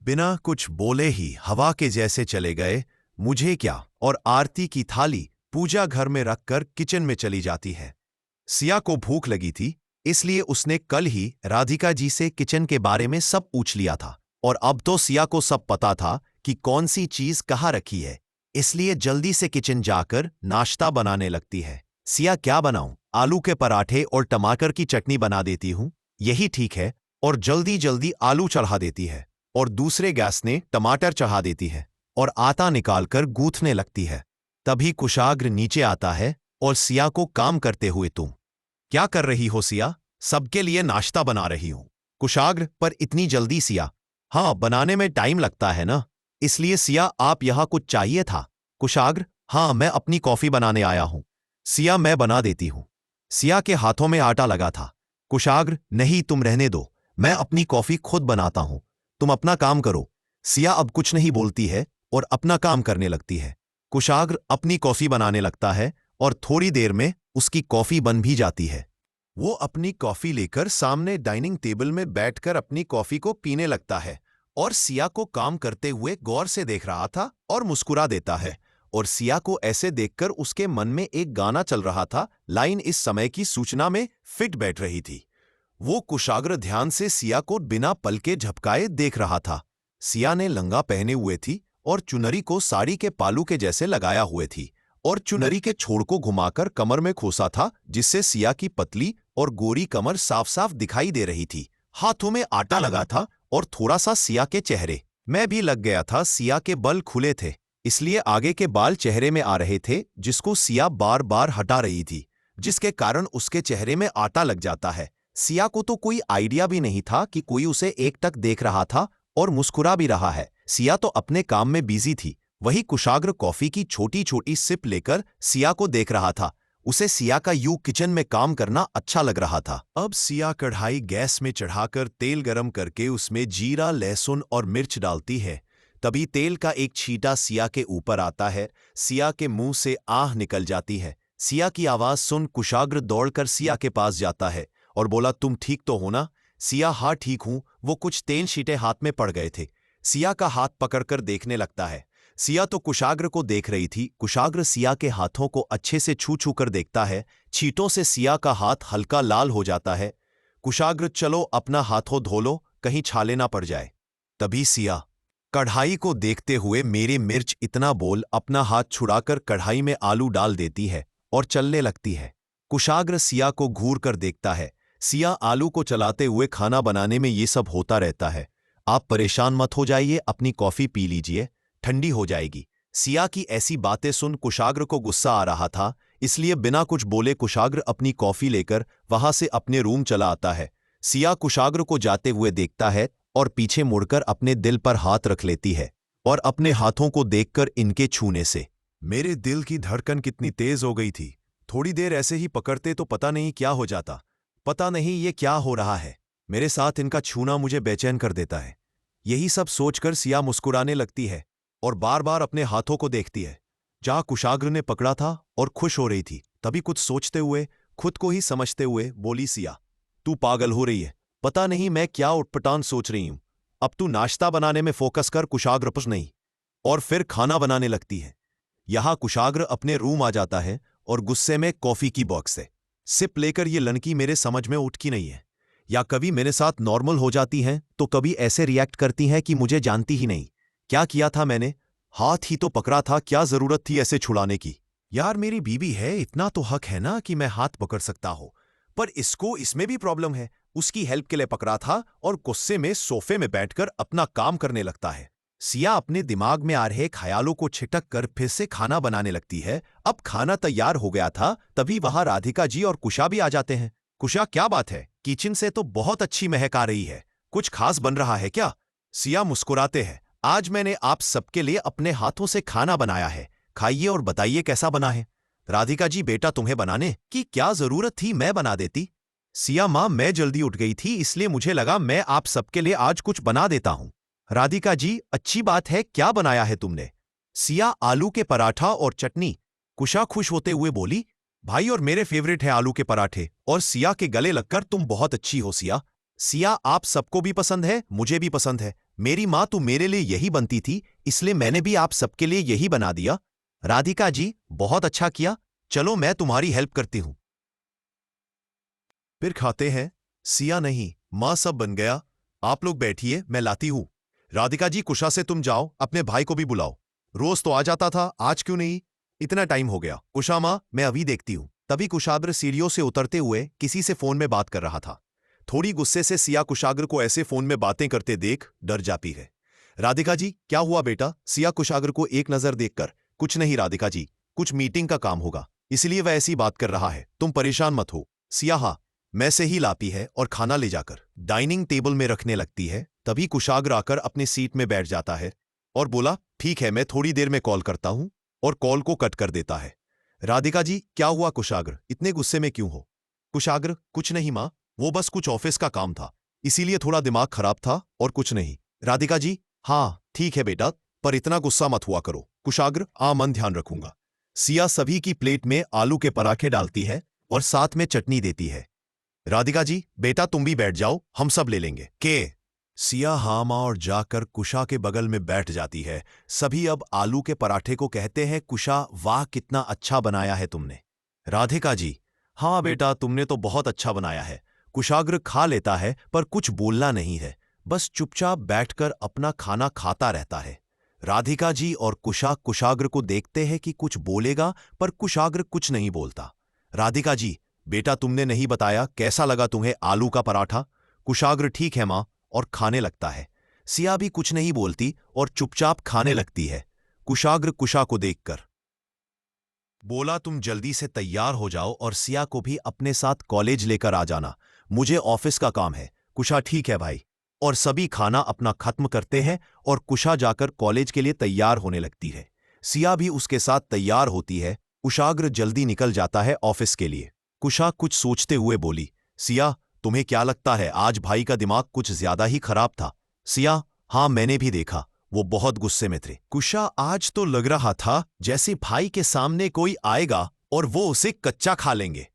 बिना कुछ बोले ही हवा के जैसे चले गए। मुझे क्या, और आरती की थाली पूजा घर में रखकर किचन में चली जाती है। सिया को भूख लगी थी, इसलिए उसने कल ही राधिका जी से किचन के बारे में सब पूछ लिया था, और अब तो सिया को सब पता था कि कौन सी चीज कहाँ रखी है। इसलिए जल्दी से किचन जाकर नाश्ता बनाने लगती है। सिया, क्या बनाऊं? आलू के पराठे और टमाटर की चटनी बना देती हूं, यही ठीक है। और जल्दी जल्दी आलू चढ़ा देती है और दूसरे गैस ने टमाटर चढ़ा देती है और आटा निकालकर गूंथने लगती है। तभी कुशाग्र नीचे आता है और सिया को काम करते हुए, तुम क्या कर रही हो सिया? सबके लिए नाश्ता बना रही हूं। कुशाग्र, पर इतनी जल्दी सिया? हाँ, बनाने में टाइम लगता है ना, इसलिए सिया आप यहां कुछ चाहिए था? कुशाग्र, हाँ, मैं अपनी कॉफी बनाने आया हूं। सिया, मैं बना देती हूं। सिया के हाथों में आटा लगा था। कुशाग्र, नहीं, तुम रहने दो, मैं अपनी कॉफी खुद बनाता हूं, तुम अपना काम करो। सिया अब कुछ नहीं बोलती है और अपना काम करने लगती है। कुशाग्र अपनी कॉफी बनाने लगता है और थोड़ी देर में उसकी कॉफी बन भी जाती है। वो अपनी कॉफी लेकर सामने डाइनिंग टेबल में बैठकर अपनी कॉफी को पीने लगता है और सिया को काम करते हुए गौर से देख रहा था और मुस्कुरा देता है। और सिया को ऐसे देखकर उसके मन में एक गाना चल रहा था। लाइन इस समय की सूचना में फिट बैठ रही थी। वो कुशाग्र ध्यान से सिया को बिना पलके झपकाए देख रहा था। सिया ने लंगा पहने हुए थी और चुनरी को साड़ी के पालू के जैसे लगाया हुए थी और चुनरी के छोड़ को घुमाकर कमर में खोसा था, जिससे सिया की पतली और गोरी कमर साफ साफ दिखाई दे रही थी। हाथों में आटा लगा था और थोड़ा सा सिया के चेहरे में भी लग गया था। सिया के बल खुले थे, इसलिए आगे के बाल चेहरे में आ रहे थे, जिसको सिया बार बार हटा रही थी, जिसके कारण उसके चेहरे में आटा लग जाता है। सिया को तो कोई आइडिया भी नहीं था कि कोई उसे एकटक देख रहा था और मुस्कुरा भी रहा है। सिया तो अपने काम में बिजी थी। वही कुशाग्र कॉफी की छोटी छोटी सिप लेकर सिया को देख रहा था। उसे सिया का यूं किचन में काम करना अच्छा लग रहा था। अब सिया कढ़ाई गैस में चढ़ाकर तेल गरम करके उसमें जीरा, लहसुन और मिर्च डालती है। तभी तेल का एक छींटा सिया के ऊपर आता है। सिया के मुंह से आह निकल जाती है। सिया की आवाज सुन कुशाग्र दौड़कर सिया के पास जाता है और बोला, तुम ठीक तो हो ना? सिया, हाँ ठीक हूं। वो कुछ तेल छींटे हाथ में पड़ गए थे। सिया का हाथ पकड़कर देखने लगता है। सिया तो कुशाग्र को देख रही थी। कुशाग्र सिया के हाथों को अच्छे से छू छू कर देखता है। छींटों से सिया का हाथ हल्का लाल हो जाता है। कुशाग्र, चलो अपना हाथों धो लो, कहीं छाले ना पड़ जाए। तभी सिया कढ़ाई को देखते हुए, मेरे मिर्च, इतना बोल अपना हाथ छुड़ाकर कढ़ाई में आलू डाल देती है और चलने लगती है। कुशाग्र सिया को घूर कर देखता है। सिया, आलू को चलाते हुए खाना बनाने में ये सब होता रहता है, आप परेशान मत हो जाइए, अपनी कॉफी पी लीजिए, ठंडी हो जाएगी। सिया की ऐसी बातें सुन कुशाग्र को गुस्सा आ रहा था, इसलिए बिना कुछ बोले कुशाग्र अपनी कॉफी लेकर वहां से अपने रूम चला आता है। सिया कुशाग्र को जाते हुए देखता है और पीछे मुड़कर अपने दिल पर हाथ रख लेती है और अपने हाथों को देखकर इनके छूने से मेरे दिल की धड़कन कितनी तेज हो गई थी। थोड़ी देर ऐसे ही पकड़ते तो पता नहीं क्या हो जाता। पता नहीं ये क्या हो रहा है, मेरे साथ इनका छूना मुझे बेचैन कर देता है। यही सब सोचकर सिया मुस्कुराने लगती है और बार बार अपने हाथों को देखती है जहां कुशाग्र ने पकड़ा था और खुश हो रही थी। तभी कुछ सोचते हुए, खुद को ही समझते हुए बोली, सिया तू पागल हो रही है, पता नहीं मैं क्या उटपटांग सोच रही हूं। अब तू नाश्ता बनाने में फोकस कर, कुशाग्र पर नहीं। और फिर खाना बनाने लगती है। यहां कुशाग्र अपने रूम आ जाता है और गुस्से में कॉफी की बॉक्स से सिप लेकर, ये लड़की मेरे समझ में उठती नहीं है, या कभी मेरे साथ नॉर्मल हो जाती हैं तो कभी ऐसे रिएक्ट करती हैं कि मुझे जानती ही नहीं। क्या किया था मैंने? हाथ ही तो पकड़ा था, क्या जरूरत थी ऐसे छुड़ाने की? यार मेरी बीवी है, इतना तो हक है ना कि मैं हाथ पकड़ सकता हो। पर इसको इसमें भी प्रॉब्लम है। उसकी हेल्प के लिए पकड़ा था और गुस्से में सोफे में बैठकर अपना काम करने लगता है। सिया अपने दिमाग में आ रहे ख्यालों को छिटक कर फिर से खाना बनाने लगती है। अब खाना तैयार हो गया था, तभी वहां राधिका जी और कुशा भी आ जाते हैं। कुशा, क्या बात है, किचन से तो बहुत अच्छी महक आ रही है, कुछ खास बन रहा है क्या? सिया मुस्कुराते हैं, आज मैंने आप सबके लिए अपने हाथों से खाना बनाया है, खाइए और बताइए कैसा बना है। राधिका जी, बेटा तुम्हें बनाने की क्या जरूरत थी, मैं बना देती। सिया, मां मैं जल्दी उठ गई थी, इसलिए मुझे लगा मैं आप सबके लिए आज कुछ बना देता हूं। राधिका जी, अच्छी बात है, क्या बनाया है तुमने? सिया, आलू के पराठा और चटनी। कुशा खुश होते हुए बोली, भाई और मेरे फेवरेट है आलू के पराठे। और सिया के गले लगकर, तुम बहुत अच्छी हो सिया। सिया, आप सबको भी पसंद है, मुझे भी पसंद है, मेरी माँ तो मेरे लिए यही बनती थी, इसलिए मैंने भी आप सबके लिए यही बना दिया। राधिका जी, बहुत अच्छा किया। चलो मैं तुम्हारी हेल्प करती हूँ। फिर खाते हैं। सिया, नहीं माँ, सब बन गया। आप लोग बैठिए, मैं लाती हूँ। राधिका जी, कुशा से तुम जाओ, अपने भाई को भी बुलाओ। रोज तो आ जाता था, आज क्यों नहीं? इतना टाइम हो गया। कुशा माँ, मैं अभी देखती हूँ। तभी कुशाग्र सीढ़ियों से उतरते हुए किसी से फोन में बात कर रहा था। थोड़ी गुस्से से सिया कुशाग्र को ऐसे फोन में बातें करते देख डर जाती है। राधिका जी, क्या हुआ बेटा? सिया कुशाग्र को एक नजर देखकर, कुछ नहीं राधिका जी, कुछ मीटिंग का काम होगा, इसलिए वह ऐसी बात कर रहा है, तुम परेशान मत हो। सिया, हाँ, मैं से ही लाती है और खाना ले जाकर डाइनिंग टेबल में रखने लगती है। तभी कुशाग्र आकर अपनी सीट में बैठ जाता है और बोला, ठीक है, मैं थोड़ी देर में कॉल करता हूं, और कॉल को कट कर देता है। राधिका जी, क्या हुआ कुशाग्र, इतने गुस्से में क्यों हो? कुशाग्र, कुछ नहीं माँ, वो बस कुछ ऑफिस का काम था, इसीलिए थोड़ा दिमाग खराब था, और कुछ नहीं। राधिका जी, हाँ ठीक है बेटा, पर इतना गुस्सा मत हुआ करो। कुशाग्र, मन ध्यान रखूंगा। सिया सभी की प्लेट में आलू के पराठे डालती है और साथ में चटनी देती है। राधिका जी, बेटा तुम भी बैठ जाओ, हम सब ले लेंगे। के सिया हाँ माँ, और जाकर कुशा के बगल में बैठ जाती है। सभी अब आलू के पराठे को कहते हैं, कुशा वाह कितना अच्छा बनाया है तुमने। राधिका जी, हाँ बेटा, तुमने तो बहुत अच्छा बनाया है। कुशाग्र खा लेता है पर कुछ बोलना नहीं है, बस चुपचाप बैठकर अपना खाना खाता रहता है। राधिका जी और कुशा कुशाग्र को देखते हैं कि कुछ बोलेगा, पर कुशाग्र कुछ नहीं बोलता। राधिका जी, बेटा तुमने नहीं बताया, कैसा लगा तुम्हें आलू का पराठा? कुशाग्र, ठीक है माँ, और खाने लगता है। सिया भी कुछ नहीं बोलती और चुपचाप खाने लगती है। कुशाग्र कुशा को देखकर बोला, तुम जल्दी से तैयार हो जाओ और सिया को भी अपने साथ कॉलेज लेकर आ जाना, मुझे ऑफिस का काम है। कुशा, ठीक है भाई। और सभी खाना अपना खत्म करते हैं और कुशा जाकर कॉलेज के लिए तैयार होने लगती है। सिया भी उसके साथ तैयार होती है। कुशाग्र जल्दी निकल जाता है ऑफिस के लिए। कुशा कुछ सोचते हुए बोली, सिया, तुम्हें क्या लगता है आज भाई का दिमाग कुछ ज्यादा ही खराब था? सिया, हाँ मैंने भी देखा, वो बहुत गुस्से में थे। कुशा, आज तो लग रहा था जैसे भाई के सामने कोई आएगा और वो उसे कच्चा खा लेंगे।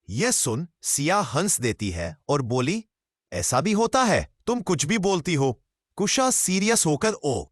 यह सुन सिया हंस देती है और बोली, ऐसा भी होता है, तुम कुछ भी बोलती हो। कुशा सीरियस होकर, ओ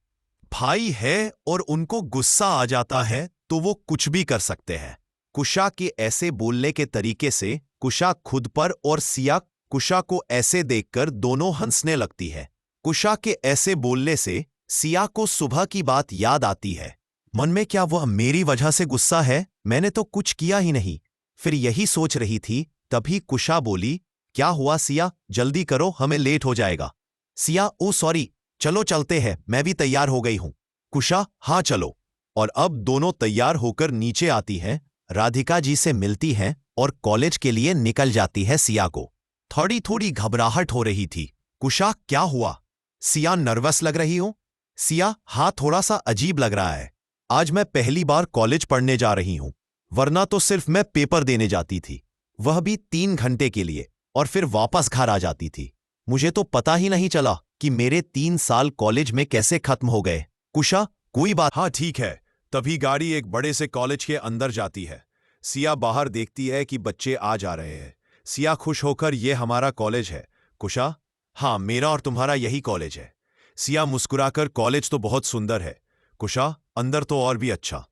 भाई है और उनको गुस्सा आ जाता है तो वो कुछ भी कर सकते हैं। कुशा के ऐसे बोलने के तरीके से कुशा खुद पर और सिया कुशा को ऐसे देखकर दोनों हंसने लगती है। कुशा के ऐसे बोलने से सिया को सुबह की बात याद आती है। मन में, क्या वह मेरी वजह से गुस्सा है? मैंने तो कुछ किया ही नहीं। फिर यही सोच रही थी, तभी कुशा बोली, क्या हुआ सिया, जल्दी करो, हमें लेट हो जाएगा। सिया, ओ सॉरी, चलो चलते हैं, मैं भी तैयार हो गई हूं। कुशा, हाँ चलो। और अब दोनों तैयार होकर नीचे आती हैं, राधिका जी से मिलती हैं और कॉलेज के लिए निकल जाती है। सिया को थोड़ी थोड़ी घबराहट हो रही थी। कुशा, क्या हुआ? सिया, नर्वस लग रही हो? सिया, हाँ थोड़ा सा अजीब लग रहा है, आज मैं पहली बार कॉलेज पढ़ने जा रही हूं, वरना तो सिर्फ मैं पेपर देने जाती थी, वह भी 3 घंटे के लिए, और फिर वापस घर आ जाती थी। मुझे तो पता ही नहीं चला कि मेरे 3 साल कॉलेज में कैसे खत्म हो गए। कुशा, कोई बात, हाँ ठीक है। तभी गाड़ी एक बड़े से कॉलेज के अंदर जाती है। सिया बाहर देखती है कि बच्चे आ जा रहे हैं। सिया खुश होकर, ये हमारा कॉलेज है। कुशा, हाँ मेरा और तुम्हारा यही कॉलेज है। सिया मुस्कुराकर, कॉलेज तो बहुत सुंदर है। कुशा, अंदर तो और भी अच्छा।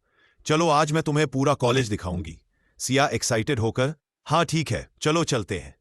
चलो आज मैं तुम्हें पूरा कॉलेज दिखाऊंगी। सिया एक्साइटेड होकर, हाँ ठीक है, चलो चलते हैं।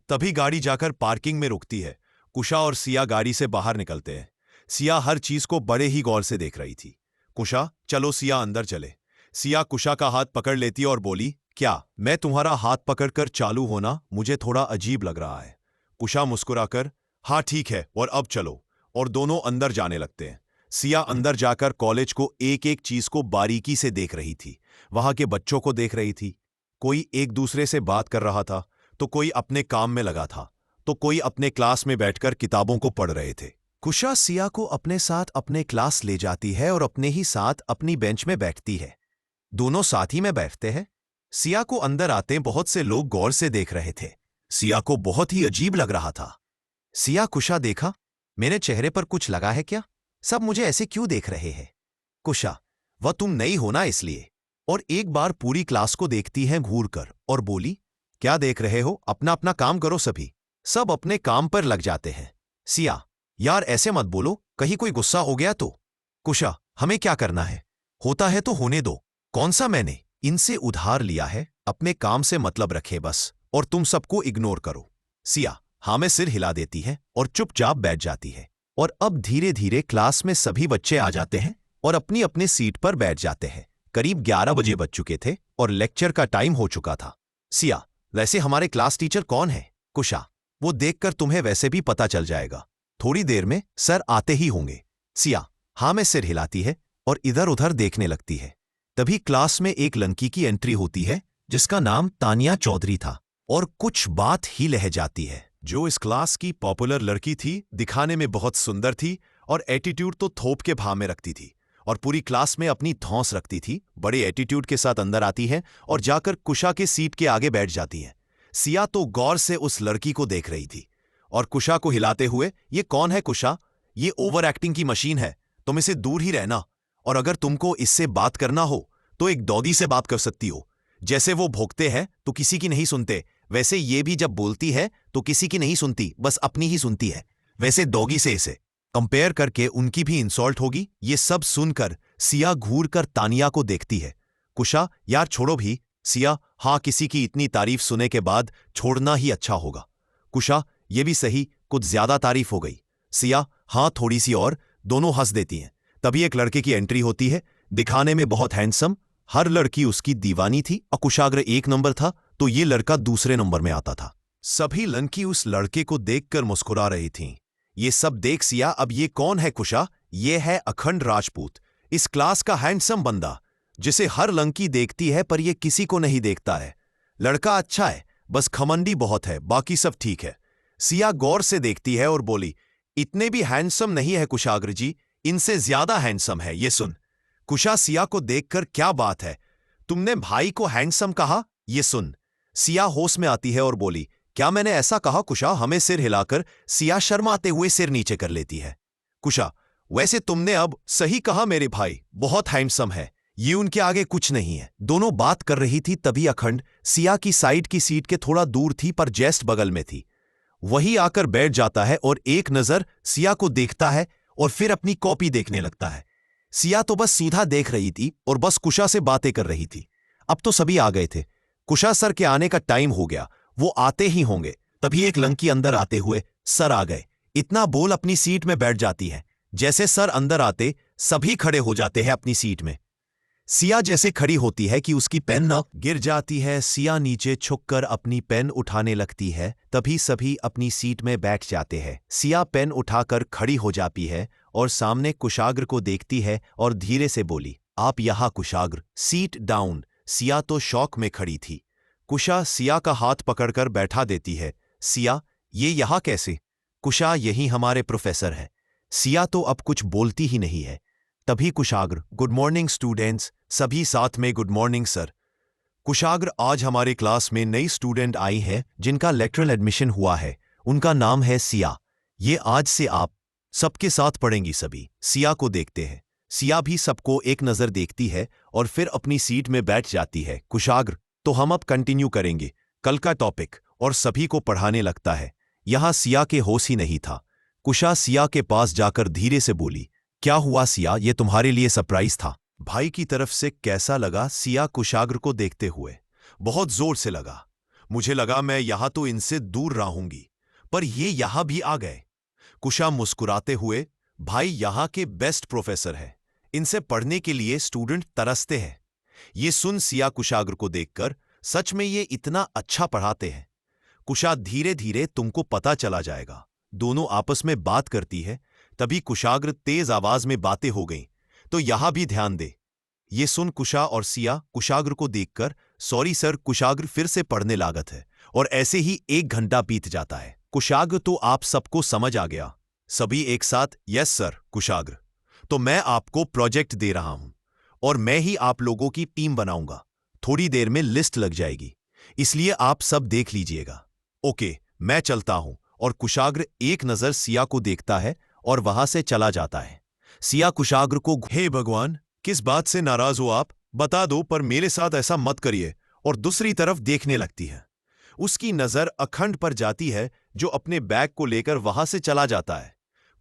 तभी गाड़ी जाकर पार्किंग में रुकती है। कुशा और सिया गाड़ी से बाहर निकलते हैं। सिया हर चीज को बड़े ही गौर से देख रही थी। कुशा, चलो सिया अंदर चले। सिया कुशा का हाथ पकड़ लेती और बोली, क्या मैं तुम्हारा हाथ पकड़कर चालू होना मुझे थोड़ा अजीब लग रहा है? कुशा मुस्कुराकर, हाँ ठीक है, और अब चलो। और दोनों अंदर जाने लगते हैं। सिया अंदर जाकर कॉलेज को एक एक चीज को बारीकी से देख रही थी। वहां के बच्चों को देख रही थी। कोई एक दूसरे से बात कर रहा था, तो कोई अपने काम में लगा था, तो कोई अपने क्लास में बैठकर किताबों को पढ़ रहे थे। कुशा सिया को अपने साथ अपने क्लास ले जाती है और अपने ही साथ अपनी बेंच में बैठती है। दोनों साथ ही में बैठते हैं। सिया को अंदर आते बहुत से लोग गौर से देख रहे थे। सिया को बहुत ही अजीब लग रहा था। सिया, कुशा देखा, मेरे चेहरे पर कुछ लगा है क्या? सब मुझे ऐसे क्यों देख रहे हैं? कुशा, वह तुम नई हो ना इसलिए। और एक बार पूरी क्लास को देखती है घूर कर और बोली, क्या देख रहे हो, अपना अपना काम करो। सभी सब अपने काम पर लग जाते हैं। सिया, यार ऐसे मत बोलो, कहीं कोई गुस्सा हो गया तो। कुशा, हमें क्या करना है? होता है तो होने दो। कौन सा मैंने इनसे उधार लिया है? अपने काम से मतलब रखे बस, और तुम सबको इग्नोर करो। सिया हाँ में सिर हिला देती है और चुपचाप बैठ जाती है। और अब धीरे धीरे क्लास में सभी बच्चे आ जाते हैं और अपनी अपनी सीट पर बैठ जाते हैं। करीब 11 बजे बज चुके थे और लेक्चर का टाइम हो चुका था। सिया, वैसे हमारे क्लास टीचर कौन है? कुशा, वो देखकर तुम्हें वैसे भी पता चल जाएगा, थोड़ी देर में सर आते ही होंगे। सिया हाँ में सिर हिलाती है और इधर उधर देखने लगती है। तभी क्लास में एक लड़की की एंट्री होती है जिसका नाम तानिया चौधरी था, और कुछ बात ही लह जाती है। जो इस क्लास की पॉपुलर लड़की थी, दिखाने में बहुत सुंदर थी और एटीट्यूड तो थोप के भाव में रखती थी और पूरी क्लास में अपनी धौंस रखती थी। बड़े एटीट्यूड के साथ अंदर आती है और जाकर कुशा के सीट के आगे बैठ जाती है। सिया तो गौर से उस लड़की को देख रही थी और कुशा को हिलाते हुए, ये कौन है कुशा? ये ओवर एक्टिंग की मशीन है, तुम इसे दूर ही रहना। और अगर तुमको इससे बात करना हो तो एक डॉगी से बात कर सकती हो। जैसे वो भौंकते हैं तो किसी की नहीं सुनते, वैसे ये भी जब बोलती है तो किसी की नहीं सुनती, बस अपनी ही सुनती है। वैसे डॉगी से इसे कंपेयर करके उनकी भी इंसल्ट होगी। ये सब सुनकर सिया घूर कर तानिया को देखती है। कुशा, यार छोड़ो भी। सिया, हाँ किसी की इतनी तारीफ सुने के बाद छोड़ना ही अच्छा होगा। कुशा, ये भी सही, कुछ ज्यादा तारीफ हो गई। सिया, हाँ थोड़ी सी और। दोनों हंस देती हैं। तभी एक लड़के की एंट्री होती है, दिखाने में बहुत हैंडसम। हर लड़की उसकी दीवानी थी और कुशाग्र 1 नंबर था तो ये लड़का दूसरे नंबर में आता था। सभी लड़की उस लड़के को देखकर मुस्कुरा रही थीं। ये सब देख सिया, अब ये कौन है कुशा? ये है अखंड राजपूत, इस क्लास का हैंडसम बंदा जिसे हर लड़की देखती है पर ये किसी को नहीं देखता है। लड़का अच्छा है, बस खमंडी बहुत है, बाकी सब ठीक है। सिया गौर से देखती है और बोली, इतने भी हैंडसम नहीं है कुशाग्र जी, इनसे ज्यादा हैंडसम है ये सुन। कुशा सिया को देखकर, क्या बात है, तुमने भाई को हैंडसम कहा? ये सुन। सिया होश में आती है और बोली, क्या मैंने ऐसा कहा कुशा? हमें सिर हिलाकर सिया शर्माते हुए सिर नीचे कर लेती है। कुशा, वैसे तुमने अब सही कहा, मेरे भाई बहुत हैंडसम है, ये उनके आगे कुछ नहीं है। दोनों बात कर रही थी तभी अखंड सिया की साइड की सीट के थोड़ा दूर थी पर जस्ट बगल में थी। वही आकर बैठ जाता है और एक नजर सिया को देखता है और फिर अपनी कॉपी देखने लगता है। सिया तो बस सीधा देख रही थी और बस कुशा से बातें कर रही थी। अब तो सभी आ गए थे, कुशा सर के आने का टाइम हो गया, वो आते ही होंगे। तभी एक लड़की अंदर आते हुए, सर आ गए, इतना बोल अपनी सीट में बैठ जाती है। जैसे सर अंदर आते सभी खड़े हो जाते हैं अपनी सीट में। सिया जैसे खड़ी होती है कि उसकी पेन न गिर जाती है। सिया नीचे झुककर अपनी पेन उठाने लगती है, तभी सभी अपनी सीट में बैठ जाते हैं। सिया पेन उठाकर खड़ी हो जाती है और सामने कुशाग्र को देखती है और धीरे से बोली, आप यहां कुशाग्र, सीट डाउन। सिया तो शौक में खड़ी थी। कुशा सिया का हाथ पकड़कर बैठा देती है। सिया, ये यहां कैसे? कुशा, यही हमारे प्रोफेसर है। सिया तो अब कुछ बोलती ही नहीं है। तभी कुशाग्र, गुड मॉर्निंग स्टूडेंट्स, सभी साथ में गुड मॉर्निंग सर। कुशाग्र, आज हमारे क्लास में नई स्टूडेंट आई है जिनका लेटरल एडमिशन हुआ है, उनका नाम है सिया। ये आज से आप सबके साथ पढ़ेंगी। सभी सिया को देखते हैं। सिया भी सबको एक नजर देखती है और फिर अपनी सीट में बैठ जाती है। कुशाग्र, तो हम अब कंटिन्यू करेंगे कल का टॉपिक, और सभी को पढ़ाने लगता है। यहां सिया के होश ही नहीं था। कुशा सिया के पास जाकर धीरे से बोली, क्या हुआ सिया, ये तुम्हारे लिए सरप्राइज था? भाई की तरफ से कैसा लगा? सिया कुशाग्र को देखते हुए, बहुत जोर से लगा। मुझे लगा मैं यहां तो इनसे दूर रहूंगी, पर ये यहां भी आ गए। कुशा मुस्कुराते हुए, भाई यहां के बेस्ट प्रोफेसर है, इनसे पढ़ने के लिए स्टूडेंट तरसते हैं। ये सुन सिया कुशाग्र को देखकर, सच में ये इतना अच्छा पढ़ाते हैं। कुशा, धीरे धीरे तुमको पता चला जाएगा। दोनों आपस में बात करती है। तभी कुशाग्र तेज आवाज में बातें हो गईं, तो यहां भी ध्यान दे। ये सुन कुशा और सिया कुशाग्र को देखकर, सॉरी सर। कुशाग्र फिर से पढ़ने लागत है और ऐसे ही 1 घंटा बीत जाता है। कुशाग्र, तो आप सबको समझ आ गया? सभी एक साथ, यस सर। कुशाग्र, तो मैं आपको प्रोजेक्ट दे रहा हूं और मैं ही आप लोगों की टीम बनाऊंगा। थोड़ी देर में लिस्ट लग जाएगी, इसलिए आप सब देख लीजिएगा। ओके, मैं चलता हूं। और कुशाग्र एक नजर सिया को देखता है और वहां से चला जाता है। सिया कुशाग्र को, हे भगवान, किस बात से नाराज हो आप? बता दो, पर मेरे साथ ऐसा मत करिए। और दूसरी तरफ देखने लगती है। उसकी नजर अखंड पर जाती है जो अपने बैग को लेकर वहां से चला जाता है।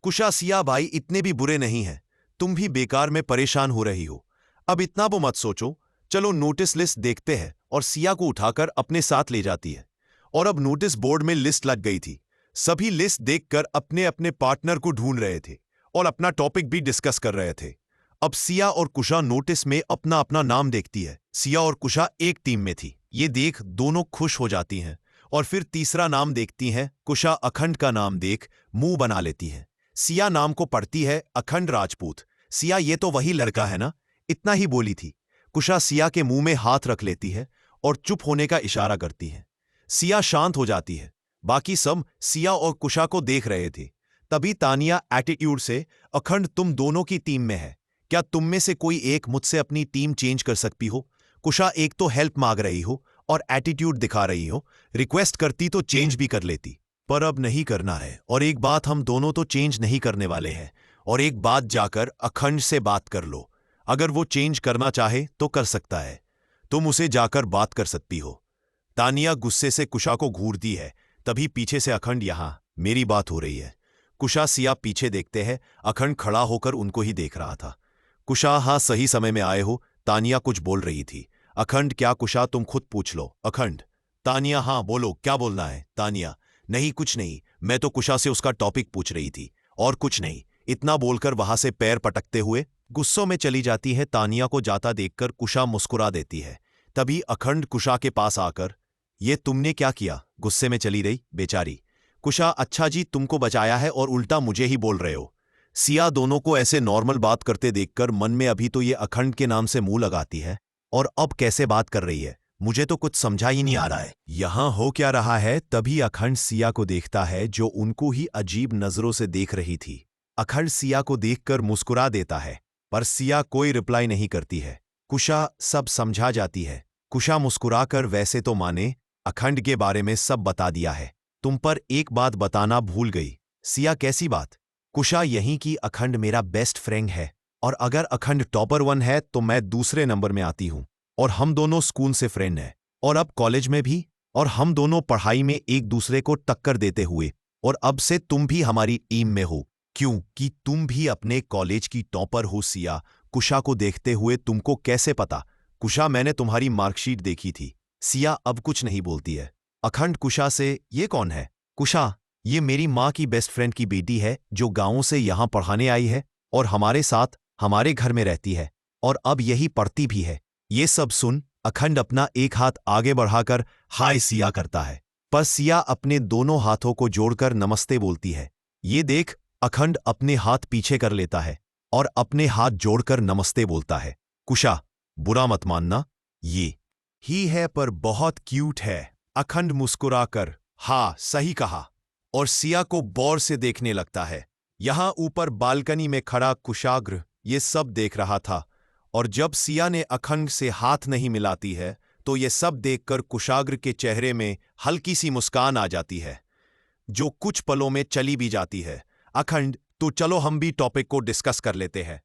कुशा, सिया भाई इतने भी बुरे नहीं हैं। तुम भी बेकार में परेशान हो रही हो। अब इतना वो मत सोचो। चलो नोटिस लिस्ट देखते हैं। और सिया को उठाकर अपने साथ ले जाती है। और अब नोटिस बोर्ड में लिस्ट लग गई थी। सभी लिस्ट देखकर अपने अपने पार्टनर को ढूंढ रहे थे और अपना टॉपिक भी डिस्कस कर रहे थे। अब सिया और कुशा नोटिस में अपना अपना नाम देखती है। सिया और कुशा एक टीम में थी। ये देख दोनों खुश हो जाती हैं और फिर तीसरा नाम देखती हैं। कुशा अखंड का नाम देख मुंह बना लेती है। सिया नाम को पढ़ती है, अखंड राजपूत। सिया, ये तो वही लड़का है ना? इतना ही बोली थी। कुशा सिया के मुंह में हाथ रख लेती है और चुप होने का इशारा करती है। सिया शांत हो जाती है। बाकी सब सिया और कुशा को देख रहे थे। तभी तानिया एटीट्यूड से, अखंड तुम दोनों की टीम में है, क्या तुम में से कोई एक मुझसे अपनी टीम चेंज कर सकती हो? कुशा, एक तो हेल्प मांग रही हो और एटीट्यूड दिखा रही हो। रिक्वेस्ट करती तो चेंज भी कर लेती, पर अब नहीं करना है। और एक बात, हम दोनों तो चेंज नहीं करने वाले हैं। और एक बात, जाकर अखंड से बात कर लो। अगर वो चेंज करना चाहे तो कर सकता है। तुम उसे जाकर बात कर सकती हो। तानिया गुस्से से कुशा को घूरती है। तभी पीछे से अखंड, यहां मेरी बात हो रही है। कुशा, सिया पीछे देखते हैं। अखंड खड़ा होकर उनको ही देख रहा था। कुशा, हाँ सही समय में आए हो। तानिया कुछ बोल रही थी। अखंड, क्या कुशा, तुम खुद पूछ लो। अखंड। तानिया, हाँ बोलो, क्या बोलना है? तानिया, नहीं कुछ नहीं, मैं तो कुशा से उसका टॉपिक पूछ रही थी, और कुछ नहीं। इतना बोलकर वहां से पैर पटकते हुए गुस्सों में चली जाती है। तानिया को जाता देखकर कुशा मुस्कुरा देती है। तभी अखंड कुशा के पास आकर, ये तुमने क्या किया? गुस्से में चली रही बेचारी। कुशा, अच्छा जी, तुमको बचाया है और उल्टा मुझे ही बोल रहे हो। सिया दोनों को ऐसे नॉर्मल बात करते देखकर मन में अभी तो ये अखंड के नाम से मुंह लगाती है और अब कैसे बात कर रही है, मुझे तो कुछ समझा ही नहीं आ रहा है। यहां हो क्या रहा है? तभी अखंड सिया को देखता है, जो उनको ही अजीब नजरों से देख रही थी। अखंड सिया को देखकर मुस्कुरा देता है, पर सिया कोई रिप्लाई नहीं करती है। कुशा सब समझा जाती है। कुशा मुस्कुराकर, वैसे तो माने अखंड के बारे में सब बता दिया है, तुम पर एक बात बताना भूल गई। सिया, कैसी बात? कुशा, यही कि अखंड मेरा बेस्ट फ्रेंड है और अगर अखंड टॉपर 1 है तो मैं दूसरे नंबर में आती हूं। और हम दोनों स्कूल से फ्रेंड हैं और अब कॉलेज में भी। और हम दोनों पढ़ाई में एक दूसरे को टक्कर देते हुए, और अब से तुम भी हमारी टीम में हो क्योंकि तुम भी अपने कॉलेज की टॉपर हो। सिया कुशा को देखते हुए, तुमको कैसे पता? कुशा, मैंने तुम्हारी मार्कशीट देखी थी। सिया अब कुछ नहीं बोलती है। अखंड कुशा से, ये कौन है? कुशा, ये मेरी माँ की बेस्ट फ्रेंड की बेटी है जो गांव से यहां पढ़ाने आई है और हमारे साथ हमारे घर में रहती है और अब यही पढ़ती भी है। ये सब सुन अखंड अपना एक हाथ आगे बढ़ाकर हाय सिया करता है, पर सिया अपने दोनों हाथों को जोड़कर नमस्ते बोलती है। ये देख अखंड अपने हाथ पीछे कर लेता है और अपने हाथ जोड़कर नमस्ते बोलता है। कुशा, बुरा मत मानना, ये ही है पर बहुत क्यूट है। अखंड मुस्कुराकर, हाँ सही कहा, और सिया को गौर से देखने लगता है। यहां ऊपर बालकनी में खड़ा कुशाग्र ये सब देख रहा था और जब सिया ने अखंड से हाथ नहीं मिलाती है तो ये सब देखकर कुशाग्र के चेहरे में हल्की सी मुस्कान आ जाती है, जो कुछ पलों में चली भी जाती है। अखंड, तो चलो हम भी टॉपिक को डिस्कस कर लेते हैं।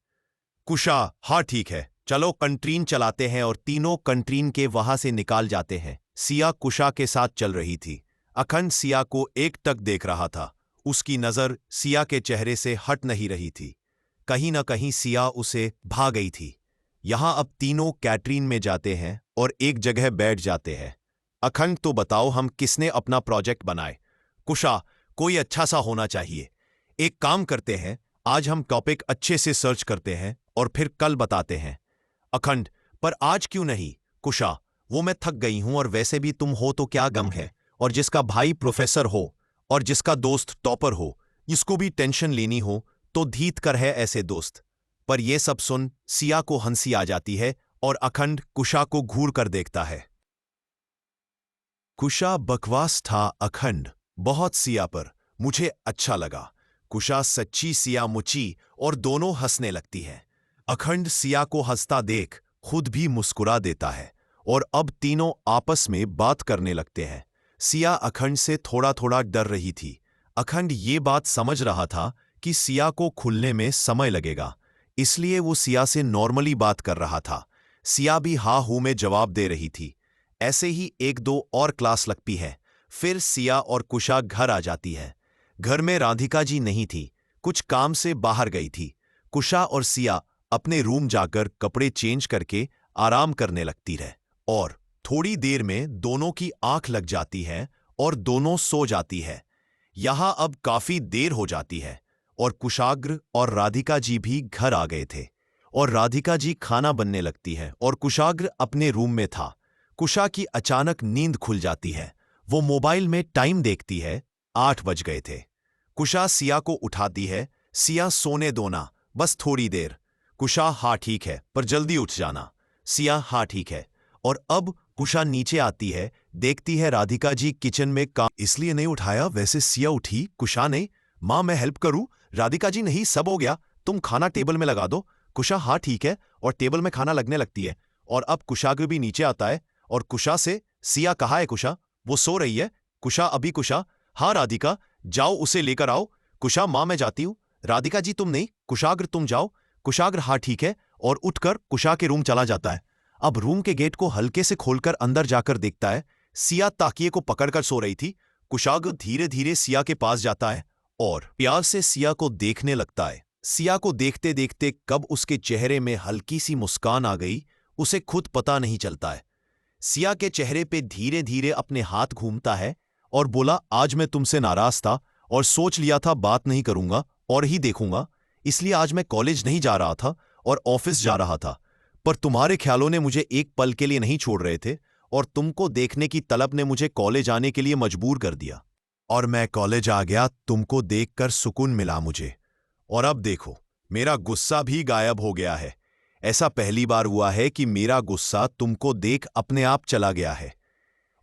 कुशा, हाँ ठीक है, चलो कंट्रीन चलाते हैं और तीनों कंट्रीन के वहां से निकाल जाते हैं। सिया कुशा के साथ चल रही थी। अखंड सिया को एकटक देख रहा था। उसकी नजर सिया के चेहरे से हट नहीं रही थी। कहीं न कहीं सिया उसे भा गई थी। यहां अब तीनों कैटरीन में जाते हैं और एक जगह बैठ जाते हैं। अखंड, तो बताओ हम किसने अपना प्रोजेक्ट बनाए? कुशा, कोई अच्छा सा होना चाहिए। एक काम करते हैं, आज हम टॉपिक अच्छे से सर्च करते हैं और फिर कल बताते हैं। अखंड, पर आज क्यों नहीं? कुशा, वो मैं थक गई हूं और वैसे भी तुम हो तो क्या गम है, और जिसका भाई प्रोफेसर हो और जिसका दोस्त टॉपर हो, इसको भी टेंशन लेनी हो तो धीत कर है ऐसे दोस्त। पर यह सब सुन सिया को हंसी आ जाती है और अखंड कुशा को घूर कर देखता है। कुशा, बकवास था अखंड, बहुत सिया पर मुझे अच्छा लगा। कुशा, सच्ची सिया मुची, और दोनों हंसने लगती है। अखंड सिया को हंसता देख खुद भी मुस्कुरा देता है और अब तीनों आपस में बात करने लगते हैं। सिया अखंड से थोड़ा थोड़ा डर रही थी। अखंड ये बात समझ रहा था कि सिया को खुलने में समय लगेगा, इसलिए वो सिया से नॉर्मली बात कर रहा था। सिया भी हाँ हूं में जवाब दे रही थी। ऐसे ही एक दो और क्लास लगती है, फिर सिया और कुशा घर आ जाती है। घर में राधिका जी नहीं थी। कुछ काम से बाहर गई थी। कुशा और सिया अपने रूम जाकर कपड़े चेंज करके आराम करने लगती है और थोड़ी देर में दोनों की आंख लग जाती है और दोनों सो जाती है। यहां अब काफी देर हो जाती है और कुशाग्र और राधिका जी भी घर आ गए थे और राधिका जी खाना बनने लगती है और कुशाग्र अपने रूम में था। कुशा की अचानक नींद खुल जाती है। वो मोबाइल में टाइम देखती है, 8 बज गए थे। कुशा सिया को उठाती है, सिया सोने दो ना, बस थोड़ी देर। कुशा हाँ ठीक है, पर जल्दी उठ जाना। सिया हाँ ठीक है। और अब कुशा नीचे आती है, देखती है राधिका जी किचन में काम, इसलिए नहीं उठाया। वैसे सिया उठी, कुशा ने, माँ मैं हेल्प करूं? राधिका जी नहीं, सब हो गया, तुम खाना टेबल में लगा दो। कुशा हाँ ठीक है और टेबल में खाना लगने लगती है। और अब कुशाग्र भी नीचे आता है और कुशा से, सिया कहाँ है कुशा? वो सो रही है। कुशा अभी कुशा, हाँ राधिका जाओ उसे लेकर आओ। कुशा माँ मैं जाती हूँ। राधिका जी तुम नहीं, कुशाग्र तुम जाओ। कुशाग्र हाँ ठीक है और उठकर कुशा के रूम चला जाता है। अब रूम के गेट को हल्के से खोलकर अंदर जाकर देखता है, सिया ताकिए को पकड़कर सो रही थी। कुशाग्र धीरे धीरे सिया के पास जाता है और प्यार से सिया को देखने लगता है। सिया को देखते देखते कब उसके चेहरे में हल्की सी मुस्कान आ गई, उसे खुद पता नहीं चलता है। सिया के चेहरे पे धीरे धीरे अपने हाथ घूमता है और बोला, आज मैं तुमसे नाराज था और सोच लिया था बात नहीं करूंगा और ही देखूंगा, इसलिए आज मैं कॉलेज नहीं जा रहा था और ऑफिस जा रहा था। पर तुम्हारे ख्यालों ने मुझे एक पल के लिए नहीं छोड़ रहे थे और तुमको देखने की तलब ने मुझे कॉलेज आने के लिए मजबूर कर दिया और मैं कॉलेज आ गया। तुमको देखकर सुकून मिला मुझे और अब देखो मेरा गुस्सा भी गायब हो गया है। ऐसा पहली बार हुआ है कि मेरा गुस्सा तुमको देख अपने आप चला गया है।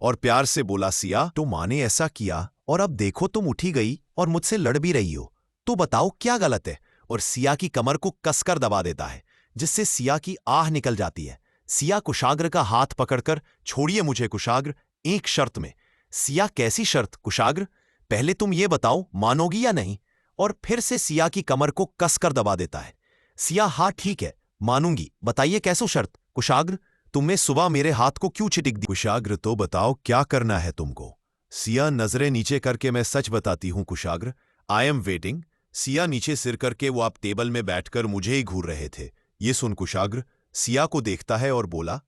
और प्यार से बोला, सिया तो माँ ने ऐसा किया और अब देखो तुम उठी गई और मुझसे लड़ भी रही हो, तो बताओ क्या गलत है? और सिया की कमर को कसकर दबा देता है, जिससे सिया की आह निकल जाती है। सिया कुशाग्र का हाथ पकड़कर, छोड़िए मुझे कुशाग्र, एक शर्त में। सिया कैसी शर्त कुशाग्र? पहले तुम ये बताओ मानोगी या नहीं? और फिर से सिया की कमर को कसकर दबा देता है। सिया हाँ ठीक है मानूंगी, बताइए कैसो शर्त? कुशाग्र तुमने सुबह मेरे हाथ को क्यों चिटिक दी? कुशाग्र तो बताओ क्या करना है तुमको? सिया नजरें नीचे करके, मैं सच बताती हूं कुशाग्र, आई एम वेटिंग। सिया नीचे सिर करके, वो आप टेबल में बैठकर मुझे ही घूर रहे थे। ये सुन कुशाग्र सिया को देखता है और बोला,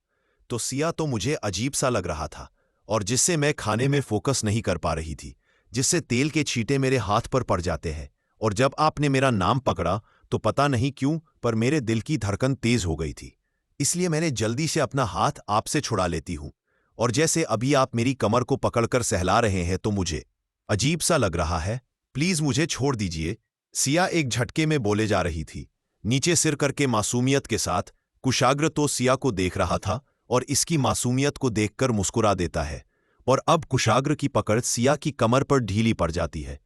तो सिया तो मुझे अजीब सा लग रहा था और जिससे मैं खाने में फोकस नहीं कर पा रही थी, जिससे तेल के छींटे मेरे हाथ पर पड़ जाते हैं। और जब आपने मेरा नाम पकड़ा तो पता नहीं क्यों पर मेरे दिल की धड़कन तेज हो गई थी, इसलिए मैंने जल्दी से अपना हाथ आपसे छुड़ा लेती हूं। और जैसे अभी आप मेरी कमर को पकड़कर सहला रहे हैं तो मुझे अजीब सा लग रहा है, प्लीज मुझे छोड़ दीजिए। सिया एक झटके में बोले जा रही थी, नीचे सिर करके मासूमियत के साथ। कुशाग्र तो सिया को देख रहा था और इसकी मासूमियत को देखकर मुस्कुरा देता है। और अब कुशाग्र की पकड़ सिया की कमर पर ढीली पड़ जाती है।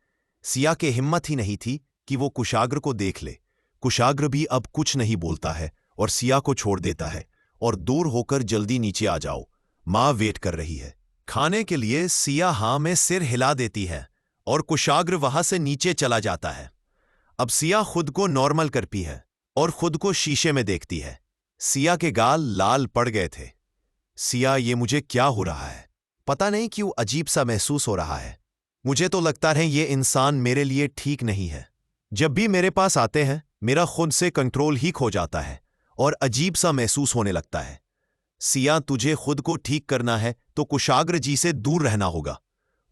सिया के हिम्मत ही नहीं थी कि वो कुशाग्र को देख ले। कुशाग्र भी अब कुछ नहीं बोलता है और सिया को छोड़ देता है और दूर होकर, जल्दी नीचे आ जाओ, माँ वेट कर रही है खाने के लिए। सिया हाँ में सिर हिला देती है और कुशाग्र वहां से नीचे चला जाता है। अब सिया खुद को नॉर्मल करती है और खुद को शीशे में देखती है। सिया के गाल लाल पड़ गए थे। सिया ये मुझे क्या हो रहा है? पता नहीं क्यों अजीब सा महसूस हो रहा है। मुझे तो लगता है ये इंसान मेरे लिए ठीक नहीं है। जब भी मेरे पास आते हैं मेरा खुद से कंट्रोल ही खो जाता है और अजीब सा महसूस होने लगता है। सिया तुझे खुद को ठीक करना है तो कुशाग्र जी से दूर रहना होगा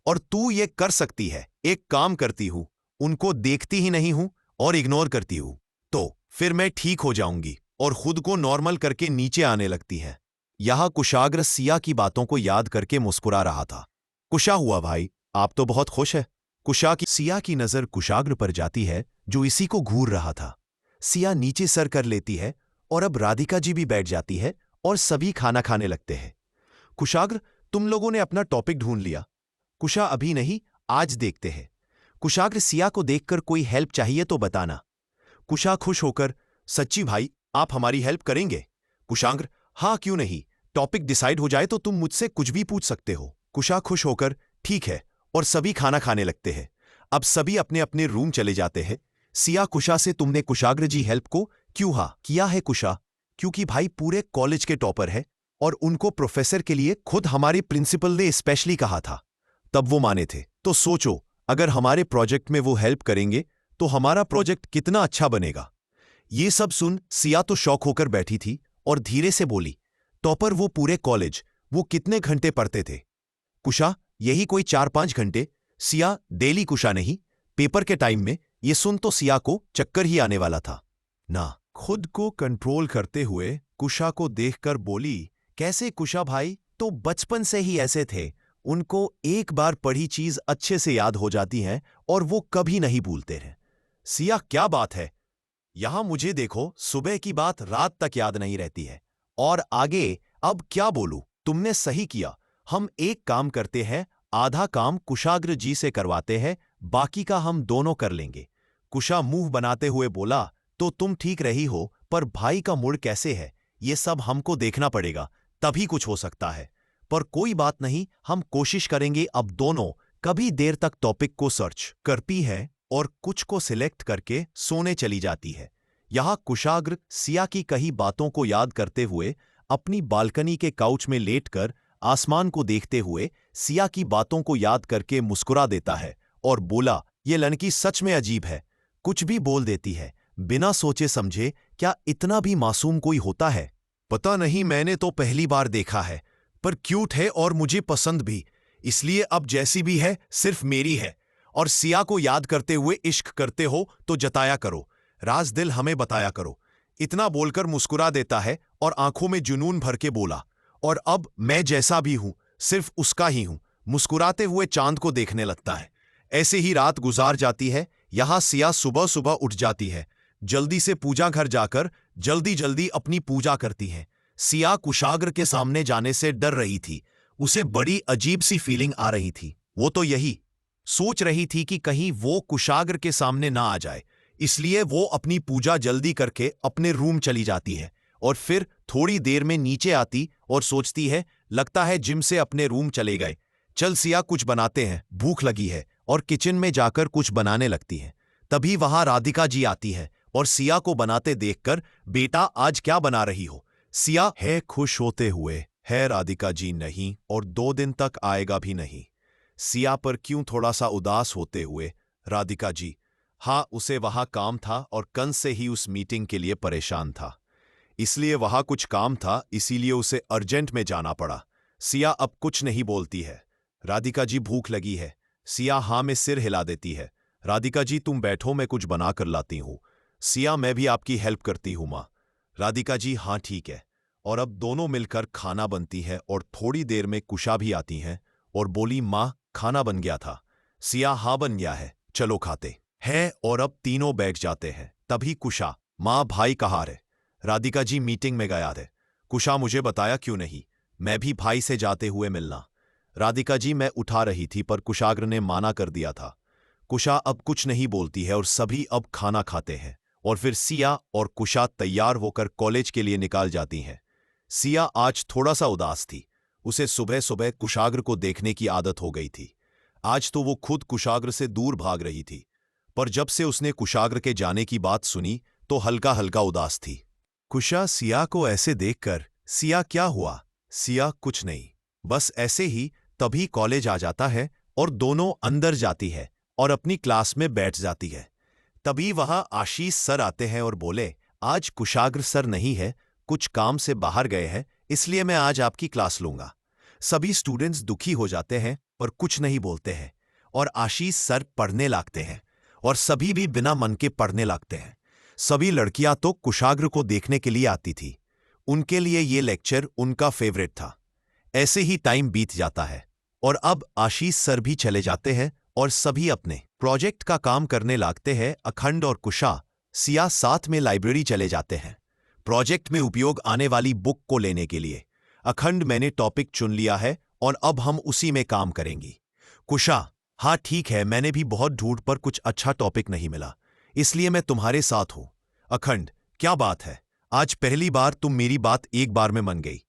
और तू ये कर सकती है। एक काम करती हूं, उनको देखती ही नहीं हूं और इग्नोर करती हूं, तो फिर मैं ठीक हो जाऊंगी और खुद को नॉर्मल करके नीचे आने लगती है। यहां कुशाग्र सिया की बातों को याद करके मुस्कुरा रहा था। कुशा हुआ भाई, आप तो बहुत खुश है। सिया की नजर कुशाग्र पर जाती है जो इसी को घूर रहा था। सिया नीचे सर कर लेती है और अब राधिका जी भी बैठ जाती है और सभी खाना खाने लगते हैं। कुशाग्र तुम लोगों ने अपना टॉपिक ढूंढ लिया। कुशा अभी नहीं, आज देखते हैं। कुशाग्र सिया को देखकर, कोई हेल्प चाहिए तो बताना। कुशा खुश होकर, सच्ची भाई आप हमारी हेल्प करेंगे? कुशाग्र हाँ क्यों नहीं, टॉपिक डिसाइड हो जाए तो तुम मुझसे कुछ भी पूछ सकते हो। कुशा खुश होकर, ठीक है, और सभी खाना खाने लगते हैं। अब सभी अपने अपने रूम चले जाते हैं। सिया कुशा से, तुमने कुशाग्र जी हेल्प को क्यों हाँ किया है? कुशा क्योंकि भाई पूरे कॉलेज के टॉपर है और उनको प्रोफेसर के लिए खुद हमारे प्रिंसिपल ने स्पेशली कहा था, तब वो माने थे। तो सोचो अगर हमारे प्रोजेक्ट में वो हेल्प करेंगे तो हमारा प्रोजेक्ट कितना अच्छा बनेगा। ये सब सुन सिया तो शौक होकर बैठी थी और धीरे से बोली, टॉपर वो पूरे कॉलेज वो कितने घंटे पढ़ते थे? कुशा, यही कोई 4-5 घंटे। सिया, डेली कुशा नहीं, पेपर के टाइम में। ये सुन तो सिया को चक्कर ही आने वाला था ना। खुद को कंट्रोल करते हुए कुशा को देखकर बोली, कैसे कुशा भाई तो बचपन से ही ऐसे थे। उनको एक बार पढ़ी चीज अच्छे से याद हो जाती है और वो कभी नहीं भूलते हैं। सिया, क्या बात है? यहां मुझे देखो, सुबह की बात रात तक याद नहीं रहती है। और आगे अब क्या बोलूं? तुमने सही किया। हम एक काम करते हैं, आधा काम कुशाग्र जी से करवाते हैं, बाकी का हम दोनों कर लेंगे। कुशा मुंह बनाते हुए बोला, तो तुम ठीक रही हो, पर भाई का मूड कैसे है ये सब हमको देखना पड़ेगा, तभी कुछ हो सकता है। पर कोई बात नहीं, हम कोशिश करेंगे। अब दोनों कभी देर तक टॉपिक को सर्च करती है और कुछ को सिलेक्ट करके सोने चली जाती है। यहां कुशाग्र सिया की कही बातों को याद करते हुए अपनी बालकनी के काउच में लेटकर आसमान को देखते हुए सिया की बातों को याद करके मुस्कुरा देता है और बोला, ये लड़की सच में अजीब है, कुछ भी बोल देती है बिना सोचे समझे। क्या इतना भी मासूम कोई होता है? पता नहीं, मैंने तो पहली बार देखा है, पर क्यूट है और मुझे पसंद भी। इसलिए अब जैसी भी है सिर्फ मेरी है। और सिया को याद करते हुए इश्क करते हो तो जताया करो, राज दिल हमें बताया करो। इतना बोलकर मुस्कुरा देता है और आंखों में जुनून भर के बोला, और अब मैं जैसा भी हूं सिर्फ उसका ही हूं। मुस्कुराते हुए चांद को देखने लगता है। ऐसे ही रात गुजार जाती है। यहां सिया सुबह सुबह उठ जाती है, जल्दी से पूजा घर जाकर जल्दी जल्दी अपनी पूजा करती है। सिया कुशाग्र के सामने जाने से डर रही थी। उसे बड़ी अजीब सी फीलिंग आ रही थी। वो तो यही सोच रही थी कि कहीं वो कुशाग्र के सामने ना आ जाए। इसलिए वो अपनी पूजा जल्दी करके अपने रूम चली जाती है और फिर थोड़ी देर में नीचे आती और सोचती है, लगता है जिम से अपने रूम चले गए। चल सिया, कुछ बनाते हैं, भूख लगी है। और किचन में जाकर कुछ बनाने लगती है। तभी वहां राधिका जी आती है और सिया को बनाते देखकर, बेटा आज क्या बना रही हो? सिया है खुश होते हुए, है राधिका जी नहीं, और 2 दिन तक आएगा भी नहीं। सिया पर क्यों थोड़ा सा उदास होते हुए, राधिका जी, हाँ उसे वहां काम था और कंस से ही उस मीटिंग के लिए परेशान था, इसलिए वहां कुछ काम था, इसीलिए उसे अर्जेंट में जाना पड़ा। सिया अब कुछ नहीं बोलती है। राधिका जी, भूख लगी है? सिया हाँ में सिर हिला देती है। राधिका जी तुम बैठो, मैं कुछ बना कर लाती हूं। सिया, मैं भी आपकी हेल्प करती हूं मां। राधिका जी हाँ ठीक है। और अब दोनों मिलकर खाना बनती है और थोड़ी देर में कुशा भी आती हैं और बोली, मां खाना बन गया था। सिया हाँ बन गया है, चलो खाते हैं। और अब तीनों बैठ जाते हैं। तभी कुशा, मां भाई कहाँ है? राधिका जी मीटिंग में गया है। कुशा, मुझे बताया क्यों नहीं? मैं भी भाई से जाते हुए मिलना। राधिका जी मैं उठा रही थी पर कुशाग्र ने माना कर दिया था। कुशा अब कुछ नहीं बोलती है और सभी अब खाना खाते हैं और फिर सिया और कुशा तैयार होकर कॉलेज के लिए निकाल जाती हैं। सिया आज थोड़ा सा उदास थी। उसे सुबह सुबह कुशाग्र को देखने की आदत हो गई थी। आज तो वो खुद कुशाग्र से दूर भाग रही थी, पर जब से उसने कुशाग्र के जाने की बात सुनी तो हल्का हल्का उदास थी। कुशा सिया को ऐसे देखकर, सिया क्या हुआ? सिया कुछ नहीं, बस ऐसे ही। तभी कॉलेज आ जाता है और दोनों अंदर जाती है और अपनी क्लास में बैठ जाती है। तभी वहां आशीष सर आते हैं और बोले, आज कुशाग्र सर नहीं है, कुछ काम से बाहर गए हैं, इसलिए मैं आज आपकी क्लास लूंगा। सभी स्टूडेंट्स दुखी हो जाते हैं और कुछ नहीं बोलते हैं और आशीष सर पढ़ने लगते हैं और सभी भी बिना मन के पढ़ने लगते हैं। सभी लड़कियां तो कुशाग्र को देखने के लिए आती थी। उनके लिए ये लेक्चर उनका फेवरेट था। ऐसे ही टाइम बीत जाता है और अब आशीष सर भी चले जाते हैं और सभी अपने प्रोजेक्ट का काम करने लगते हैं। अखंड और कुशा, सिया साथ में लाइब्रेरी चले जाते हैं प्रोजेक्ट में उपयोग आने वाली बुक को लेने के लिए। अखंड, मैंने टॉपिक चुन लिया है और अब हम उसी में काम करेंगी। कुशा, हाँ ठीक है, मैंने भी बहुत ढूंढ पर कुछ अच्छा टॉपिक नहीं मिला, इसलिए मैं तुम्हारे साथ हूं। अखंड, क्या बात है, आज पहली बार तुम मेरी बात एक बार में मान गई।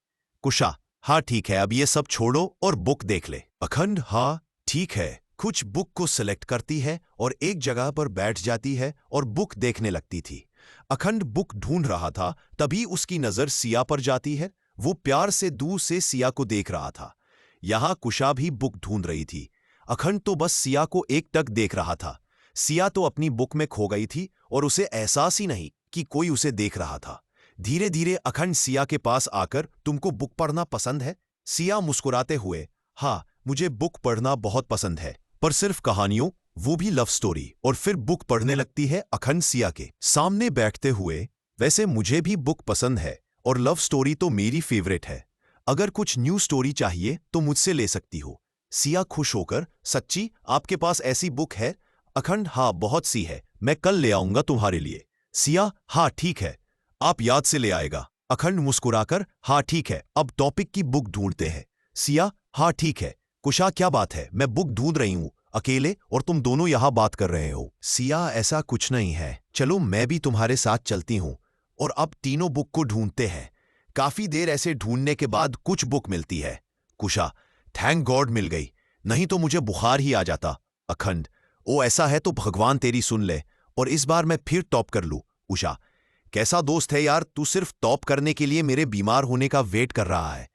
कुशा, हाँ ठीक है, अब ये सब छोड़ो और बुक देख ले। अखंड, हाँ ठीक है। कुछ बुक को सिलेक्ट करती है और एक जगह पर बैठ जाती है और बुक देखने लगती थी। अखंड बुक ढूंढ रहा था, तभी उसकी नजर सिया पर जाती है। वो प्यार से दूर से सिया को देख रहा था। यहां कुशा भी बुक ढूंढ रही थी। अखंड तो बस सिया को एकटक देख रहा था। सिया तो अपनी बुक में खो गई थी और उसे एहसास ही नहीं कि कोई उसे देख रहा था। धीरे धीरे अखंड सिया के पास आकर, तुमको बुक पढ़ना पसंद है? सिया मुस्कुराते हुए, हाँ, मुझे बुक पढ़ना बहुत पसंद है, पर सिर्फ कहानियों, वो भी लव स्टोरी। और फिर बुक पढ़ने लगती है अखंड सिया के सामने बैठते हुए। वैसे मुझे भी बुक पसंद है और लव स्टोरी तो मेरी फेवरेट है। अगर कुछ न्यू स्टोरी चाहिए तो मुझसे ले सकती हो। सिया खुश होकर, सच्ची, आपके पास ऐसी बुक है? अखंड, हाँ, बहुत सी है, मैं कल ले आऊंगा तुम्हारे लिए। सिया, हाँ ठीक है, आप याद से ले आएगा। अखंड मुस्कुराकर, हाँ ठीक है, अब टॉपिक की बुक ढूंढते हैं। सिया, हाँ ठीक है। कुशा, क्या बात है, मैं बुक ढूंढ रही हूँ अकेले, और तुम दोनों यहाँ बात कर रहे हो। सिया, ऐसा कुछ नहीं है, चलो मैं भी तुम्हारे साथ चलती हूँ। और अब तीनों बुक को ढूंढते हैं। काफी देर ऐसे ढूंढने के बाद कुछ बुक मिलती है। कुशा, थैंक गॉड मिल गई, नहीं तो मुझे बुखार ही आ जाता। अखंड, ओ ऐसा है तो भगवान तेरी सुन ले और इस बार मैं फिर टॉप कर लूं। उषा, कैसा दोस्त है यार तू, सिर्फ टॉप करने के लिए मेरे बीमार होने का वेट कर रहा है।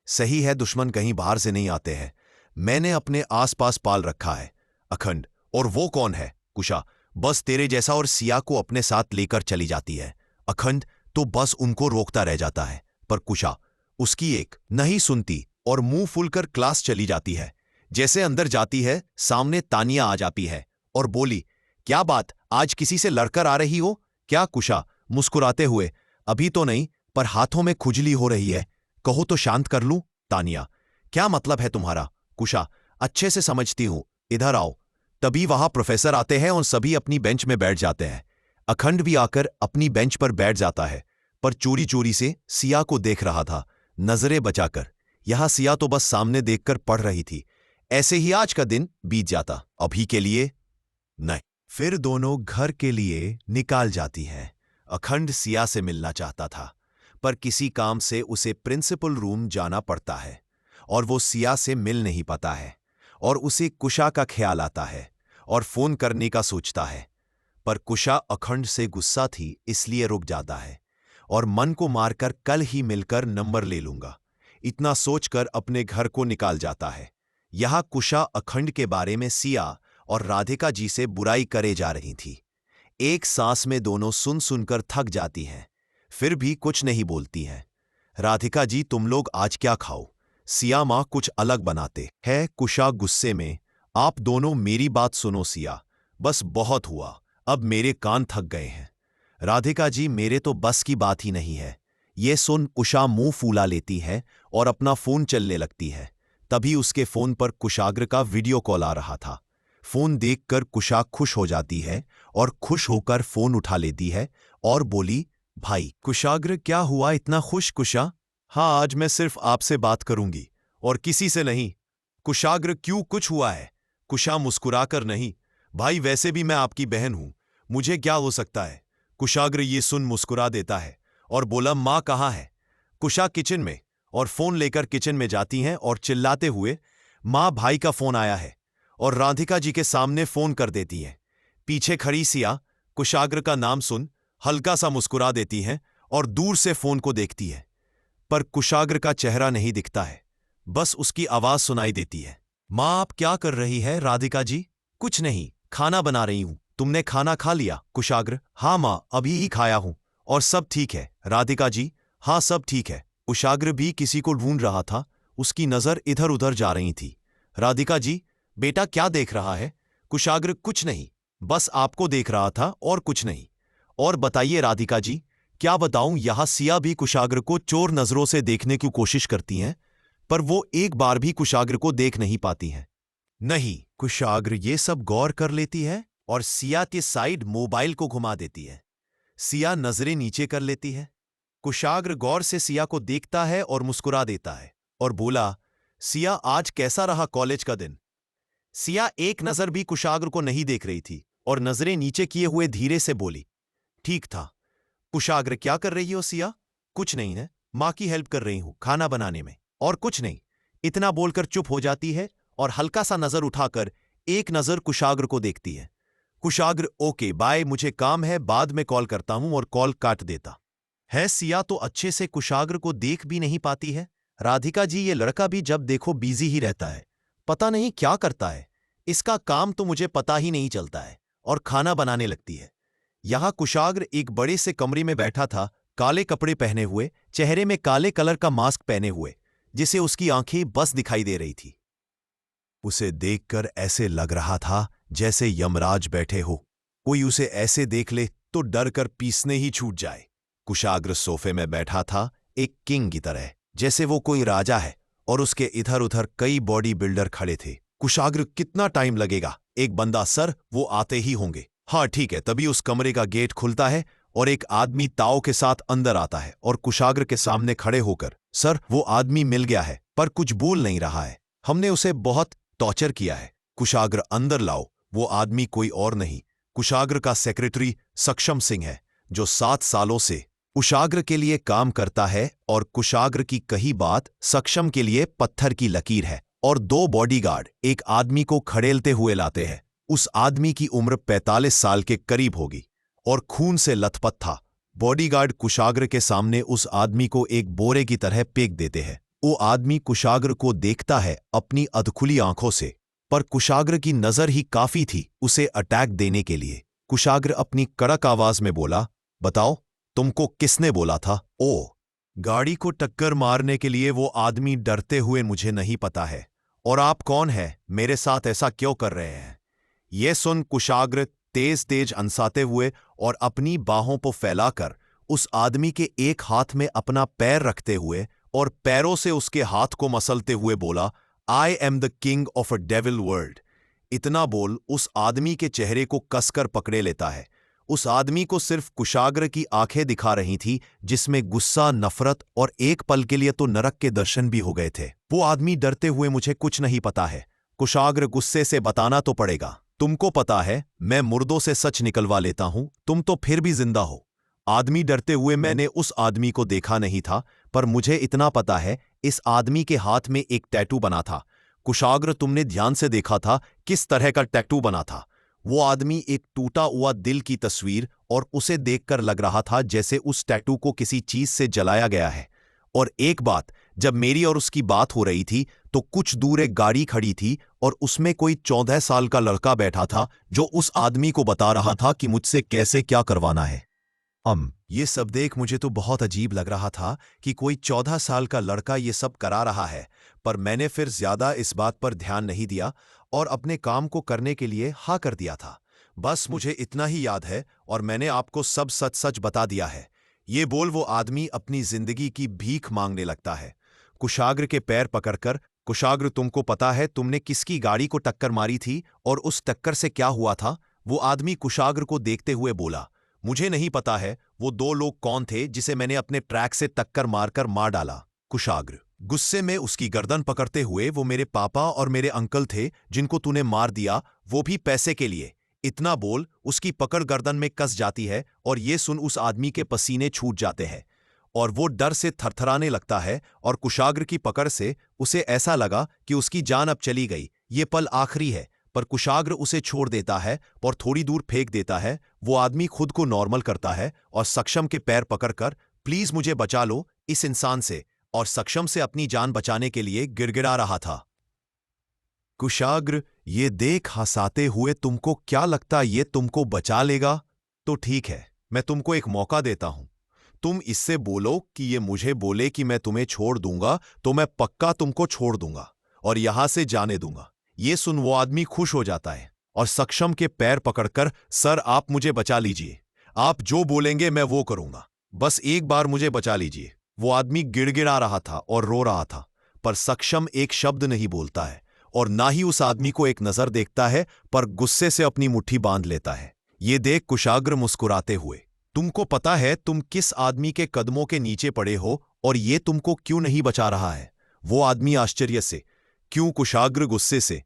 सही है, दुश्मन कहीं बाहर से नहीं आते हैं, मैंने अपने आसपास पाल रखा है। अखंड, और वो कौन है? कुशा, बस तेरे जैसा, और सिया को अपने साथ लेकर चली जाती है। अखंड, तो बस उनको रोकता रह जाता है। पर कुशा उसकी एक नहीं सुनती और मुंह फूलकर क्लास चली जाती है। जैसे अंदर जाती है, सामने तानिया आ जाती है और बोली, क्या बात, आज किसी से लड़कर आ रही हो क्या? कुशा मुस्कुराते हुए, अभी तो नहीं, पर हाथों में खुजली हो रही है, कहो तो शांत कर लूं। तानिया, क्या मतलब है तुम्हारा? कुशा, अच्छे से समझती हूं, इधर आओ। तभी वहां प्रोफेसर आते हैं और सभी अपनी बेंच में बैठ जाते हैं। अखंड भी आकर अपनी बेंच पर बैठ जाता है, पर चोरी चोरी से सिया को देख रहा था, नजरें बचाकर। यहां सिया तो बस सामने देखकर पढ़ रही थी। ऐसे ही आज का दिन बीत जाता। अभी के लिए नहीं। फिर दोनों घर के लिए निकाल जाती हैं। अखंड सिया से मिलना चाहता था, पर किसी काम से उसे प्रिंसिपल रूम जाना पड़ता है और वो सिया से मिल नहीं पाता है। और उसे कुशा का ख्याल आता है और फोन करने का सोचता है, पर कुशा अखंड से गुस्सा थी इसलिए रुक जाता है और मन को मारकर कल ही मिलकर नंबर ले लूंगा, इतना सोचकर अपने घर को निकाल जाता है। यहां कुशा अखंड के बारे में सिया और राधिका जी से बुराई करे जा रही थी। एक सांस में दोनों सुन सुनकर थक जाती हैं, फिर भी कुछ नहीं बोलती हैं। राधिका जी, तुम लोग आज क्या खाओ? सिया, मां कुछ अलग बनाते हैं। कुशा गुस्से में, आप दोनों मेरी बात सुनो सिया, बस बहुत हुआ, अब मेरे कान थक गए हैं। राधिका जी, मेरे तो बस की बात ही नहीं है। ये सुन कुशा मुंह फूला लेती है और अपना फोन चलने लगती है। तभी उसके फोन पर कुशाग्र का वीडियो कॉल आ रहा था। फोन देखकर कुशा खुश हो जाती है और खुश होकर फोन उठा लेती है और बोली, भाई कुशाग्र, क्या हुआ इतना खुश? कुशा, हाँ, आज मैं सिर्फ आपसे बात करूंगी और किसी से नहीं। कुशाग्र, क्यों, कुछ हुआ है? कुशा मुस्कुराकर, नहीं भाई, वैसे भी मैं आपकी बहन हूं, मुझे क्या हो सकता है। कुशाग्र ये सुन मुस्कुरा देता है और बोला, मां कहाँ है? कुशा किचन में, और फोन लेकर किचन में जाती हैं और चिल्लाते हुए, मां, भाई का फोन आया है, और राधिका जी के सामने फोन कर देती हैं। पीछे खड़ी सिया कुशाग्र का नाम सुन हल्का सा मुस्कुरा देती हैं और दूर से फोन को देखती है, पर कुशाग्र का चेहरा नहीं दिखता है, बस उसकी आवाज सुनाई देती है। मां, आप क्या कर रही है? राधिका जी, कुछ नहीं, खाना बना रही हूं, तुमने खाना खा लिया? कुशाग्र, हाँ मां, अभी ही खाया हूं। और सब ठीक है? राधिका जी, हाँ सब ठीक है। कुशाग्र भी किसी को ढूंढ रहा था, उसकी नजर इधर उधर जा रही थी। राधिका जी, बेटा क्या देख रहा है? कुशाग्र, कुछ नहीं, बस आपको देख रहा था और कुछ नहीं। और बताइए राधिका जी, क्या बताऊं? यहां सिया भी कुशाग्र को चोर नजरों से देखने की कोशिश करती हैं, पर वो एक बार भी कुशाग्र को देख नहीं पाती हैं। नहीं, कुशाग्र ये सब गौर कर लेती है और सिया के साइड मोबाइल को घुमा देती है। सिया नजरें नीचे कर लेती है। कुशाग्र गौर से सिया को देखता है और मुस्कुरा देता है और बोला, सिया, आज कैसा रहा कॉलेज का दिन? सिया एक नजर भी कुशाग्र को नहीं देख रही थी और नजरें नीचे किए हुए धीरे से बोली, ठीक था। कुशाग्र, क्या कर रही हो सिया? कुछ नहीं है, मां की हेल्प कर रही हूं खाना बनाने में, और कुछ नहीं। इतना बोलकर चुप हो जाती है और हल्का सा नजर उठाकर एक नजर कुशाग्र को देखती है। कुशाग्र, ओके बाय, मुझे काम है, बाद में कॉल करता हूं, और कॉल काट देता है। सिया तो अच्छे से कुशाग्र को देख भी नहीं पाती है। राधिका जी, ये लड़का भी जब देखो बिजी ही रहता है, पता नहीं क्या करता है, इसका काम तो मुझे पता ही नहीं चलता है। और खाना बनाने लगती है। यहाँ कुशाग्र एक बड़े से कमरे में बैठा था, काले कपड़े पहने हुए, चेहरे में काले कलर का मास्क पहने हुए, जिसे उसकी आंखें बस दिखाई दे रही थी। उसे देखकर ऐसे लग रहा था जैसे यमराज बैठे हो। कोई उसे ऐसे देख ले तो डर कर पीसने ही छूट जाए। कुशाग्र सोफे में बैठा था, एक किंग की तरह, जैसे वो कोई राजा है, और उसके इधर उधर कई बॉडी बिल्डर खड़े थे। कुशाग्र, कितना टाइम लगेगा? एक बंदा, सर वो आते ही होंगे। हाँ ठीक है। तभी उस कमरे का गेट खुलता है और एक आदमी ताव के साथ अंदर आता है और कुशाग्र के सामने खड़े होकर, सर वो आदमी मिल गया है पर कुछ बोल नहीं रहा है, हमने उसे बहुत टॉर्चर किया है। कुशाग्र, अंदर लाओ। वो आदमी कोई और नहीं, कुशाग्र का सेक्रेटरी सक्षम सिंह है, जो 7 सालों से कुशाग्र के लिए काम करता है, और कुशाग्र की कही बात सक्षम के लिए पत्थर की लकीर है। और 2 बॉडीगार्ड एक आदमी को खड़ेलते हुए लाते हैं। उस आदमी की उम्र 45 साल के करीब होगी और खून से लथपथ था। बॉडीगार्ड कुशाग्र के सामने उस आदमी को एक बोरे की तरह फेंक देते हैं। वो आदमी कुशाग्र को देखता है अपनी अधखुली आंखों से, पर कुशाग्र की नजर ही काफी थी उसे अटैक देने के लिए। कुशाग्र अपनी कड़क आवाज में बोला, बताओ तुमको किसने बोला था? ओ, गाड़ी को टक्कर मारने के लिए वो आदमी डरते हुए, मुझे नहीं पता है। और आप कौन है? मेरे साथ ऐसा क्यों कर रहे हैं? ये सुन कुशाग्र तेज तेज अंसाते हुए और अपनी बाहों को फैलाकर उस आदमी के एक हाथ में अपना पैर रखते हुए और पैरों से उसके हाथ को मसलते हुए बोला, I am the king of a devil world. इतना बोल उस आदमी के चेहरे को कसकर पकड़े लेता है। उस आदमी को सिर्फ कुशाग्र की आंखें दिखा रही थी, जिसमें गुस्सा, नफरत और एक पल के लिए तो नरक के दर्शन भी हो गए थे। वो आदमी डरते हुए, मुझे कुछ नहीं पता है। कुशाग्र गुस्से से, बताना तो पड़ेगा। तुमको पता है मैं मुर्दों से सच निकलवा लेता हूं, तुम तो फिर भी जिंदा हो। आदमी डरते हुए, मैंने उस आदमी को देखा नहीं था, पर मुझे इतना पता है इस आदमी के हाथ में एक टैटू बना था। कुशाग्र, तुमने ध्यान से देखा था किस तरह का टैटू बना था? वो आदमी एक टूटा हुआ दिल की तस्वीर, और उसे देखकर लग रहा था जैसे उस टैटू को किसी चीज से जलाया गया है। और एक बात, जब मेरी और उसकी बात हो रही थी तो कुछ दूर एक गाड़ी खड़ी थी और उसमें कोई 14 साल का लड़का बैठा था, जो उस आदमी को बता रहा था कि मुझसे कैसे क्या करवाना है। ये सब देख मुझे तो बहुत अजीब लग रहा था कि कोई 14 साल का लड़का ये सब करा रहा है, पर मैंने फिर ज्यादा इस बात पर ध्यान नहीं दिया और अपने काम को करने के लिए हाँ कर दिया था। बस मुझे इतना ही याद है और मैंने आपको सब सच सच बता दिया है। ये बोल वो आदमी अपनी जिंदगी की भीख मांगने लगता है। कुशाग्र के पैर पकड़कर, कुशाग्र तुमको पता है तुमने किसकी गाड़ी को टक्कर मारी थी और उस टक्कर से क्या हुआ था? वो आदमी कुशाग्र को देखते हुए बोला, मुझे नहीं पता है वो 2 लोग कौन थे जिसे मैंने अपने ट्रैक से टक्कर मारकर मार डाला। कुशाग्र गुस्से में उसकी गर्दन पकड़ते हुए, वो मेरे पापा और मेरे अंकल थे जिनको तूने मार दिया, वो भी पैसे के लिए। इतना बोल उसकी पकड़ गर्दन में कस जाती है और ये सुन उस आदमी के पसीने छूट जाते हैं और वो डर से थरथराने लगता है और कुशाग्र की पकड़ से उसे ऐसा लगा कि उसकी जान अब चली गई, ये पल आखिरी है। पर कुशाग्र उसे छोड़ देता है और थोड़ी दूर फेंक देता है। वो आदमी खुद को नॉर्मल करता है और सक्षम के पैर पकड़कर, प्लीज मुझे बचा लो इस इंसान से, और सक्षम से अपनी जान बचाने के लिए गिड़गिड़ा रहा था। कुशाग्र ये देख हंसाते हुए, तुमको क्या लगता ये तुमको बचा लेगा? तो ठीक है, मैं तुमको एक मौका देता हूं। तुम इससे बोलो कि ये मुझे बोले कि मैं तुम्हें छोड़ दूंगा, तो मैं पक्का तुमको छोड़ दूंगा और यहां से जाने दूंगा। ये सुन वो आदमी खुश हो जाता है और सक्षम के पैर पकड़कर, सर आप मुझे बचा लीजिए, आप जो बोलेंगे मैं वो करूंगा, बस एक बार मुझे बचा लीजिए। वो आदमी गिड़गिड़ा रहा था और रो रहा था, पर सक्षम एक शब्द नहीं बोलता है और ना ही उस आदमी को एक नजर देखता है, पर गुस्से से अपनी मुट्ठी बांध लेता है। ये देख कुशाग्र मुस्कुराते हुए, तुमको पता है तुम किस आदमी के कदमों के नीचे पड़े हो और ये तुमको क्यों नहीं बचा रहा है? वो आदमी आश्चर्य से, क्यों? कुशाग्र गुस्से से,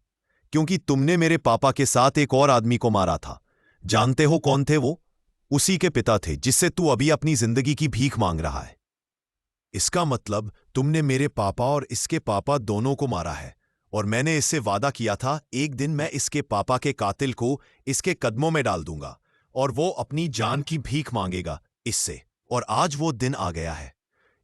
क्योंकि तुमने मेरे पापा के साथ एक और आदमी को मारा था। जानते हो कौन थे वो? उसी के पिता थे जिससे तू अभी अपनी जिंदगी की भीख मांग रहा है। इसका मतलब तुमने मेरे पापा और इसके पापा दोनों को मारा है, और मैंने इससे वादा किया था एक दिन मैं इसके पापा के कातिल को इसके कदमों में डाल दूंगा और वो अपनी जान की भीख मांगेगा इससे, और आज वो दिन आ गया है।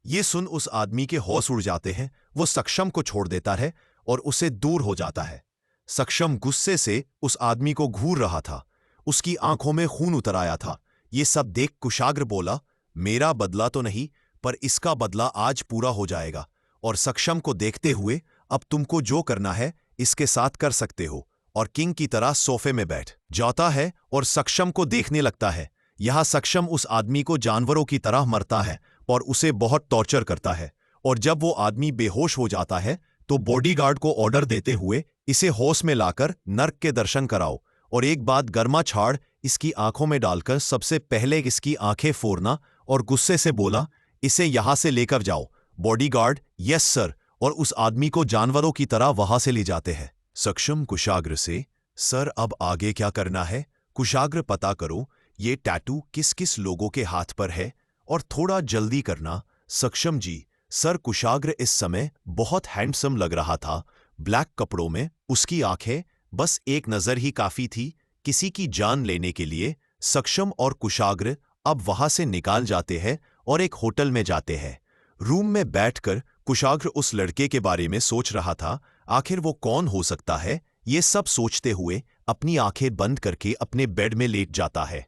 ये सुन उस आदमी के होश उड़ जाते हैं। वो सक्षम को छोड़ देता है और उसे दूर हो जाता है। सक्षम गुस्से से उस आदमी को घूर रहा था। उसकी आंखों में खून उतर आया था। ये सब देख कुशाग्र बोला, मेरा बदला तो नहीं, पर इसका बदला आज पूरा हो जाएगा। और सक्षम को देखते हुए, अब तुमको जो करना है इसके साथ कर सकते हो। और किंग की तरह सोफे में बैठ जाता है और सक्षम को देखने लगता है। यह सक्षम उस आदमी को जानवरों की तरह मरता है और उसे बहुत टॉर्चर करता है। और जब वो आदमी बेहोश हो जाता है तो बॉडीगार्ड को ऑर्डर देते हुए इसे होश में लाकर नर्क के दर्शन कराओ, और एक बात गर्मा छाड़ इसकी आंखों में डालकर सबसे पहले इसकी आंखें फोड़ना, और गुस्से से बोला, इसे यहां से लेकर जाओ। बॉडीगार्ड, यस सर, और उस आदमी को जानवरों की तरह वहां से ले जाते हैं। सक्षम कुशाग्र से, सर अब आगे क्या करना है? कुशाग्र, पता करो ये टैटू किस किस लोगों के हाथ पर है और थोड़ा जल्दी करना। सक्षम जी, सर कुशाग्र इस समय बहुत हैंडसम लग रहा था। ब्लैक कपड़ों में उसकी आंखें, बस एक नजर ही काफी थी किसी की जान लेने के लिए। सक्षम और कुशाग्र अब वहां से निकाल जाते हैं और एक होटल में जाते हैं। रूम में बैठकर कुशाग्र उस लड़के के बारे में सोच रहा था। आखिर वो कौन हो सकता है? ये सब सोचते हुए अपनी आंखें बंद करके अपने बेड में लेट जाता है।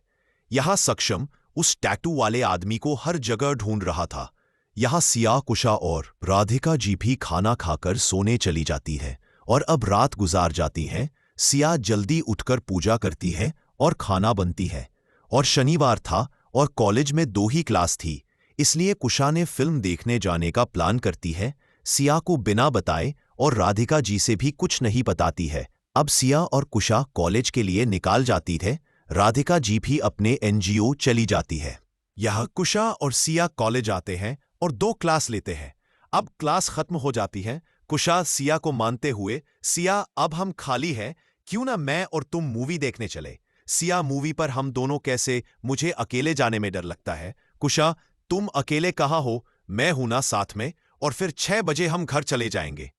यहां सक्षम उस टैटू वाले आदमी को हर जगह ढूंढ रहा था। यहां सिया, कुशा और राधिका जी भी खाना खाकर सोने चली जाती है और अब रात गुजार जाती है। सिया जल्दी उठकर पूजा करती है और खाना बनती है। और शनिवार था और कॉलेज में 2 ही क्लास थी, इसलिए कुशा ने फिल्म देखने जाने का प्लान करती है। सिया को बिना बताए और राधिका जी से भी कुछ नहीं बताती है। अब सिया और कुशा कॉलेज के लिए निकाल जाती है। राधिका जी भी अपने एनजीओ चली जाती है। यह कुशा और सिया कॉलेज आते हैं और 2 क्लास लेते हैं। अब क्लास खत्म हो जाती है। कुशा सिया को मानते हुए, सिया अब हम खाली हैं, क्यों ना मैं और तुम मूवी देखने चले? सिया, मूवी पर हम दोनों कैसे? मुझे अकेले जाने में डर लगता है। कुशा, तुम अकेले कहाँ हो? मैं हूं ना साथ में, और फिर 6 बजे हम घर चले जाएंगे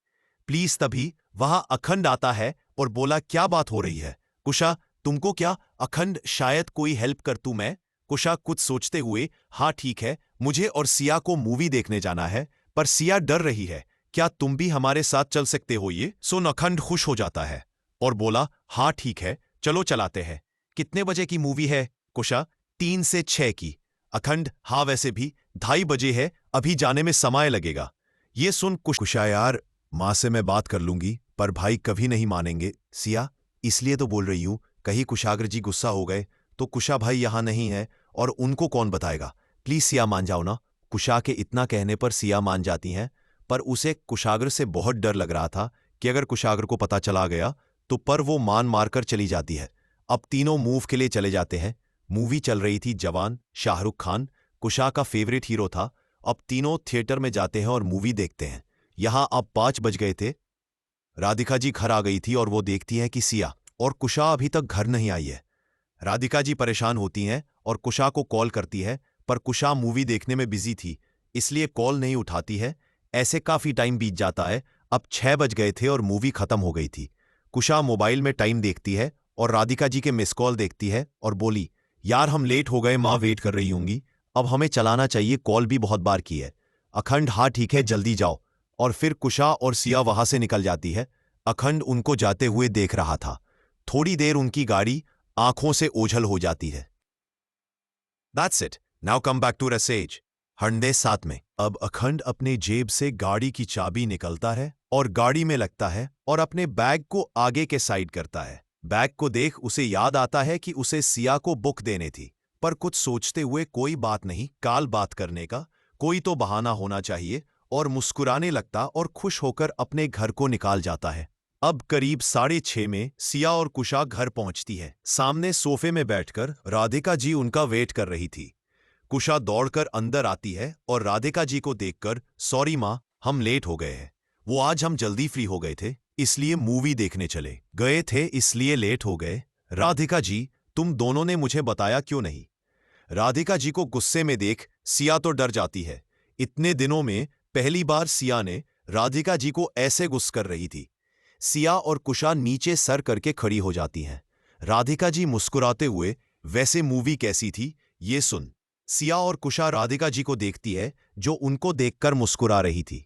प्लीज। तभी वहां अखंड आता है और बोला, क्या बात हो रही है? कुशा, तुमको क्या? अखंड, शायद कोई हेल्प कर तू मैं। कुशा कुछ सोचते हुए, हाँ ठीक है, मुझे और सिया को मूवी देखने जाना है, पर सिया डर रही है, क्या तुम भी हमारे साथ चल सकते हो? ये सुन अखंड खुश हो जाता है और बोला, हाँ ठीक है, चलो चलाते हैं। कितने बजे की मूवी है? कुशा, 3 से 6 की। अखंड, हाँ वैसे भी 2:30 बजे है, अभी जाने में समय लगेगा। ये सुन कुशा, यार माँ से मैं बात कर लूंगी, पर भाई कभी नहीं मानेंगे। सिया, इसलिए तो बोल रही हूं, कहीं कुशाग्र जी गुस्सा हो गए तो कुशा भाई यहां नहीं है और उनको कौन बताएगा? प्लीज सिया मान जाओ ना। कुशा के इतना कहने पर सिया मान जाती हैं, पर उसे कुशाग्र से बहुत डर लग रहा था कि अगर कुशाग्र को पता चला गया तो पर वो मान मारकर चली जाती है। अब तीनों मूव के लिए चले जाते हैं। मूवी चल रही थी जवान, शाहरुख खान कुशा का फेवरेट हीरो था। अब तीनों थिएटर में जाते हैं और मूवी देखते हैं। यहां अब 5 बज गए थे। राधिका जी घर आ गई थी और वो देखती है कि सिया और कुशा अभी तक घर नहीं आई है। राधिका जी परेशान होती हैं और कुशा को कॉल करती है, पर कुशा मूवी देखने में बिजी थी, इसलिए कॉल नहीं उठाती है। ऐसे काफी टाइम बीत जाता है। अब 6 बज गए थे और मूवी खत्म हो गई थी। कुशा मोबाइल में टाइम देखती है और राधिका जी के मिस कॉल देखती है और बोली, यार हम लेट हो गए, माँ वेट कर रही होंगी, अब हमें चलाना चाहिए, कॉल भी बहुत बार की है। अखंड, हाँ ठीक है, जल्दी जाओ। और फिर कुशा और सिया वहां से निकल जाती है। अखंड उनको जाते हुए देख रहा था। थोड़ी देर उनकी गाड़ी आंखों से ओझल हो जाती है। That's it. Now come back to Rasage. हंडे साथ में। अब अखंड अपने जेब से गाड़ी की चाबी निकलता है और गाड़ी में लगता है और अपने बैग को आगे के साइड करता है। बैग को देख उसे याद आता है कि उसे सिया को बुक देने थी, पर कुछ सोचते हुए, कोई बात नहीं, काल बात करने का कोई तो बहाना होना चाहिए, और मुस्कुराने लगता और खुश होकर अपने घर को निकाल जाता है। अब करीब 6:30 में सिया और कुशा घर पहुंचती है। सामने सोफे में बैठकर राधिका जी उनका वेट कर रही थी। कुशा दौड़कर अंदर आती है और राधिका जी को देखकर, सॉरी माँ, हम लेट हो गए हैं। वो आज हम जल्दी फ्री हो गए थे, इसलिए मूवी देखने चले गए थे, इसलिए लेट हो गए। राधिका जी, तुम दोनों ने मुझे बताया क्यों नहीं? राधिका जी को गुस्से में देख सिया तो डर जाती है। इतने दिनों में पहली बार सिया ने राधिका जी को ऐसे गुस्सा कर रही थी। सिया और कुशा नीचे सर करके खड़ी हो जाती हैं। राधिका जी मुस्कुराते हुए, वैसे मूवी कैसी थी? ये सुन सिया और कुशा राधिका जी को देखती है, जो उनको देखकर मुस्कुरा रही थी।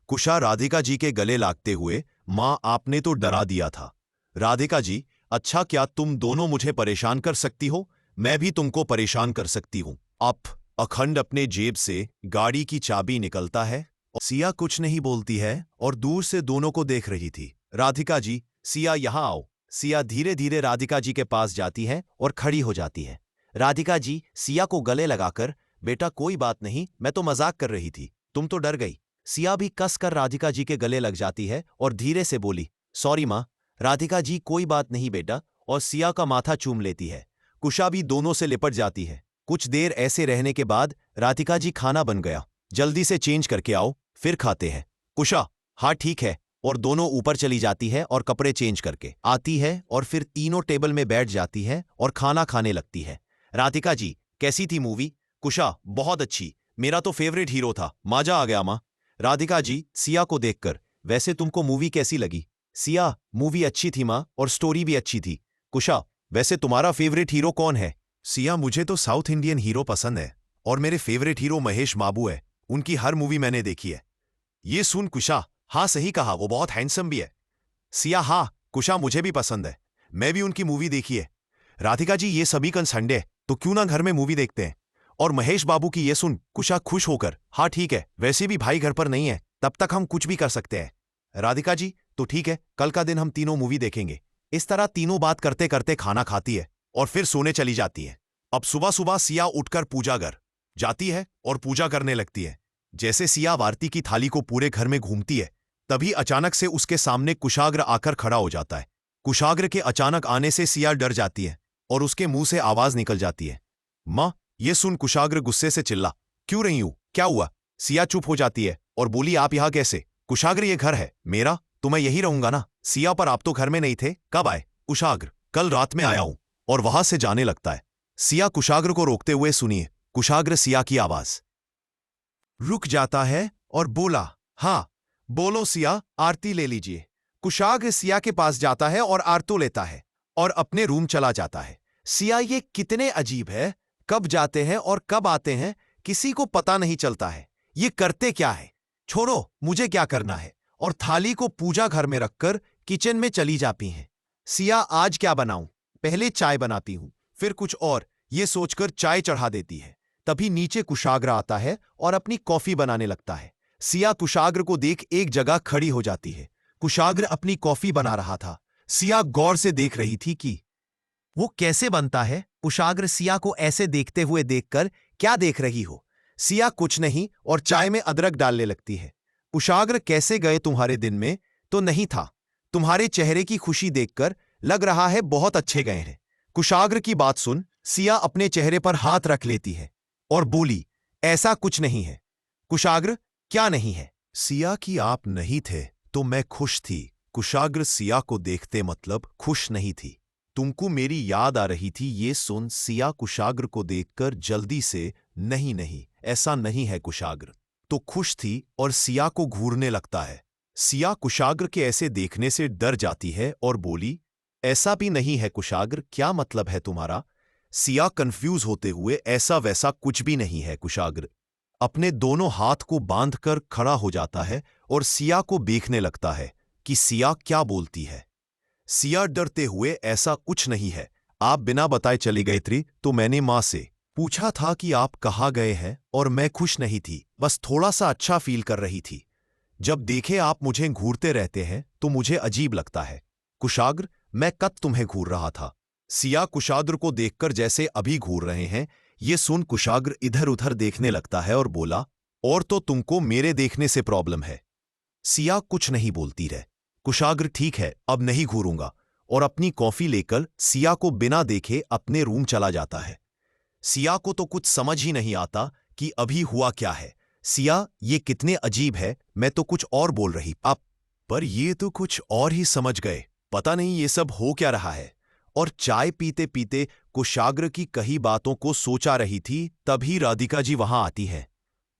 कुशा राधिका जी के गले लागते हुए, मां आपने तो डरा दिया था। राधिका जी, अच्छा, क्या तुम दोनों मुझे परेशान कर सकती हो? मैं भी तुमको परेशान कर सकती हूँ। अब अखंड अपने जेब से गाड़ी की चाबी निकलता है और सिया कुछ नहीं बोलती है और दूर से दोनों को देख रही थी। राधिका जी, सिया यहाँ आओ। सिया धीरे धीरे राधिका जी के पास जाती है और खड़ी हो जाती है। राधिका जी सिया को गले लगाकर, बेटा कोई बात नहीं, मैं तो मजाक कर रही थी, तुम तो डर गई। सिया भी कसकर राधिका जी के गले लग जाती है और धीरे से बोली, सॉरी माँ। राधिका जी कोई बात नहीं बेटा, और सिया का माथा चूम लेती है। कुशा भी दोनों से लिपट जाती है। कुछ देर ऐसे रहने के बाद राधिका जी, खाना बन गया, जल्दी से चेंज करके आओ, फिर खाते हैं। कुशा, हाँ ठीक है, और दोनों ऊपर चली जाती है और कपड़े चेंज करके आती है और फिर तीनों टेबल में बैठ जाती है और खाना खाने लगती है। राधिका जी, कैसी थी मूवी? कुशा, बहुत अच्छी, मेरा तो फेवरेट हीरो था, मजा आ गया माँ। राधिका जी सिया को देखकर, वैसे तुमको मूवी कैसी लगी? सिया, मूवी अच्छी थी माँ, और स्टोरी भी अच्छी थी। कुशा, वैसे तुम्हारा फेवरेट हीरो कौन है? सिया, मुझे तो साउथ इंडियन हीरो पसंद है और मेरे फेवरेट हीरो महेश बाबू है, उनकी हर मूवी मैंने देखी है। ये सुन कुशा, हाँ सही कहा, वो बहुत हैंडसम भी है। सिया, हाँ कुशा, मुझे भी पसंद है, मैं भी उनकी मूवी देखी है। राधिका जी, ये सभी कल संडे है, तो क्यों ना घर में मूवी देखते हैं। और महेश बाबू की ये सुन कुशा खुश होकर, हाँ ठीक है, वैसे भी भाई घर पर नहीं है, तब तक हम कुछ भी कर सकते हैं। राधिका जी, तो ठीक है, कल का दिन हम तीनों मूवी देखेंगे। इस तरह तीनों बात करते करते खाना खाती है और फिर सोने चली जाती है। अब सुबह सुबह सिया उठकर पूजा घर जाती है और पूजा करने लगती है। जैसे सिया आरती की थाली को पूरे घर में घूमती है, तभी अचानक से उसके सामने कुशाग्र आकर खड़ा हो जाता है। कुशाग्र के अचानक आने से सिया डर जाती है और उसके मुंह से आवाज निकल जाती है, माँ। ये सुन कुशाग्र गुस्से से चिल्ला, क्यों रही हूं, क्या हुआ? सिया चुप हो जाती है और बोली, आप यहां कैसे? कुशाग्र, ये घर है मेरा, तो मैं यही रहूंगा ना। सिया, पर आप तो घर में नहीं थे, कब आए? कुशाग्र, कल रात में आया हूं, और वहां से जाने लगता है। सिया कुशाग्र को रोकते हुए, सुनिए। कुशाग्र सिया की आवाज रुक जाता है और बोला, हाँ बोलो सिया, आरती ले लीजिए। कुशाग्र सिया के पास जाता है और आरती लेता है और अपने रूम चला जाता है। सिया, ये कितने अजीब है, कब जाते हैं और कब आते हैं, किसी को पता नहीं चलता है, ये करते क्या है? छोड़ो, मुझे क्या करना है। और थाली को पूजा घर में रखकर किचन में चली जाती हैं। सिया, आज क्या बनाऊं? पहले चाय बनाती हूं, फिर कुछ और, ये सोचकर चाय चढ़ा देती है। तभी नीचे कुशाग्र आता है और अपनी कॉफी बनाने लगता है। सिया कुशाग्र को देख एक जगह खड़ी हो जाती है। कुशाग्र अपनी कॉफी बना रहा था। सिया गौर से देख रही थी कि वो कैसे बनता है। कुशाग्र सिया को ऐसे देखते हुए देखकर, क्या देख रही हो? सिया, कुछ नहीं, और चाय में अदरक डालने लगती है। कुशाग्र, कैसे गए तुम्हारे दिन में? तो नहीं था, तुम्हारे चेहरे की खुशी देखकर लग रहा है बहुत अच्छे गए हैं। कुशाग्र की बात सुन सिया अपने चेहरे पर हाथ रख लेती है और बोली, ऐसा कुछ नहीं है। कुशाग्र, क्या नहीं है? सिया की, आप नहीं थे तो मैं खुश थी। कुशाग्र सिया को देखते मतलब खुश नहीं थी। तुमको मेरी याद आ रही थी। ये सुन सिया कुशाग्र को देखकर जल्दी से, नहीं नहीं, ऐसा नहीं है कुशाग्र, तो खुश थी और सिया को घूरने लगता है। सिया कुशाग्र के ऐसे देखने से डर जाती है और बोली, ऐसा भी नहीं है कुशाग्र, क्या मतलब है तुम्हारा? सिया कंफ्यूज होते हुए, ऐसा वैसा कुछ भी नहीं है कुशाग्र। अपने दोनों हाथ को बांधकर खड़ा हो जाता है और सिया को देखने लगता है कि सिया क्या बोलती है। सिया डरते हुए, ऐसा कुछ नहीं है, आप बिना बताए चली गई थी, तो मैंने मां से पूछा था कि आप कहाँ गए हैं, और मैं खुश नहीं थी, बस थोड़ा सा अच्छा फील कर रही थी। जब देखे आप मुझे घूरते रहते हैं तो मुझे अजीब लगता है। कुशाग्र, मैं कब तुम्हें घूर रहा था? सिया कुशाग्र को देखकर जैसे अभी घूर रहे हैं। ये सुन कुशाग्र इधर उधर देखने लगता है और बोला, और तो तुमको मेरे देखने से प्रॉब्लम है? सिया कुछ नहीं बोलती रहे। कुशाग्र, ठीक है, अब नहीं घूरूंगा, और अपनी कॉफी लेकर सिया को बिना देखे अपने रूम चला जाता है। सिया को तो कुछ समझ ही नहीं आता कि अभी हुआ क्या है। सिया, ये कितने अजीब है, मैं तो कुछ और बोल रही आप, पर ये तो कुछ और ही समझ गए, पता नहीं ये सब हो क्या रहा है। और चाय पीते पीते कुशाग्र की कही बातों को सोचा रही थी, तभी राधिका जी वहां आती है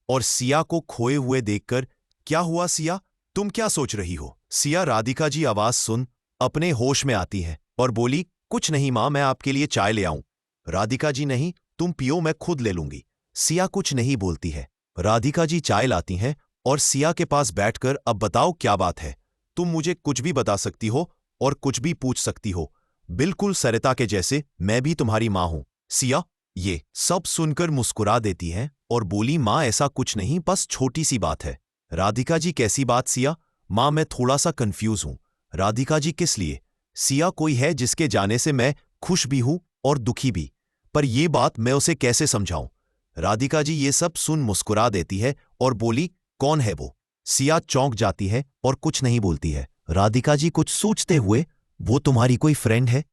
और सिया को खोए हुए देखकर, क्या हुआ सिया, तुम क्या सोच रही हो? सिया राधिका जी आवाज सुन अपने होश में आती है और बोली, कुछ नहीं मां, मैं आपके लिए चाय ले आऊं। राधिका जी, नहीं, तुम पियो, मैं खुद ले लूंगी। सिया कुछ नहीं बोलती है। राधिका जी चाय लाती हैं और सिया के पास बैठकर, अब बताओ क्या बात है, तुम मुझे कुछ भी बता सकती हो और कुछ भी पूछ सकती हो, बिल्कुल सरिता के जैसे, मैं भी तुम्हारी माँ हूं। सिया ये सब सुनकर मुस्कुरा देती है और बोली, माँ ऐसा कुछ नहीं, बस छोटी सी बात है। राधिका जी कैसी बात सिया? माँ मैं थोड़ा सा कंफ्यूज हूं। राधिका जी किस लिए? सिया कोई है जिसके जाने से मैं खुश भी हूं और दुखी भी, पर यह बात मैं उसे कैसे समझाऊं? राधिका जी ये सब सुन मुस्कुरा देती है और बोली, कौन है वो? सिया चौंक जाती है और कुछ नहीं बोलती है। राधिका जी कुछ सोचते हुए, वो तुम्हारी कोई फ्रेंड है?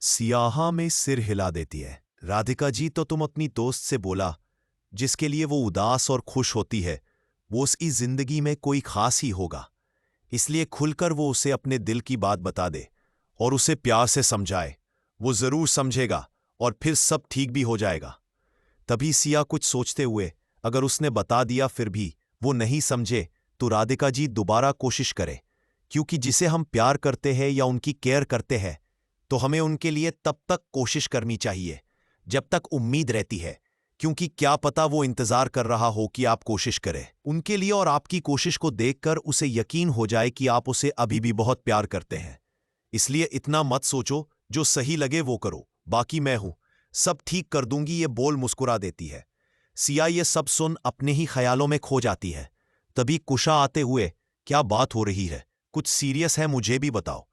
सियाहा में सिर हिला देती है। राधिका जी तो तुम अपनी दोस्त से बोला, जिसके लिए वो उदास और खुश होती है, वो उसकी जिंदगी में कोई खास ही होगा, इसलिए खुलकर वो उसे अपने दिल की बात बता दे और उसे प्यार से समझाए। वो जरूर समझेगा और फिर सब ठीक भी हो जाएगा। तभी सिया कुछ सोचते हुए, अगर उसने बता दिया फिर भी वो नहीं समझे तो राधिका जी दोबारा कोशिश करे, क्योंकि जिसे हम प्यार करते हैं या उनकी केयर करते हैं तो हमें उनके लिए तब तक कोशिश करनी चाहिए जब तक उम्मीद रहती है, क्योंकि क्या पता वो इंतजार कर रहा हो कि आप कोशिश करें उनके लिए और आपकी कोशिश को देखकर उसे यकीन हो जाए कि आप उसे अभी भी बहुत प्यार करते हैं। इसलिए इतना मत सोचो, जो सही लगे वो करो, बाकी मैं हूं, सब ठीक कर दूंगी, ये बोल मुस्कुरा देती है। सिया ये सब सुन अपने ही ख्यालों में खो जाती है। तभी कुशा आते हुए, क्या बात हो रही है? कुछ सीरियस है, मुझे भी बताओ।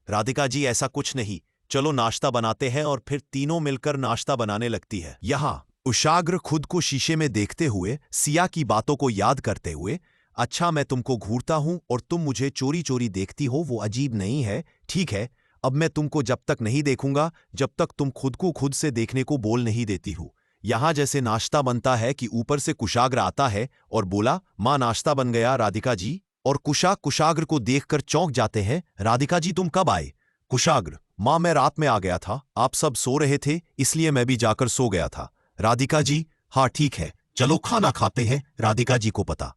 राधिका जी ऐसा कुछ नहीं, चलो नाश्ता बनाते हैं, और फिर तीनों मिलकर नाश्ता बनाने लगती है। यहां कुशाग्र खुद को शीशे में देखते हुए सिया की बातों को याद करते हुए, अच्छा मैं तुमको घूरता हूं और तुम मुझे चोरी चोरी देखती हो, वो अजीब नहीं है। ठीक है, अब मैं तुमको जब तक नहीं देखूंगा जब तक तुम खुद को खुद से देखने को बोल नहीं देती हो। यहां जैसे नाश्ता बनता है कि ऊपर से कुशाग्र आता है और बोला, मां नाश्ता बन गया राधिका जी। और कुशाग्र को देखकर चौंक जाते हैं। राधिका जी तुम कब आए? कुशाग्र, मां मैं रात में आ गया था, आप सब सो रहे थे इसलिए मैं भी जाकर सो गया था। राधिका जी, हाँ ठीक है, चलो खाना खाते हैं। राधिका जी को पता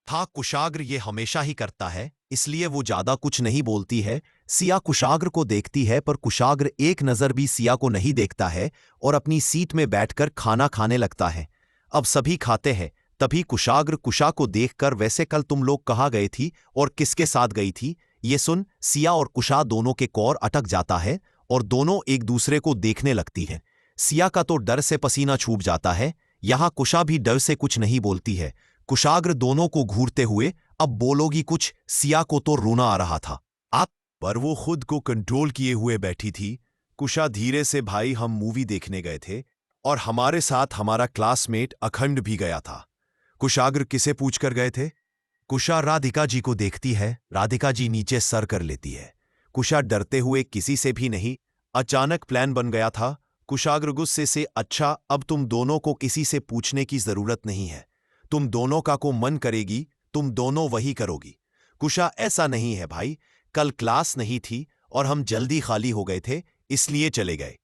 था कुशाग्र ये हमेशा ही करता है, इसलिए वो ज्यादा कुछ नहीं बोलती है। सिया कुशाग्र को देखती है, पर कुशाग्र एक नजर भी सिया को नहीं देखता है और अपनी सीट में बैठकर खाना खाने लगता है। अब सभी खाते हैं, तभी कुशाग्र कुशा को देखकर, वैसे कल तुम लोग कहाँ गए थी और किसके साथ गई थी? ये सुन सिया और कुशा दोनों के कौर अटक जाता है और दोनों एक दूसरे को देखने लगती है। सिया का तो डर से पसीना छूट जाता है। यहां कुशा भी डर से कुछ नहीं बोलती है। कुशाग्र दोनों को घूरते हुए, अब बोलोगी कुछ? सिया को तो रोना आ रहा था, आप पर वो खुद को कंट्रोल किए हुए बैठी थी। कुशा धीरे से, भाई हम मूवी देखने गए थे और हमारे साथ हमारा क्लासमेट अखंड भी गया था। कुशाग्र किसे पूछकर गए थे? कुशा राधिका जी को देखती है। राधिका जी नीचे सर कर लेती है। कुशा डरते हुए, किसी से भी नहीं, अचानक प्लान बन गया था। कुशाग्र गुस्से से, अच्छा अब तुम दोनों को किसी से पूछने की जरूरत नहीं है, तुम दोनों का को मन करेगी तुम दोनों वही करोगी। कुशा, ऐसा नहीं है भाई, कल क्लास नहीं थी और हम जल्दी खाली हो गए थे इसलिए चले गए।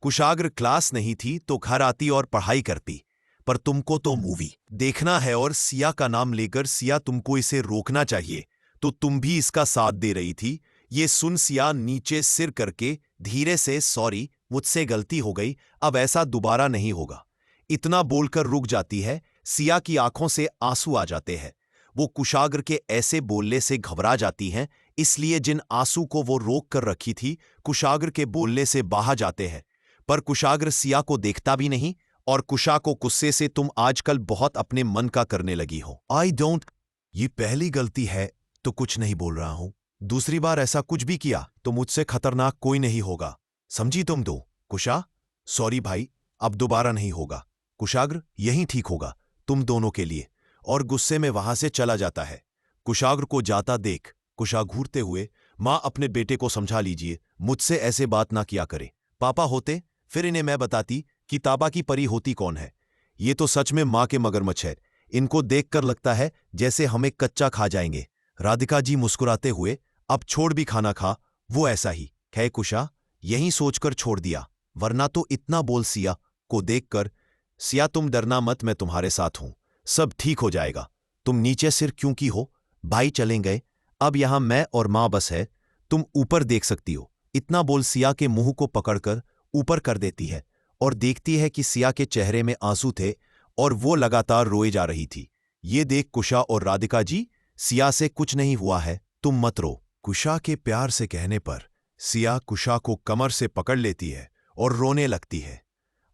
कुशाग्र, क्लास नहीं थी तो घर आती और पढ़ाई करती, पर तुमको तो मूवी देखना है और सिया का नाम लेकर सिया तुमको इसे रोकना चाहिए, तो तुम भी इसका साथ दे रही थी। ये सुन सिया नीचे सिर करके धीरे से, सॉरी मुझसे गलती हो गई, अब ऐसा दोबारा नहीं होगा, इतना बोलकर रुक जाती है। सिया की आंखों से आंसू आ जाते हैं। वो कुशाग्र के ऐसे बोलने से घबरा जाती हैं, इसलिए जिन आंसू को वो रोक कर रखी थी कुशाग्र के बोलने से बहा जाते हैं। पर कुशाग्र सिया को देखता भी नहीं और कुशा को गुस्से से, तुम आजकल बहुत अपने मन का करने लगी हो। आई डोंट, ये पहली गलती है तो कुछ नहीं बोल रहा हूं, दूसरी बार ऐसा कुछ भी किया तो मुझसे खतरनाक कोई नहीं होगा, समझी तुम दो? कुशा, सॉरी भाई, अब दोबारा नहीं होगा। कुशाग्र, यही ठीक होगा तुम दोनों के लिए, और गुस्से में वहां से चला जाता है। कुशाग्र को जाता देख कुशा घूरते हुए, मां अपने बेटे को समझा लीजिए, मुझसे ऐसे बात ना किया करे, पापा होते फिर इन्हें मैं बताती कि ताबा की परी होती कौन है। ये तो सच में मां के मगरमच्छ है, इनको देखकर लगता है जैसे हमें कच्चा खा जाएंगे। राधिका जी मुस्कुराते हुए, अब छोड़ भी खाना खा, वो ऐसा ही है कुशा, यही सोचकर छोड़ दिया, वरना तो इतना बोल। सिया को देखकर, सिया तुम डरना मत, मैं तुम्हारे साथ हूं, सब ठीक हो जाएगा, तुम नीचे सिर क्यों की हो? भाई चलें गए, अब यहां मैं और मां बस है, तुम ऊपर देख सकती हो। इतना बोल सिया के मुंह को पकड़कर ऊपर कर देती है और देखती है कि सिया के चेहरे में आंसू थे और वो लगातार रोए जा रही थी। ये देख कुशा और राधिका जी, सिया से कुछ नहीं हुआ है, तुम मत रो। कुशा के प्यार से कहने पर सिया कुशा को कमर से पकड़ लेती है और रोने लगती है।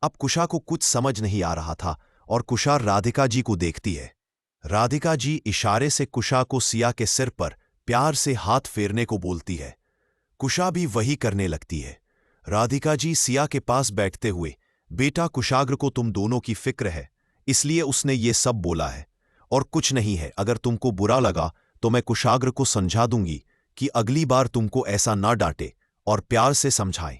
अब कुशा को कुछ समझ नहीं आ रहा था और कुशा राधिका जी को देखती है। राधिका जी इशारे से कुशा को सिया के सिर पर प्यार से हाथ फेरने को बोलती है। कुशा भी वही करने लगती है। राधिका जी सिया के पास बैठते हुए, बेटा कुशाग्र को तुम दोनों की फिक्र है, इसलिए उसने ये सब बोला है और कुछ नहीं है। अगर तुमको बुरा लगा तो मैं कुशाग्र को समझा दूंगी कि अगली बार तुमको ऐसा ना डांटे और प्यार से समझाएं।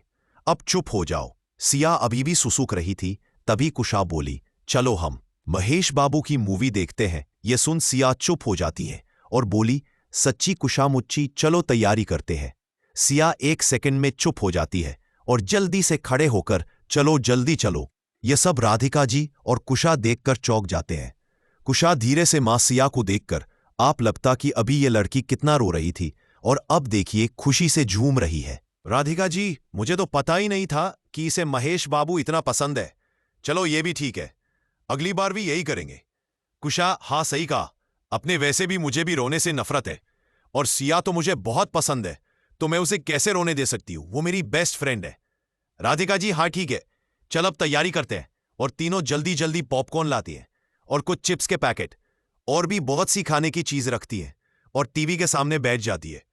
अब चुप हो जाओ। सिया अभी भी सुसुक रही थी, तभी कुशा बोली, चलो हम महेश बाबू की मूवी देखते हैं। ये सुन सिया चुप हो जाती है और बोली, सच्ची कुशा मुच्ची, चलो तैयारी करते हैं। सिया 1 सेकंड में चुप हो जाती है और जल्दी से खड़े होकर, चलो जल्दी चलो। ये सब राधिका जी और कुशा देखकर चौंक जाते हैं। कुशा धीरे से मां सिया को देखकर, आप लगता कि अभी ये लड़की कितना रो रही थी और अब देखिए खुशी से झूम रही है। राधिका जी, मुझे तो पता ही नहीं था कि इसे महेश बाबू इतना पसंद है। चलो ये भी ठीक है, अगली बार भी यही करेंगे। कुशा, हाँ सही कहा, अपने वैसे भी मुझे भी रोने से नफरत है और सिया तो मुझे बहुत पसंद है, तो मैं उसे कैसे रोने दे सकती हूं, वो मेरी बेस्ट फ्रेंड है। राधिका जी, हाँ ठीक है, चल अब तैयारी करते हैं। और तीनों जल्दी जल्दी पॉपकॉर्न लाती है और कुछ चिप्स के पैकेट और भी बहुत सी खाने की चीज रखती है और टीवी के सामने बैठ जाती है।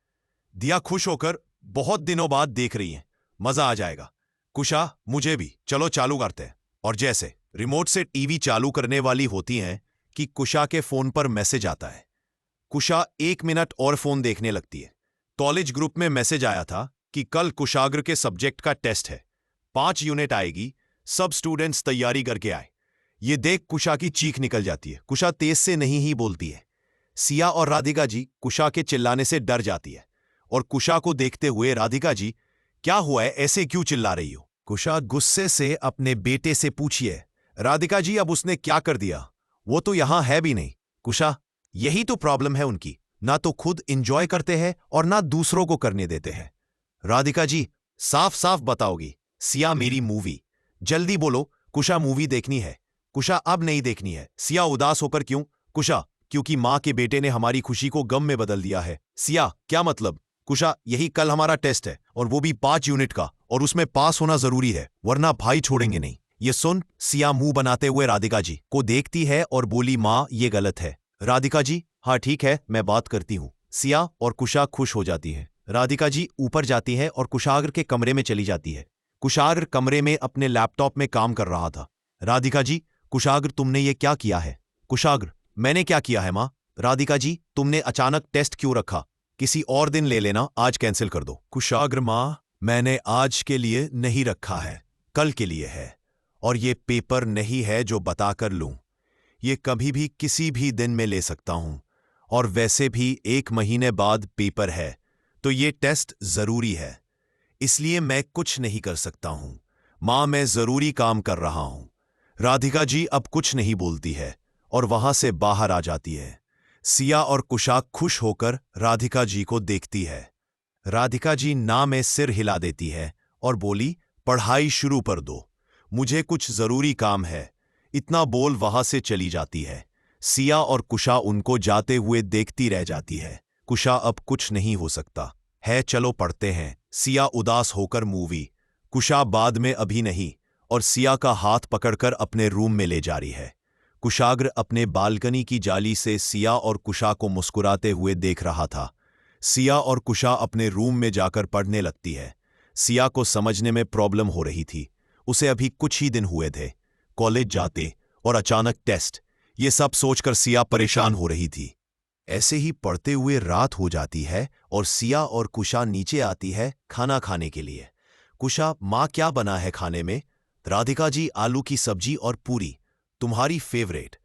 दिया खुश होकर बहुत दिनों बाद देख रही है, मजा आ जाएगा। कुशा, मुझे भी, चलो चालू करते हैं। और जैसे रिमोट से टीवी चालू करने वाली होती हैं कि कुशा के फोन पर मैसेज आता है। कुशा 1 मिनट और फोन देखने लगती है। कॉलेज ग्रुप में मैसेज आया था कि कल कुशाग्र के सब्जेक्ट का टेस्ट है, 5 यूनिट आएगी, सब स्टूडेंट्स तैयारी करके आए। ये देख कुशा की चीख निकल जाती है। कुशा तेज से नहीं ही बोलती है। सिया और राधिका जी कुशा के चिल्लाने से डर जाती है और कुशा को देखते हुए, राधिका जी क्या हुआ है, ऐसे क्यों चिल्ला रही हो? कुशा गुस्से से अपने बेटे से पूछिए। राधिका जी, अब उसने क्या कर दिया, वो तो यहां है भी नहीं। कुशा, यही तो प्रॉब्लम है उनकी, ना तो खुद इंजॉय करते हैं और ना दूसरों को करने देते हैं। राधिका जी, साफ साफ बताओगी? सिया, मेरी मूवी, जल्दी बोलो। कुशा, मूवी देखनी है। कुशा, अब नहीं देखनी है। सिया उदास होकर, क्यों? कुशा, क्योंकि मां के बेटे ने हमारी खुशी को गम में बदल दिया है। सिया, क्या मतलब? कुशा, यही कल हमारा टेस्ट है और वो भी 5 यूनिट का, और उसमें पास होना जरूरी है, वरना भाई छोड़ेंगे नहीं। ये सुन सिया मुंह बनाते हुए राधिका जी को देखती है और बोली, मां ये गलत है। राधिका जी, हाँ ठीक है, मैं बात करती हूँ। सिया और कुशा खुश हो जाती है। राधिका जी ऊपर जाती है और कुशाग्र के कमरे में चली जाती है। कुशाग्र कमरे में अपने लैपटॉप में काम कर रहा था। राधिका जी, कुशाग्र तुमने ये क्या किया है? कुशाग्र, मैंने क्या किया है मां? राधिका जी, तुमने अचानक टेस्ट क्यों रखा? किसी और दिन ले लेना, आज कैंसिल कर दो। कुशाग्र, मां मैंने आज के लिए नहीं रखा है, कल के लिए है, और ये पेपर नहीं है जो बताकर लूं। ये कभी भी किसी भी दिन में ले सकता हूं, और वैसे भी 1 महीने बाद पेपर है, तो ये टेस्ट जरूरी है, इसलिए मैं कुछ नहीं कर सकता हूं। मां, मैं जरूरी काम कर रहा हूं। राधिका जी अब कुछ नहीं बोलती है और वहां से बाहर आ जाती है। सिया और कुशा खुश होकर राधिका जी को देखती है। राधिका जी ना में सिर हिला देती है और बोली, पढ़ाई शुरू कर दो, मुझे कुछ जरूरी काम है। इतना बोल वहां से चली जाती है। सिया और कुशा उनको जाते हुए देखती रह जाती है। कुशा, अब कुछ नहीं हो सकता है, चलो पढ़ते हैं। सिया उदास होकर, मूवी? कुशा, बाद में, अभी नहीं, और सिया का हाथ पकड़कर अपने रूम में ले जा रही है। कुशाग्र अपने बालकनी की जाली से सिया और कुशा को मुस्कुराते हुए देख रहा था। सिया और कुशा अपने रूम में जाकर पढ़ने लगती है। सिया को समझने में प्रॉब्लम हो रही थी। उसे अभी कुछ ही दिन हुए थे कॉलेज जाते, और अचानक टेस्ट। ये सब सोचकर सिया परेशान हो रही थी। ऐसे ही पढ़ते हुए रात हो जाती है और सिया और कुशा नीचे आती है खाना खाने के लिए। कुशा, माँ क्या बना है खाने में? राधिका जी, आलू की सब्जी और पूरी, तुम्हारी फेवरेट।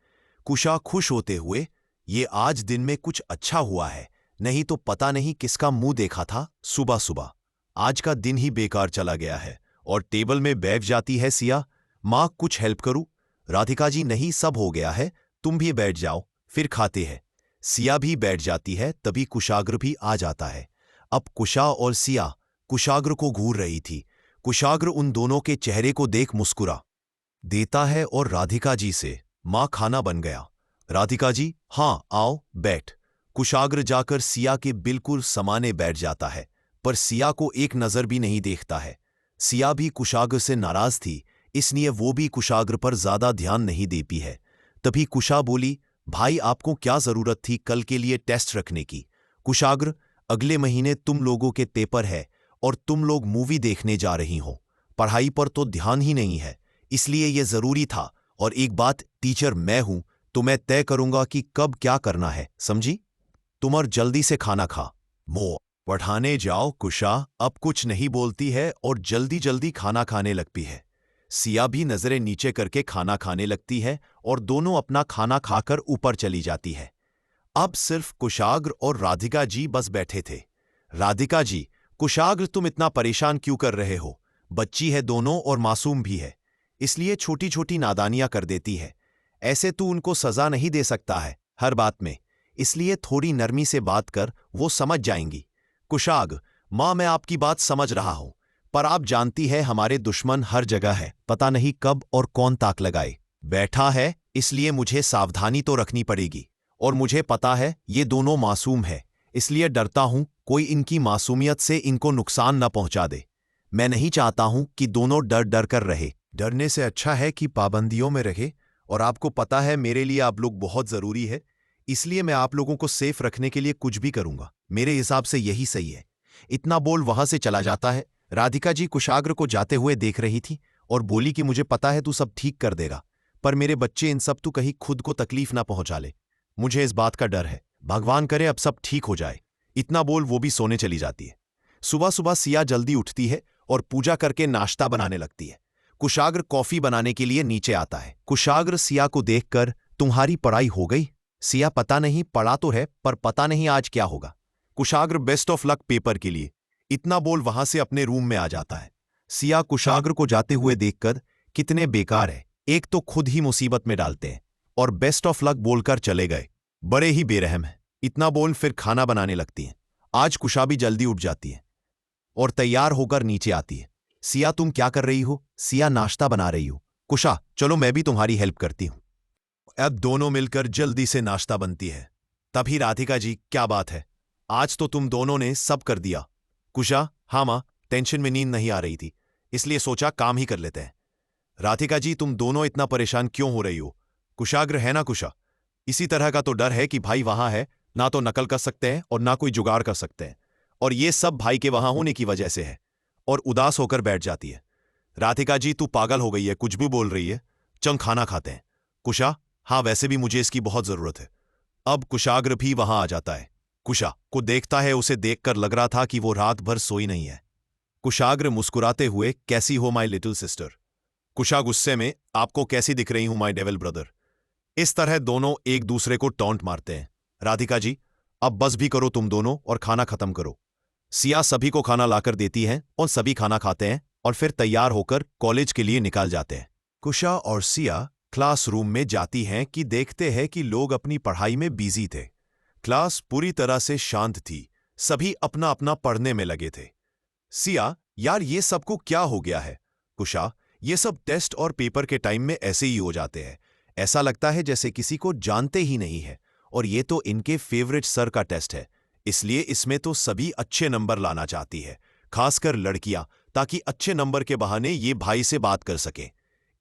कुशा खुश होते हुए, ये आज दिन में कुछ अच्छा हुआ है, नहीं तो पता नहीं किसका मुंह देखा था सुबह सुबह। आज का दिन ही बेकार चला गया है। और टेबल में बैठ जाती है सिया। माँ, कुछ हेल्प करूं? राधिका जी, नहीं, सब हो गया है, तुम भी बैठ जाओ, फिर खाते हैं। सिया भी बैठ जाती है, तभी कुशाग्र भी आ जाता है। अब कुशा और सिया कुशाग्र को घूर रही थी। कुशाग्र उन दोनों के चेहरे को देख मुस्कुरा देता है और राधिका जी से, माँ खाना बन गया। राधिका जी, हाँ आओ बैठ। कुशाग्र जाकर सिया के बिल्कुल समाने बैठ जाता है, पर सिया को एक नजर भी नहीं देखता है। सिया भी कुशाग्र से नाराज थी, इसलिए वो भी कुशाग्र पर ज्यादा ध्यान नहीं देती है। तभी कुशा बोली, भाई आपको क्या जरूरत थी कल के लिए टेस्ट रखने की? कुशाग्र, अगले महीने तुम लोगों के पेपर है और तुम लोग मूवी देखने जा रही हो। पढ़ाई पर तो ध्यान ही नहीं है, इसलिए यह जरूरी था। और एक बात, टीचर मैं हूं तो मैं तय करूंगा कि कब क्या करना है, समझी? तुम और जल्दी से खाना खा। मो पढ़ाने जाओ। कुशा अब कुछ नहीं बोलती है और जल्दी जल्दी खाना खाने लगती है। सिया भी नजरें नीचे करके खाना खाने लगती है और दोनों अपना खाना खाकर ऊपर चली जाती है। अब सिर्फ कुशाग्र और राधिका जी बस बैठे थे। राधिका जी, कुशाग्र तुम इतना परेशान क्यों कर रहे हो? बच्ची है दोनों और मासूम भी है, इसलिए छोटी छोटी नादानियां कर देती है। ऐसे तू उनको सजा नहीं दे सकता है हर बात में, इसलिए थोड़ी नरमी से बात कर, वो समझ जाएंगी। कुशाग्र, मां मैं आपकी बात समझ रहा हूं, पर आप जानती है हमारे दुश्मन हर जगह है, पता नहीं कब और कौन ताक लगाए बैठा है, इसलिए मुझे सावधानी तो रखनी पड़ेगी। और मुझे पता है ये दोनों मासूम है, इसलिए डरता हूं कोई इनकी मासूमियत से इनको नुकसान न पहुंचा दे। मैं नहीं चाहता हूं कि दोनों डर डर कर रहे। डरने से अच्छा है कि पाबंदियों में रहे, और आपको पता है मेरे लिए आप लोग बहुत जरूरी है, इसलिए मैं आप लोगों को सेफ रखने के लिए कुछ भी करूंगा। मेरे हिसाब से यही सही है। इतना बोल वहां से चला जाता है। राधिका जी कुशाग्र को जाते हुए देख रही थी और बोली कि मुझे पता है तू सब ठीक कर देगा, पर मेरे बच्चे इन सब तू कहीं खुद को तकलीफ ना पहुंचा ले, मुझे इस बात का डर है। भगवान करे अब सब ठीक हो जाए। इतना बोल वो भी सोने चली जाती है। सुबह सुबह सिया जल्दी उठती है और पूजा करके नाश्ता बनाने लगती है। कुशाग्र कॉफी बनाने के लिए नीचे आता है। कुशाग्र सिया को देखकर, तुम्हारी पढ़ाई हो गई? सिया, पता नहीं, पढ़ा तो है पर पता नहीं आज क्या होगा। कुशाग्र, बेस्ट ऑफ लक पेपर के लिए। इतना बोल वहां से अपने रूम में आ जाता है। सिया कुशाग्र को जाते हुए देखकर, कितने बेकार है, एक तो खुद ही मुसीबत में डालते हैं और बेस्ट ऑफ लक बोलकर चले गए, बड़े ही बेरहम है। इतना बोल फिर खाना बनाने लगती हैं। आज कुशा भी जल्दी उठ जाती है और तैयार होकर नीचे आती है। सिया, तुम क्या कर रही हो? सिया, नाश्ता बना रही हो। कुशा, चलो मैं भी तुम्हारी हेल्प करती हूं। अब दोनों मिलकर जल्दी से नाश्ता बनती है। तभी राधिका जी, क्या बात है, आज तो तुम दोनों ने सब कर दिया। कुशा, हाँ मां, टेंशन में नींद नहीं आ रही थी, इसलिए सोचा काम ही कर लेते हैं। राधिका जी, तुम दोनों इतना परेशान क्यों हो रही हो? कुशाग्र, है ना कुशा, इसी तरह का तो डर है कि भाई वहां है, ना तो नकल कर सकते हैं और ना कोई जुगाड़ कर सकते हैं, और ये सब भाई के वहां होने की वजह से है। और उदास होकर बैठ जाती है। राधिका जी, तू पागल हो गई है, कुछ भी बोल रही है, चंग खाना खाते हैं। कुशा, हाँ वैसे भी मुझे इसकी बहुत जरूरत है। अब कुशाग्र भी वहां आ जाता है। कुशा को देखता है, उसे देखकर लग रहा था कि वो रात भर सोई नहीं है। कुशाग्र मुस्कुराते हुए, कैसी हो माई लिटिल सिस्टर? कुशा गुस्से में, आपको कैसी दिख रही हूं माई डेविल ब्रदर? इस तरह दोनों एक दूसरे को टॉन्ट मारते हैं। राधिका जी, अब बस भी करो तुम दोनों और खाना खत्म करो। सिया सभी को खाना लाकर देती है और सभी खाना खाते हैं और फिर तैयार होकर कॉलेज के लिए निकल जाते हैं। कुशा और सिया क्लासरूम में जाती हैं कि देखते हैं कि लोग अपनी पढ़ाई में बिजी थे। क्लास पूरी तरह से शांत थी, सभी अपना अपना पढ़ने में लगे थे। सिया, यार ये सबको क्या हो गया है? कुशा, ये सब टेस्ट और पेपर के टाइम में ऐसे ही हो जाते हैं, ऐसा लगता है जैसे किसी को जानते ही नहीं है, और ये तो इनके फेवरेट सर का टेस्ट है, इसलिए इसमें तो सभी अच्छे नंबर लाना चाहती है, खासकर लड़कियां, ताकि अच्छे नंबर के बहाने ये भाई से बात कर सके,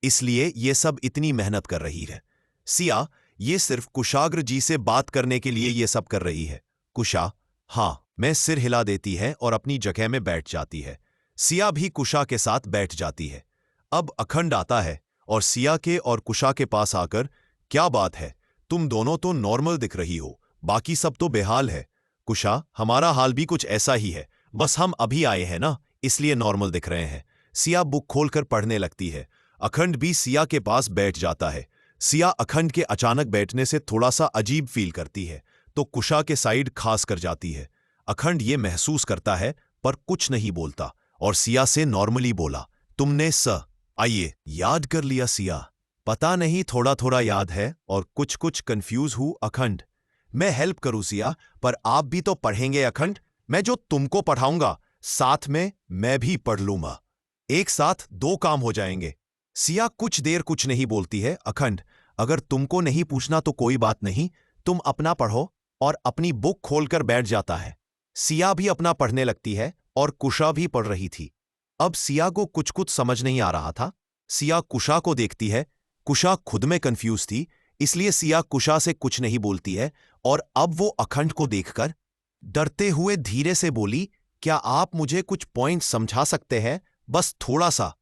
इसलिए ये सब इतनी मेहनत कर रही है। सिया, ये सिर्फ कुशाग्र जी से बात करने के लिए ये सब कर रही है। कुशा, हाँ, मैं सिर हिला देती है और अपनी जगह में बैठ जाती है। सिया भी कुशा के साथ बैठ जाती है। अब अखंड आता है और सिया के और कुशा के पास आकर, क्या बात है, तुम दोनों तो नॉर्मल दिख रही हो, बाकी सब तो बेहाल है। कुशा, हमारा हाल भी कुछ ऐसा ही है, बस हम अभी आए हैं ना, इसलिए नॉर्मल दिख रहे हैं। सिया बुक खोलकर पढ़ने लगती है। अखंड भी सिया के पास बैठ जाता है। सिया अखंड के अचानक बैठने से थोड़ा सा अजीब फील करती है, तो कुशा के साइड खास कर जाती है। अखंड ये महसूस करता है पर कुछ नहीं बोलता और सिया से नॉर्मली बोला, तुमने आइए याद कर लिया? सिया, पता नहीं, थोड़ा थोड़ा याद है और कुछ कुछ कंफ्यूज हूं। अखंड, मैं हेल्प करूं सिया, पर आप भी तो पढ़ेंगे। अखंड, मैं जो तुमको पढ़ाऊंगा साथ में मैं भी पढ़ लूंगा, एक साथ दो काम हो जाएंगे। सिया कुछ देर कुछ नहीं बोलती है। अखंड, अगर तुमको नहीं पूछना तो कोई बात नहीं, तुम अपना पढ़ो, और अपनी बुक खोलकर बैठ जाता है। सिया भी अपना पढ़ने लगती है और कुशा भी पढ़ रही थी। अब सिया को कुछ कुछ समझ नहीं आ रहा था। सिया कुशा को देखती है। कुशा खुद में कंफ्यूज थी, इसलिए सिया कुशा से कुछ नहीं बोलती है। और अब वो अखंड को देखकर डरते हुए धीरे से बोली, क्या आप मुझे कुछ पॉइंट समझा सकते हैं, बस थोड़ा सा।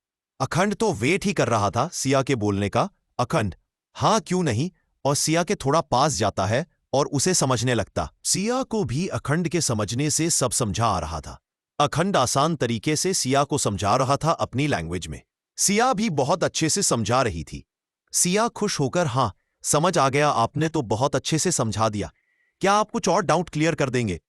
अखंड तो वेट ही कर रहा था सिया के बोलने का। अखंड, हाँ क्यों नहीं, और सिया के थोड़ा पास जाता है और उसे समझने लगता। सिया को भी अखंड के समझने से सब समझा आ रहा था। अखंड आसान तरीके से सिया को समझा रहा था अपनी लैंग्वेज में। सिया भी बहुत अच्छे से समझा रही थी। सिया खुश होकर, हाँ समझ आ गया, आपने तो बहुत अच्छे से समझा दिया, क्या आप कुछ और डाउट क्लियर कर देंगे?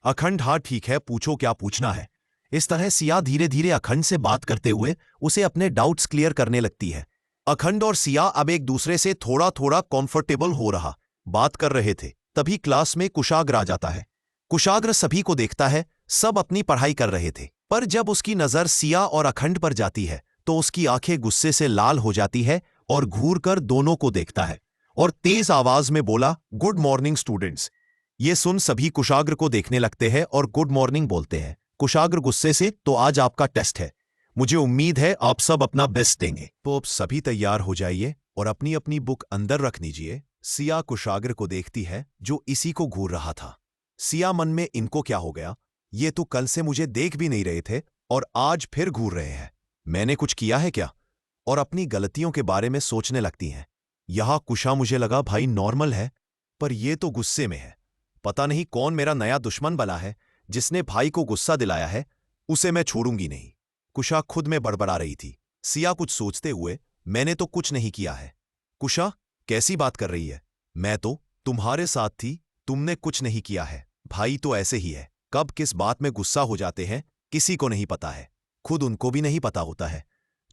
अखंड, हाँ ठीक है, पूछो क्या पूछना है। इस तरह सिया धीरे धीरे अखंड से बात करते हुए उसे अपने डाउट्स क्लियर करने लगती है। अखंड और सिया अब एक दूसरे से थोड़ा थोड़ा कंफर्टेबल हो रहा बात कर रहे थे। तभी क्लास में कुशाग्र आ जाता है। कुशाग्र सभी को देखता है, सब अपनी पढ़ाई कर रहे थे, पर जब उसकी नजर सिया और अखंड पर जाती है तो उसकी आंखें गुस्से से लाल हो जाती है और घूर कर दोनों को देखता है और तेज आवाज में बोला, गुड मॉर्निंग स्टूडेंट्स। ये सुन सभी कुशाग्र को देखने लगते हैं और गुड मॉर्निंग बोलते हैं। कुशाग्र गुस्से से, तो आज आपका टेस्ट है, मुझे उम्मीद है आप सब अपना बेस्ट देंगे, तो अब सभी तैयार हो जाइए और अपनी अपनी बुक अंदर रख लीजिए। सिया कुशाग्र को देखती है जो इसी को घूर रहा था। सिया मन में, इनको क्या हो गया, ये तो कल से मुझे देख भी नहीं रहे थे और आज फिर घूर रहे हैं, मैंने कुछ किया है क्या? और अपनी गलतियों के बारे में सोचने लगती हैं। यहां कुशा मुझे लगा भाई नॉर्मल है, पर ये तो गुस्से में है, पता नहीं कौन मेरा नया दुश्मन बना है जिसने भाई को गुस्सा दिलाया है, उसे मैं छोड़ूंगी नहीं। कुशा खुद में बड़बड़ा रही थी। सिया कुछ सोचते हुए, मैंने तो कुछ नहीं किया है। कुशा, कैसी बात कर रही है, मैं तो तुम्हारे साथ थी, तुमने कुछ नहीं किया है। भाई तो ऐसे ही है, कब किस बात में गुस्सा हो जाते हैं किसी को नहीं पता है, खुद उनको भी नहीं पता होता है।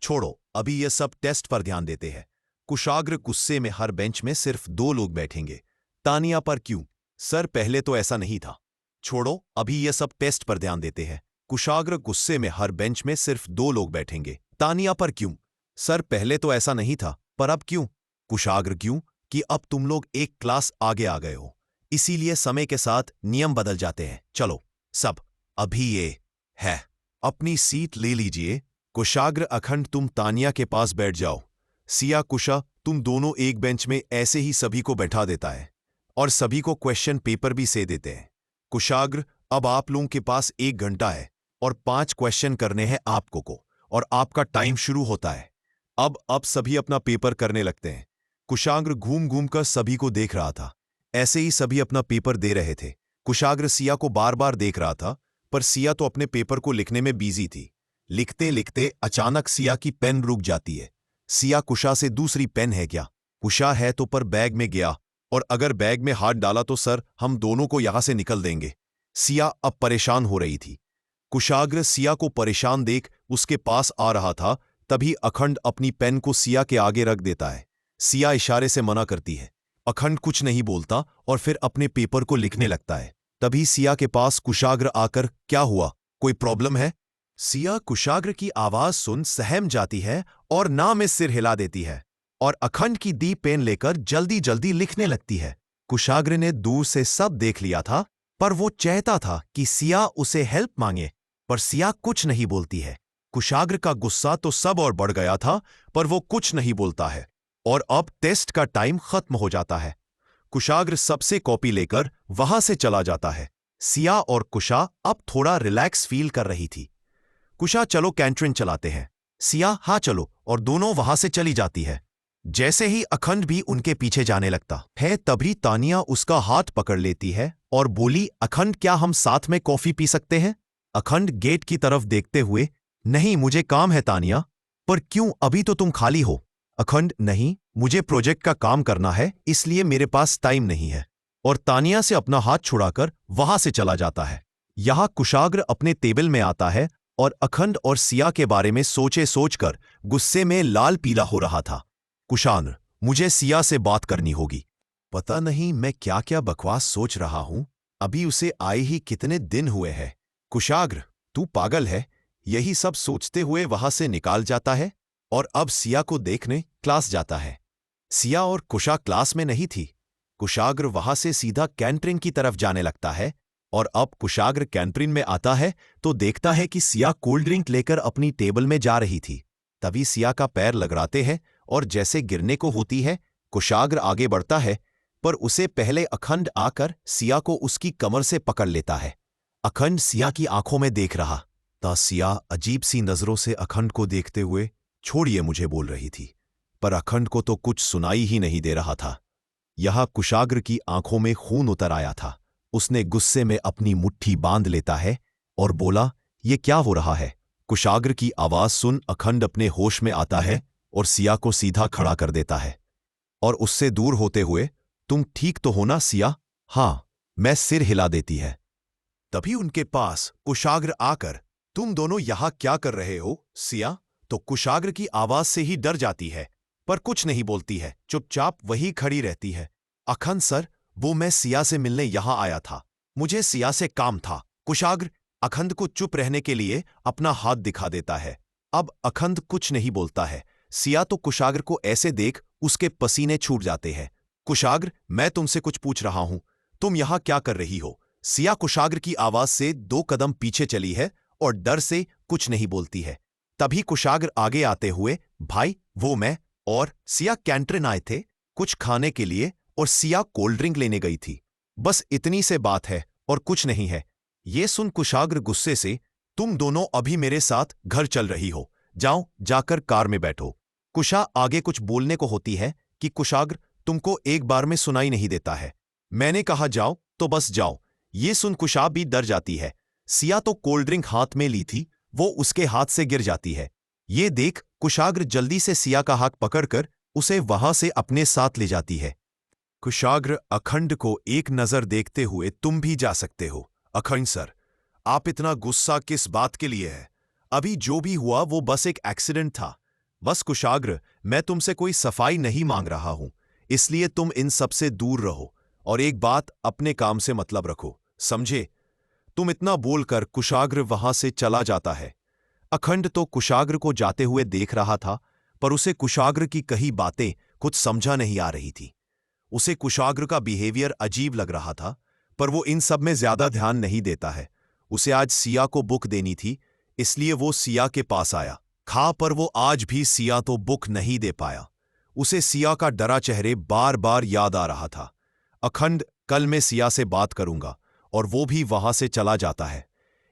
छोड़ो, अभी ये सब टेस्ट पर ध्यान देते हैं। कुशाग्र गुस्से में, हर बेंच में सिर्फ 2 लोग बैठेंगे। तानिया पर क्यों? सर पहले तो ऐसा नहीं था। छोड़ो, अभी ये सब टेस्ट पर ध्यान देते हैं। कुशाग्र गुस्से में, हर बेंच में सिर्फ 2 लोग बैठेंगे। तानिया पर क्यों? सर पहले तो ऐसा नहीं था, पर अब क्यों? कुशाग्र, क्यों कि अब तुम लोग एक क्लास आगे आ गए हो, इसीलिए समय के साथ नियम बदल जाते हैं। चलो सब, अभी ये है, अपनी सीट ले लीजिए। कुशाग्र, अखंड तुम तानिया के पास बैठ जाओ। सिया, कुशा, तुम दोनों एक बेंच में, ऐसे ही सभी को बैठा देता है और सभी को क्वेश्चन पेपर भी से देते हैं। कुशाग्र, अब आप लोगों के पास 1 घंटा है और 5 क्वेश्चन करने हैं आपको को, और आपका टाइम शुरू होता है। अब सभी अपना पेपर करने लगते हैं। कुशाग्र घूम घूम कर सभी को देख रहा था। ऐसे ही सभी अपना पेपर दे रहे थे। कुशाग्र सिया को बार बार देख रहा था, पर सिया तो अपने पेपर को लिखने में बिजी थी। लिखते लिखते अचानक सिया की पेन रुक जाती है। सिया, कुशा से दूसरी पेन है क्या? कुशा, है तो, पर बैग में गया, और अगर बैग में हाथ डाला तो सर हम दोनों को यहां से निकल देंगे। सिया अब परेशान हो रही थी। कुशाग्र सिया को परेशान देख उसके पास आ रहा था, तभी अखंड अपनी पेन को सिया के आगे रख देता है। सिया इशारे से मना करती है। अखंड कुछ नहीं बोलता और फिर अपने पेपर को लिखने लगता है। तभी सिया के पास कुशाग्र आकर, क्या हुआ, कोई प्रॉब्लम है? सिया कुशाग्र की आवाज सुन सहम जाती है और ना में सिर हिला देती है और अखंड की दी पेन लेकर जल्दी जल्दी लिखने लगती है। कुशाग्र ने दूर से सब देख लिया था, पर वो चाहता था कि सिया उसे हेल्प मांगे, पर सिया कुछ नहीं बोलती है। कुशाग्र का गुस्सा तो सब और बढ़ गया था, पर वो कुछ नहीं बोलता है और अब टेस्ट का टाइम खत्म हो जाता है। कुशाग्र सबसे कॉपी लेकर वहां से चला जाता है। सिया और कुशा अब थोड़ा रिलैक्स फील कर रही थी। कुशा, चलो कैंटीन चलाते हैं। सिया, हाँ चलो, और दोनों वहां से चली जाती है। जैसे ही अखंड भी उनके पीछे जाने लगता है, तभी तानिया उसका हाथ पकड़ लेती है और बोली, अखंड क्या हम साथ में कॉफी पी सकते हैं? अखंड गेट की तरफ देखते हुए, नहीं मुझे काम है तानिया। पर क्यों, अभी तो तुम खाली हो। अखंड, नहीं मुझे प्रोजेक्ट का काम करना है, इसलिए मेरे पास टाइम नहीं है, और तानिया से अपना हाथ छुड़ाकर वहां से चला जाता है। यहां कुशाग्र अपने टेबल में आता है और अखंड और सिया के बारे में सोचे सोचकर गुस्से में लाल पीला हो रहा था। कुशाग्र, मुझे सिया से बात करनी होगी। पता नहीं मैं क्या क्या बकवास सोच रहा हूं, अभी उसे आए ही कितने दिन हुए हैं। कुशाग्र, तू पागल है, यही सब सोचते हुए वहां से निकाल जाता है और अब सिया को देखने क्लास जाता है। सिया और कुशा क्लास में नहीं थी। कुशाग्र वहां से सीधा कैंटीन की तरफ जाने लगता है और अब कुशाग्र कैंटीन में आता है तो देखता है कि सिया कोल्ड ड्रिंक लेकर अपनी टेबल में जा रही थी। तभी सिया का पैर लगराते हैं और जैसे गिरने को होती है, कुशाग्र आगे बढ़ता है, पर उसे पहले अखंड आकर सिया को उसकी कमर से पकड़ लेता है। अखंड सिया की आंखों में देख रहा था। सिया अजीब सी नजरों से अखंड को देखते हुए छोड़िए मुझे बोल रही थी, पर अखंड को तो कुछ सुनाई ही नहीं दे रहा था। यह कुशाग्र की आंखों में खून उतर आया था। उसने गुस्से में अपनी मुट्ठी बांध लेता है और बोला, ये क्या हो रहा है? कुशाग्र की आवाज सुन अखंड अपने होश में आता है और सिया को सीधा खड़ा कर देता है और उससे दूर होते हुए, तुम ठीक तो हो ना सिया? हाँ, मैं सिर हिला देती है। तभी उनके पास कुशाग्र आकर, तुम दोनों यहां क्या कर रहे हो सिया? तो कुशाग्र की आवाज से ही डर जाती है, पर कुछ नहीं बोलती है, चुपचाप वही खड़ी रहती है। अखंड सर, वो मैं सिया से मिलने यहां आया था, मुझे सिया से काम था। कुशाग्र अखंड को चुप रहने के लिए अपना हाथ दिखा देता है। अब अखंड कुछ नहीं बोलता है। सिया तो कुशाग्र को ऐसे देख उसके पसीने छूट जाते हैं। कुशाग्र, मैं तुमसे कुछ पूछ रहा हूं, तुम यहां क्या कर रही हो? सिया कुशाग्र की आवाज से 2 कदम पीछे चली है और डर से कुछ नहीं बोलती है। तभी कुशाग्र आगे आते हुए, भाई वो मैं और सिया कैंटीन आए थे कुछ खाने के लिए और सिया कोल्ड ड्रिंक लेने गई थी, बस इतनी से बात है और कुछ नहीं है। ये सुन कुशाग्र गुस्से से, तुम दोनों अभी मेरे साथ घर चल रही हो, जाओ जाकर कार में बैठो। कुशा आगे कुछ बोलने को होती है कि कुशाग्र तुमको एक बार में सुनाई नहीं देता है, मैंने कहा जाओ तो बस जाओ। ये सुन कुशा भी डर जाती है। सिया तो कोल्ड ड्रिंक हाथ में ली थी, वो उसके हाथ से गिर जाती है। ये देख कुशाग्र जल्दी से सिया का हाथ पकड़कर उसे वहां से अपने साथ ले जाती है। कुशाग्र अखंड को एक नजर देखते हुए, तुम भी जा सकते हो। अखंड सर, आप इतना गुस्सा किस बात के लिए है? अभी जो भी हुआ वो बस एक एक्सीडेंट था। बस कुशाग्र, मैं तुमसे कोई सफाई नहीं मांग रहा हूं, इसलिए तुम इन सब से दूर रहो और एक बात, अपने काम से मतलब रखो, समझे? तुम इतना बोलकर कुशाग्र वहां से चला जाता है। अखंड तो कुशाग्र को जाते हुए देख रहा था, पर उसे कुशाग्र की कही बातें कुछ समझा नहीं आ रही थी। उसे कुशाग्र का बिहेवियर अजीब लग रहा था, पर वो इन सब में ज्यादा ध्यान नहीं देता है। उसे आज सिया को बुक देनी थी, इसलिए वो सिया के पास आया पर वो आज भी सिया तो बुक नहीं दे पाया। उसे सिया का डरा चेहरे बार बार याद आ रहा था। अखंड, कल मैं सिया से बात करूंगा, और वो भी वहां से चला जाता है।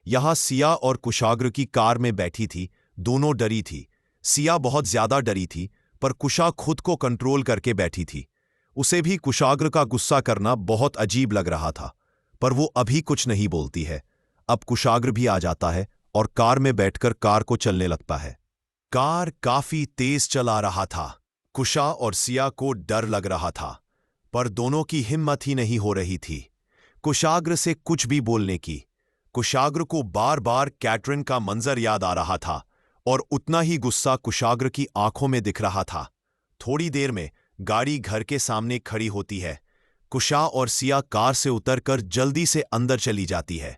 यहां सिया और कुशाग्र की कार में बैठी थी, दोनों डरी थी। सिया बहुत ज्यादा डरी थी, पर कुशा खुद को कंट्रोल करके बैठी थी। उसे भी कुशाग्र का गुस्सा करना बहुत अजीब लग रहा था, पर वो अभी कुछ नहीं बोलती है। अब कुशाग्र भी आ जाता है और कार में बैठकर कार को चलने लगता है। कार काफी तेज चला रहा था। कुशा और सिया को डर लग रहा था, पर दोनों की हिम्मत ही नहीं हो रही थी कुशाग्र से कुछ भी बोलने की। कुशाग्र को बार बार कैटरिन का मंजर याद आ रहा था और उतना ही गुस्सा कुशाग्र की आंखों में दिख रहा था। थोड़ी देर में गाड़ी घर के सामने खड़ी होती है। कुशा और सिया कार से उतरकर जल्दी से अंदर चली जाती है।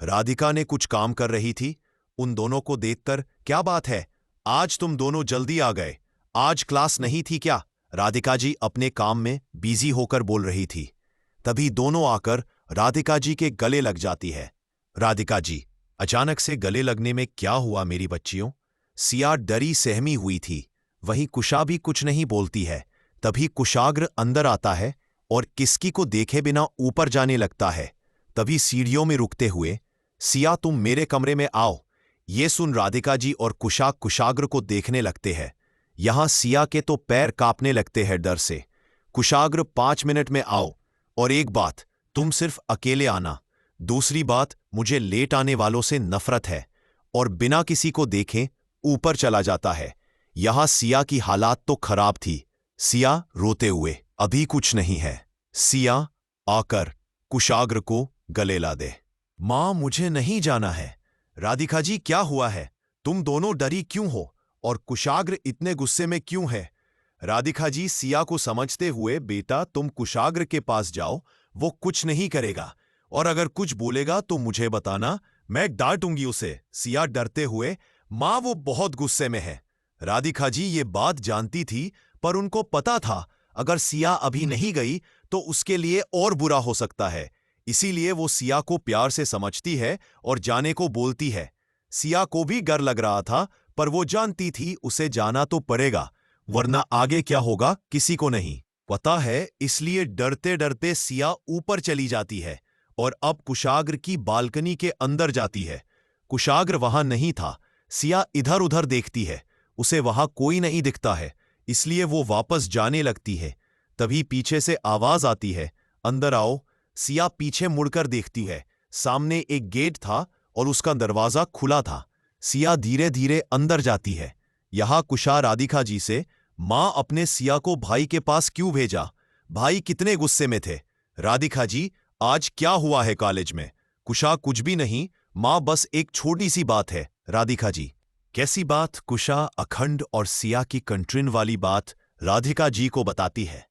राधिका ने कुछ काम कर रही थी। उन दोनों को देखकर, क्या बात है, आज तुम दोनों जल्दी आ गए, आज क्लास नहीं थी क्या? राधिका जी अपने काम में बिजी होकर बोल रही थी। तभी दोनों आकर राधिका जी के गले लग जाती है। राधिका जी, अचानक से गले लगने में क्या हुआ मेरी बच्चियों? सिया डरी सहमी हुई थी। वहीं कुशा भी कुछ नहीं बोलती है। तभी कुशाग्र अंदर आता है और किसकी को देखे बिना ऊपर जाने लगता है। तभी सीढ़ियों में रुकते हुए, सिया तुम मेरे कमरे में आओ। ये सुन राधिका जी और कुशा कुशाग्र को देखने लगते हैं। यहां सिया के तो पैर कांपने लगते हैं डर से। कुशाग्र, 5 मिनट में आओ, और एक बात, तुम सिर्फ अकेले आना। दूसरी बात, मुझे लेट आने वालों से नफरत है। और बिना किसी को देखे ऊपर चला जाता है। यहां सिया की हालात तो खराब थी। सिया रोते हुए, अभी कुछ नहीं है। सिया आकर कुशाग्र को गले ला दे। मां, मुझे नहीं जाना है। राधिका जी, क्या हुआ है? तुम दोनों डरी क्यों हो और कुशाग्र इतने गुस्से में क्यों है? राधिका जी सिया को समझते हुए, बेटा तुम कुशाग्र के पास जाओ, वो कुछ नहीं करेगा, और अगर कुछ बोलेगा तो मुझे बताना, मैं डांटूंगी उसे। सिया डरते हुए, मां वो बहुत गुस्से में है। राधिका जी ये बात जानती थी, पर उनको पता था अगर सिया अभी नहीं गई तो उसके लिए और बुरा हो सकता है, इसीलिए वो सिया को प्यार से समझती है और जाने को बोलती है। सिया को भी डर लग रहा था, पर वो जानती थी उसे जाना तो पड़ेगा, वरना आगे क्या होगा किसी को नहीं पता है। इसलिए डरते डरते सिया ऊपर चली जाती है और अब कुशाग्र की बालकनी के अंदर जाती है। कुशाग्र वहां नहीं था। सिया इधर उधर देखती है, उसे वहां कोई नहीं दिखता है, इसलिए वो वापस जाने लगती है। तभी पीछे से आवाज आती है, अंदर आओ। सिया पीछे मुड़कर देखती है, सामने एक गेट था और उसका दरवाजा खुला था। सिया धीरे धीरे अंदर जाती है। यहां कुशा राधिका जी से, मां अपने सिया को भाई के पास क्यों भेजा? भाई कितने गुस्से में थे। राधिका जी, आज क्या हुआ है कॉलेज में? कुशा, कुछ भी नहीं मां, बस एक छोटी सी बात है। राधिका जी, कैसी बात? कुशा अखंड और सिया की कंट्रिन वाली बात राधिका जी को बताती है।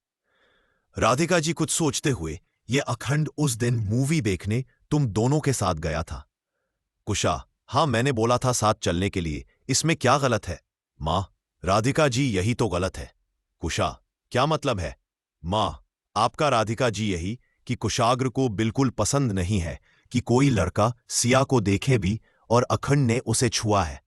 राधिका जी कुछ सोचते हुए, ये अखंड उस दिन मूवी देखने तुम दोनों के साथ गया था। कुशा, हां, मैंने बोला था साथ चलने के लिए, इसमें क्या गलत है? मां, राधिका जी, यही तो गलत है। कुशा, क्या मतलब है? मां, आपका राधिका जी यही कि कुशाग्र को बिल्कुल पसंद नहीं है कि कोई लड़का सिया को देखे भी, और अखंड ने उसे छुआ है।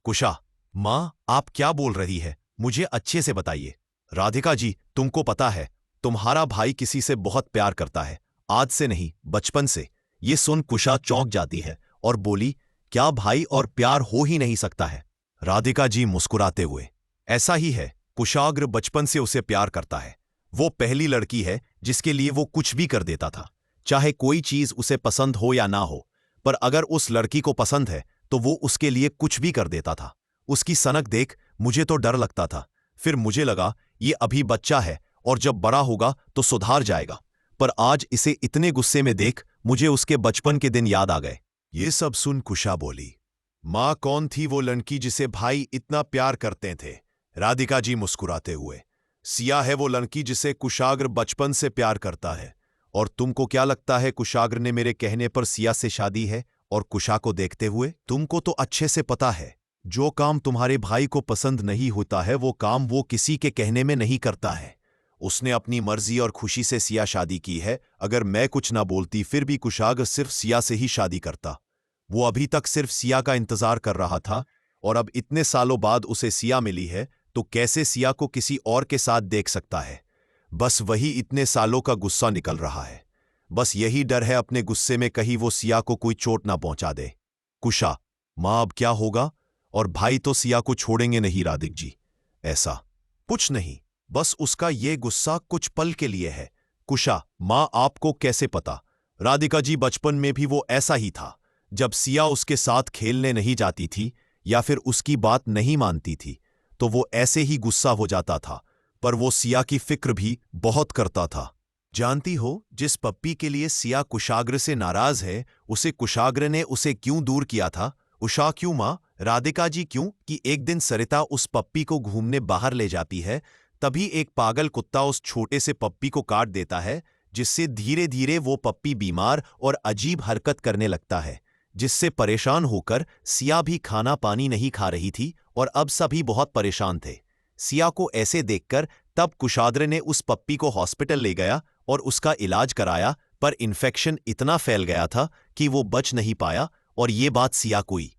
कुशा, मां, आप क्या बोल रही है? मुझे अच्छे से बताइए। राधिका जी, तुमको पता है तुम्हारा भाई किसी से बहुत प्यार करता है, आज से नहीं बचपन से। ये सुन कुशा चौंक जाती है और बोली, क्या भाई और प्यार हो ही नहीं सकता है? राधिका जी मुस्कुराते हुए, ऐसा ही है, कुशाग्र बचपन से उसे प्यार करता है। वो पहली लड़की है जिसके लिए वो कुछ भी कर देता था, चाहे कोई चीज उसे पसंद हो या ना हो। पर अगर उस लड़की को पसंद है तो वो उसके लिए कुछ भी कर देता था। उसकी सनक देख मुझे तो डर लगता था। फिर मुझे लगा ये अभी बच्चा है और जब बड़ा होगा तो सुधार जाएगा, पर आज इसे इतने गुस्से में देख मुझे उसके बचपन के दिन याद आ गए। ये सब सुन कुशा बोली, मां, कौन थी वो लड़की जिसे भाई इतना प्यार करते थे? राधिका जी मुस्कुराते हुए, सिया है वो लड़की जिसे कुशाग्र बचपन से प्यार करता है। और तुमको क्या लगता है कुशाग्र ने मेरे कहने पर सिया से शादी है? और कुशा को देखते हुए, तुमको तो अच्छे से पता है, जो काम तुम्हारे भाई को पसंद नहीं होता है वो काम वो किसी के कहने में नहीं करता है। उसने अपनी मर्जी और खुशी से सिया शादी की है। अगर मैं कुछ ना बोलती फिर भी कुशाग्र सिर्फ सिया से ही शादी करता। वो अभी तक सिर्फ सिया का इंतजार कर रहा था, और अब इतने सालों बाद उसे सिया मिली है तो कैसे सिया को किसी और के साथ देख सकता है? बस वही इतने सालों का गुस्सा निकल रहा है। बस यही डर है अपने गुस्से में कहीं वो सिया को कोई चोट ना पहुंचा दे। कुशा, मां, अब क्या होगा? और भाई तो सिया को छोड़ेंगे नहीं राधिक जी। ऐसा कुछ नहीं, बस उसका ये गुस्सा कुछ पल के लिए है। कुशा, मां, आपको कैसे पता? राधिका जी, बचपन में भी वो ऐसा ही था। जब सिया उसके साथ खेलने नहीं जाती थी या फिर उसकी बात नहीं मानती थी तो वो ऐसे ही गुस्सा हो जाता था, पर वो सिया की फिक्र भी बहुत करता था। जानती हो, जिस पप्पी के लिए सिया कुशाग्र से नाराज है, उसे कुशाग्र ने उसे क्यों दूर किया था? उषा, क्यों मां? राधिका जी, क्यों कि एक दिन सरिता उस पप्पी को घूमने बाहर ले जाती है, तभी एक पागल कुत्ता उस छोटे से पप्पी को काट देता है, जिससे धीरे धीरे वो पप्पी बीमार और अजीब हरकत करने लगता है, जिससे परेशान होकर सिया भी खाना पानी नहीं खा रही थी और अब सभी बहुत परेशान थे। सिया को ऐसे देखकर तब कुशाग्र ने उस पप्पी को हॉस्पिटल ले गया और उसका इलाज कराया, पर इन्फेक्शन इतना फैल गया था कि वो बच नहीं पाया, और ये बात सिया कोई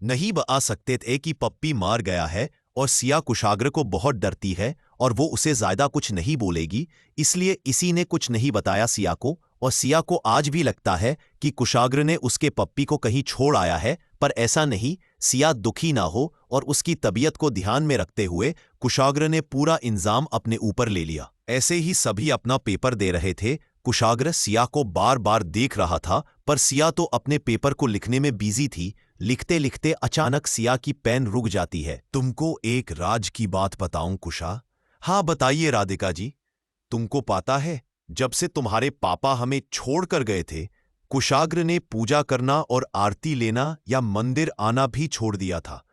नहीं बता सकते थे कि पप्पी मार गया है। और सिया कुशाग्र को बहुत डरती है और वो उसे ज्यादा कुछ नहीं बोलेगी, इसलिए इसी ने कुछ नहीं बताया सिया को। और सिया को आज भी लगता है कि कुशाग्र ने उसके पप्पी को कहीं छोड़ आया है, पर ऐसा नहीं। सिया दुखी ना हो और उसकी तबीयत को ध्यान में रखते हुए कुशाग्र ने पूरा इंजाम अपने ऊपर ले लिया। ऐसे ही सभी अपना पेपर दे रहे थे। कुशाग्र सिया को बार बार देख रहा था, पर सिया तो अपने पेपर को लिखने में बिजी थी। लिखते लिखते अचानक सिया की पेन रुक जाती है। तुमको एक राज की बात बताऊं कुशा? हाँ, बताइए राधिका जी। तुमको पता है, जब से तुम्हारे पापा हमें छोड़कर गए थे, कुशाग्र ने पूजा करना और आरती लेना या मंदिर आना भी छोड़ दिया था।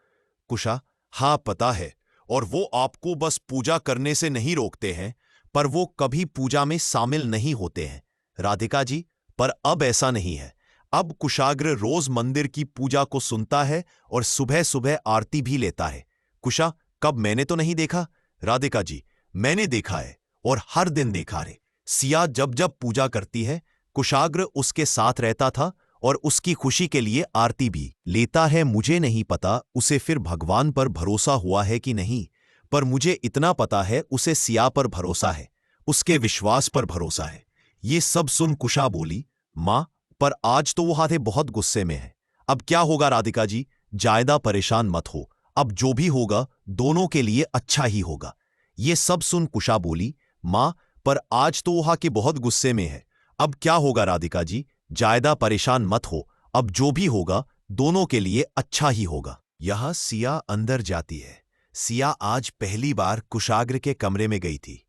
कुशा, हाँ पता है, और वो आपको बस पूजा करने से नहीं रोकते हैं, पर वो कभी पूजा में शामिल नहीं होते हैं। राधिका जी, पर अब ऐसा नहीं है। अब कुशाग्र रोज मंदिर की पूजा को सुनता है और सुबह सुबह आरती भी लेता है। कुशा, कब? मैंने तो नहीं देखा। राधिका जी, मैंने देखा है, और हर दिन देखा है। सिया जब जब पूजा करती है, कुशाग्र उसके साथ रहता था और उसकी खुशी के लिए आरती भी लेता है। मुझे नहीं पता उसे फिर भगवान पर भरोसा हुआ है कि नहीं, पर मुझे इतना पता है उसे सिया पर भरोसा है, उसके विश्वास पर भरोसा है। ये सब सुन कुशा बोली, माँ, पर आज तो वो हाथे बहुत गुस्से में है। अब क्या होगा राधिका जी? ज्यादा परेशान मत हो, अब जो भी होगा दोनों के लिए अच्छा ही होगा। ये सब सुन कुशा बोली, माँ, पर आज तो वो हाके बहुत गुस्से में है। अब क्या होगा राधिका जी? ज्यादा परेशान मत हो, अब जो भी होगा दोनों के लिए अच्छा ही होगा। यह सिया अंदर जाती है। सिया आज पहली बार कुशाग्र के कमरे में गई थी।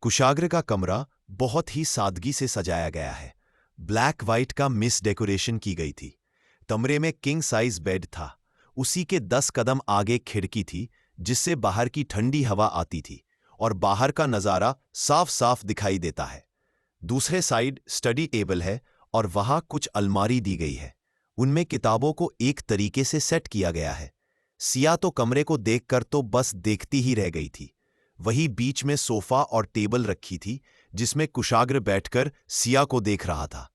कुशाग्र का कमरा बहुत ही सादगी से सजाया गया है। ब्लैक वाइट का मिस डेकोरेशन की गई थी। कमरे में किंग साइज बेड था। उसी के 10 कदम आगे खिड़की थी जिससे बाहर की ठंडी हवा आती थी और बाहर का नजारा साफ साफ दिखाई देता है। दूसरे साइड स्टडी टेबल है और वहां कुछ अलमारी दी गई है। उनमें किताबों को एक तरीके से सेट किया गया है। सिया तो कमरे को देखकर तो बस देखती ही रह गई थी। वही बीच में सोफा और टेबल रखी थी जिसमें कुशाग्र बैठकर सिया को देख रहा था।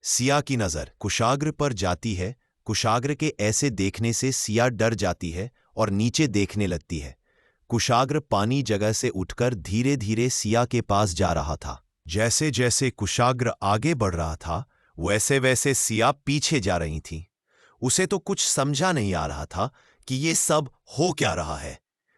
सिया की नजर कुशाग्र पर जाती है। कुशाग्र के ऐसे देखने से सिया डर जाती है और नीचे देखने लगती है। कुशाग्र पानी जगह से उठकर धीरे धीरे सिया के पास जा रहा था। जैसे जैसे कुशाग्र आगे बढ़ रहा था वैसे वैसे सिया पीछे जा रही थी। उसे तो कुछ समझा नहीं आ रहा था कि ये सब हो क्या रहा है।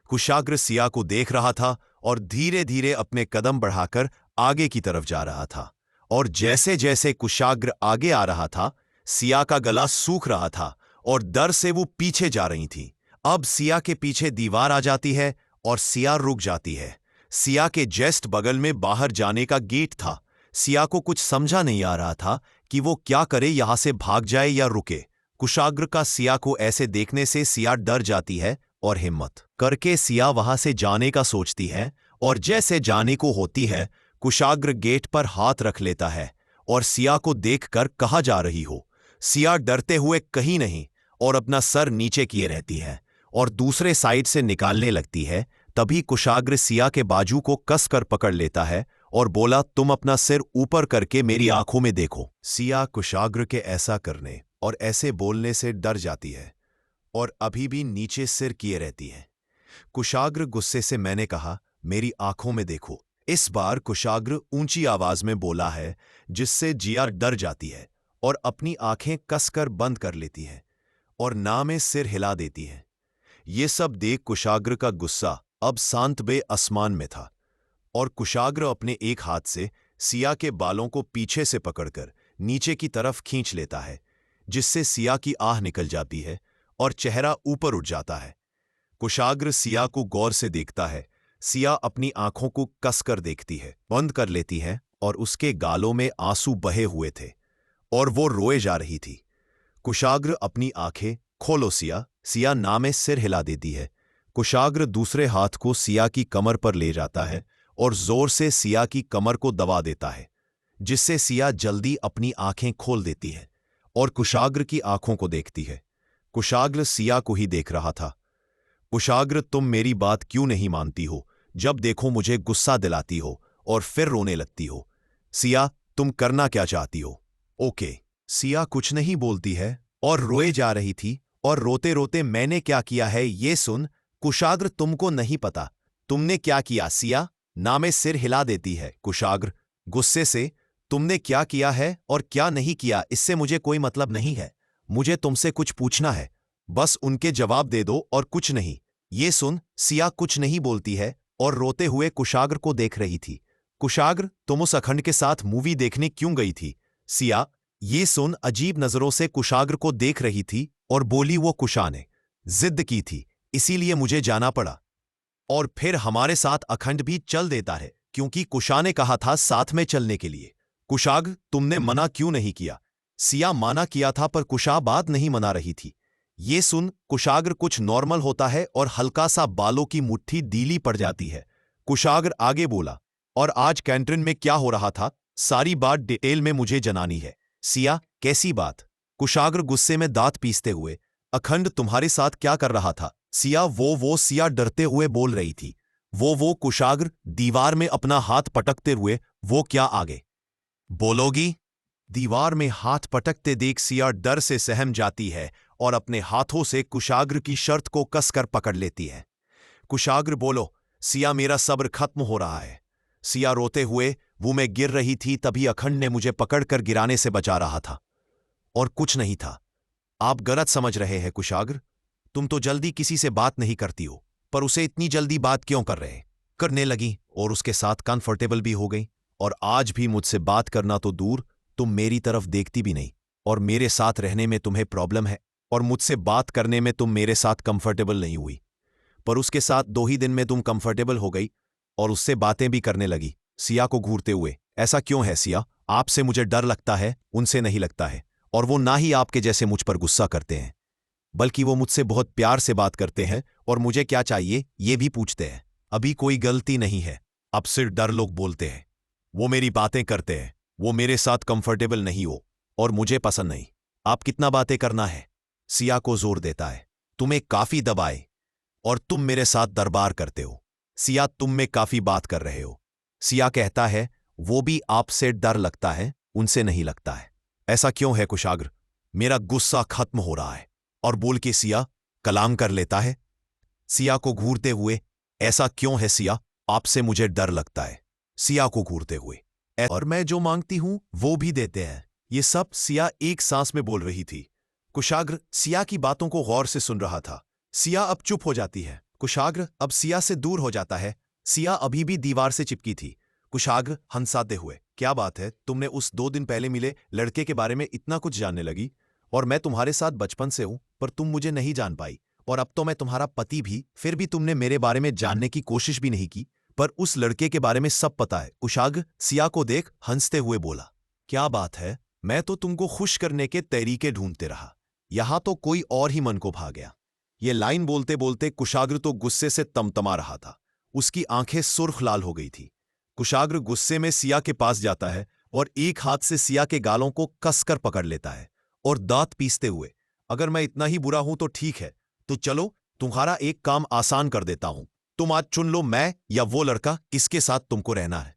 कुशाग्र सिया को देख रहा था और धीरे धीरे अपने कदम बढ़ाकर आगे की तरफ जा रहा था। और जैसे जैसे कुशाग्र आगे आ रहा था सिया का गला सूख रहा था और डर से वो पीछे जा रही थी। अब सिया के पीछे दीवार आ जाती है और सिया रुक जाती है। सिया के जस्ट बगल में बाहर जाने का गेट था। सिया को कुछ समझा नहीं आ रहा था कि वो क्या करे, यहां से भाग जाए या रुके। कुशाग्र का सिया को ऐसे देखने से सिया डर जाती है और हिम्मत करके सिया वहां से जाने का सोचती है। और जैसे जाने को होती है कुशाग्र गेट पर हाथ रख लेता है और सिया को देखकर कहा जा रही हो। सिया डरते हुए कहीं नहीं और अपना सर नीचे किए रहती है और दूसरे साइड से निकालने लगती है। तभी कुशाग्र सिया के बाजू को कसकर पकड़ लेता है और बोला, तुम अपना सिर ऊपर करके मेरी आंखों में देखो। सिया कुशाग्र के ऐसा करने और ऐसे बोलने से डर जाती है और अभी भी नीचे सिर किए रहती है। कुशाग्र गुस्से से मैंने कहा, मेरी आंखों में देखो। इस बार कुशाग्र ऊंची आवाज में बोला है जिससे जिया डर जाती है और अपनी आंखें कसकर बंद कर लेती है और ना में सिर हिला देती है। ये सब देख कुशाग्र का गुस्सा अब शांत बे आसमान में था और कुशाग्र अपने एक हाथ से सिया के बालों को पीछे से पकड़कर नीचे की तरफ खींच लेता है जिससे सिया की आह निकल जाती है और चेहरा ऊपर उठ जाता है। कुशाग्र सिया को गौर से देखता है। सिया अपनी आंखों को कसकर देखती है, बंद कर लेती है और उसके गालों में आंसू बहे हुए थे और वो रोए जा रही थी। कुशाग्र अपनी आंखें खोलो सिया। सिया ना में सिर हिला देती है। कुशाग्र दूसरे हाथ को सिया की कमर पर ले जाता है और जोर से सिया की कमर को दबा देता है जिससे सिया जल्दी अपनी आंखें खोल देती है और कुशाग्र की आंखों को देखती है। कुशाग्र सिया को ही देख रहा था। कुशाग्र, तुम मेरी बात क्यों नहीं मानती हो? जब देखो मुझे गुस्सा दिलाती हो और फिर रोने लगती हो। सिया, तुम करना क्या चाहती हो? ओके। सिया कुछ नहीं बोलती है और रोए जा रही थी और रोते रोते मैंने क्या किया है ये सुन। कुशाग्र, तुमको नहीं पता तुमने क्या किया। सिया ना में सिर हिला देती है। कुशाग्र गुस्से से, तुमने क्या किया है और क्या नहीं किया इससे मुझे कोई मतलब नहीं है। मुझे तुमसे कुछ पूछना है, बस उनके जवाब दे दो और कुछ नहीं। ये सुन। सिया कुछ नहीं बोलती है और रोते हुए कुशाग्र को देख रही थी। कुशाग्र, तुम उस अखंड के साथ मूवी देखने क्यों गई थी? सिया ये सुन अजीब नजरों से कुशाग्र को देख रही थी और बोली, वो कुशा ने जिद की थी इसीलिए मुझे जाना पड़ा और फिर हमारे साथ अखंड भी चल देता है क्योंकि कुशा ने कहा था साथ में चलने के लिए। कुशाग्र, तुमने मना क्यों नहीं किया? सिया माना किया था पर कुशा बात नहीं मना रही थी। ये सुन कुशाग्र कुछ नॉर्मल होता है और हल्का सा बालों की मुट्ठी ढीली पड़ जाती है। कुशाग्र आगे बोला, और आज कैंटीन में क्या हो रहा था सारी बात डिटेल में मुझे जनानी है। सिया, कैसी बात? कुशाग्र गुस्से में दांत पीसते हुए, अखंड तुम्हारे साथ क्या कर रहा था? सिया वो सिया डरते हुए बोल रही थी। वो कुशाग्र दीवार में अपना हाथ पटकते हुए, वो क्या आगे बोलोगी? दीवार में हाथ पटकते देख सिया डर से सहम जाती है और अपने हाथों से कुशाग्र की शर्त को कसकर पकड़ लेती है। कुशाग्र बोलो, सिया मेरा सब्र खत्म हो रहा है। सिया रोते हुए, वो मैं गिर रही थी तभी अखंड ने मुझे पकड़कर गिराने से बचा रहा था, और कुछ नहीं था। आप गलत समझ रहे हैं कुशाग्र, तुम तो जल्दी किसी से बात नहीं करती हो, पर उसे इतनी जल्दी बात क्यों करने लगी और उसके साथ कंफर्टेबल भी हो गई। और आज भी मुझसे बात करना तो दूर, तुम मेरी तरफ देखती भी नहीं, और मेरे साथ रहने में तुम्हें प्रॉब्लम है, और मुझसे बात करने में तुम मेरे साथ कंफर्टेबल नहीं हुई। पर उसके साथ 2 ही दिन में तुम कंफर्टेबल हो गई और उससे बातें भी करने लगी। सिया को घूरते हुए, ऐसा क्यों है सिया? आपसे मुझे डर लगता है, उनसे नहीं लगता है। और वो ना ही आपके जैसे मुझ पर गुस्सा करते हैं, बल्कि वो मुझसे बहुत प्यार से बात करते हैं और मुझे क्या चाहिए ये भी पूछते हैं। अभी कोई गलती नहीं है, अब सिर्फ डर लोग बोलते हैं। वो मेरी बातें करते हैं, वो मेरे साथ कंफर्टेबल नहीं हो और मुझे पसंद नहीं। आप कितना बातें करना है? सिया को जोर देता है, तुम्हें काफी दबाए और तुम मेरे साथ दरबार करते हो। सिया, तुम में काफी बात कर रहे हो। सिया कहता है, वो भी आपसे डर लगता है, उनसे नहीं लगता है। ऐसा क्यों है कुशाग्र? मेरा गुस्सा खत्म हो रहा है। और बोल के सिया कलाम कर लेता है। सिया को घूरते हुए, ऐसा क्यों है सिया? आपसे मुझे डर लगता है। सिया को घूरते हुए, और मैं जो मांगती हूं वो भी देते हैं। ये सब सिया एक सांस में बोल रही थी। कुशाग्र सिया की बातों को गौर से सुन रहा था। सिया अब चुप हो जाती है। कुशाग्र अब सिया से दूर हो जाता है। सिया अभी भी दीवार से चिपकी थी। कुशाग्र हंसाते हुए, क्या बात है, तुमने उस 2 दिन पहले मिले लड़के के बारे में इतना कुछ जानने लगी? और मैं तुम्हारे साथ बचपन से हूं, पर तुम मुझे नहीं जान पाई, और अब तो मैं तुम्हारा पति भी, फिर भी तुमने मेरे बारे में जानने की कोशिश भी नहीं की। पर उस लड़के के बारे में सब पता है। कुशाग्र सिया को देख हंसते हुए बोला, क्या बात है, मैं तो तुमको खुश करने के तरीके ढूंढते रहा, यहां तो कोई और ही मन को भा गया। ये लाइन बोलते बोलते कुशाग्र तो गुस्से से तमतमा रहा था। उसकी आंखें सुर्ख लाल हो गई थी। कुशाग्र गुस्से में सिया के पास जाता है और एक हाथ से सिया के गालों को कसकर पकड़ लेता है और दांत पीसते हुए, अगर मैं इतना ही बुरा हूं तो ठीक है, तो चलो तुम्हारा एक काम आसान कर देता हूं। तुम आज चुन लो, मैं या वो लड़का किसके साथ तुमको रहना है।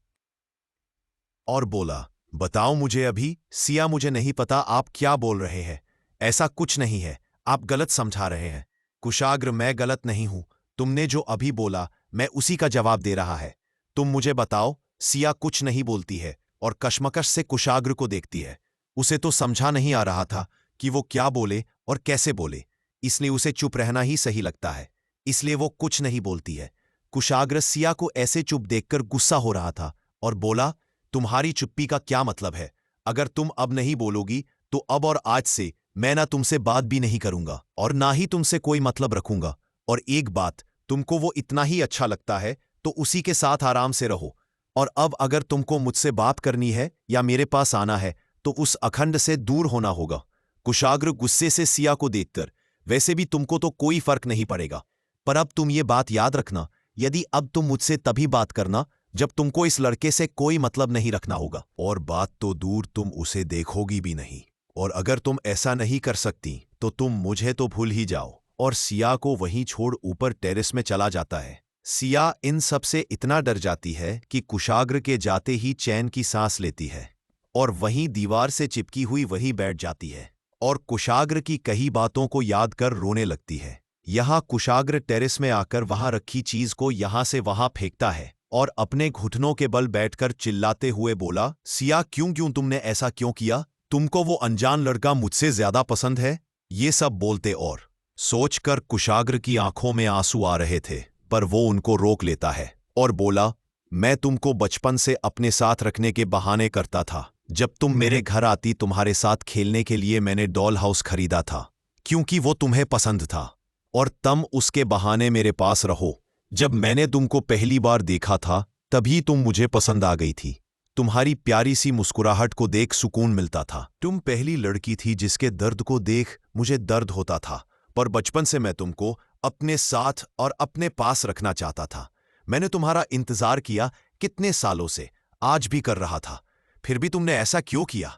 और बोला, बताओ मुझे अभी। सिया, मुझे नहीं पता आप क्या बोल रहे हैं, ऐसा कुछ नहीं है, आप गलत समझा रहे हैं। कुशाग्र, मैं गलत नहीं हूं, तुमने जो अभी बोला मैं उसी का जवाब दे रहा है। तुम मुझे बताओ। सिया कुछ नहीं बोलती है और कशमकश से कुशाग्र को देखती है। उसे तो समझा नहीं आ रहा था कि वो क्या बोले और कैसे बोले, इसलिए उसे चुप रहना ही सही लगता है, इसलिए वो कुछ नहीं बोलती है। कुशाग्र सिया को ऐसे चुप देखकर गुस्सा हो रहा था और बोला, तुम्हारी चुप्पी का क्या मतलब है? अगर तुम अब नहीं बोलोगी तो अब और आज से मैं ना तुमसे बात भी नहीं करूंगा और ना ही तुमसे कोई मतलब रखूंगा। और एक बात, तुमको वो इतना ही अच्छा लगता है तो उसी के साथ आराम से रहो। और अब अगर तुमको मुझसे बात करनी है या मेरे पास आना है तो उस अखंड से दूर होना होगा। कुशाग्र गुस्से से सिया को देखकर, वैसे भी तुमको तो कोई फर्क नहीं पड़ेगा, पर अब तुम ये बात याद रखना, यदि अब तुम मुझसे तभी बात करना जब तुमको इस लड़के से कोई मतलब नहीं रखना होगा। और बात तो दूर, तुम उसे देखोगी भी नहीं। और अगर तुम ऐसा नहीं कर सकती तो तुम मुझे तो भूल ही जाओ। और सिया को वहीं छोड़ ऊपर टेरेस में चला जाता है। सिया इन सब से इतना डर जाती है कि कुशाग्र के जाते ही चैन की सांस लेती है और वहीं दीवार से चिपकी हुई वहीं बैठ जाती है और कुशाग्र की कही बातों को याद कर रोने लगती है। यहां कुशाग्र टेरेस में आकर वहां रखी चीज को यहां से वहां फेंकता है और अपने घुटनों के बल बैठकर चिल्लाते हुए बोला, सिया, क्यों तुमने ऐसा क्यों किया? तुमको वो अनजान लड़का मुझसे ज्यादा पसंद है? ये सब बोलते और सोचकर कुशाग्र की आंखों में आंसू आ रहे थे, पर वो उनको रोक लेता है और बोला, मैं तुमको बचपन से अपने साथ रखने के बहाने करता था। जब तुम मेरे घर आती तुम्हारे साथ खेलने के लिए मैंने डॉल हाउस खरीदा था, क्योंकि वो तुम्हें पसंद था, और तुम उसके बहाने मेरे पास रहो। जब मैंने तुमको पहली बार देखा था तभी तुम मुझे पसंद आ गई थी। तुम्हारी प्यारी सी मुस्कुराहट को देख सुकून मिलता था। तुम पहली लड़की थी जिसके दर्द को देख मुझे दर्द होता था, पर बचपन से मैं तुमको अपने साथ और अपने पास रखना चाहता था। मैंने तुम्हारा इंतजार किया कितने सालों से, आज भी कर रहा था, फिर भी तुमने ऐसा क्यों किया?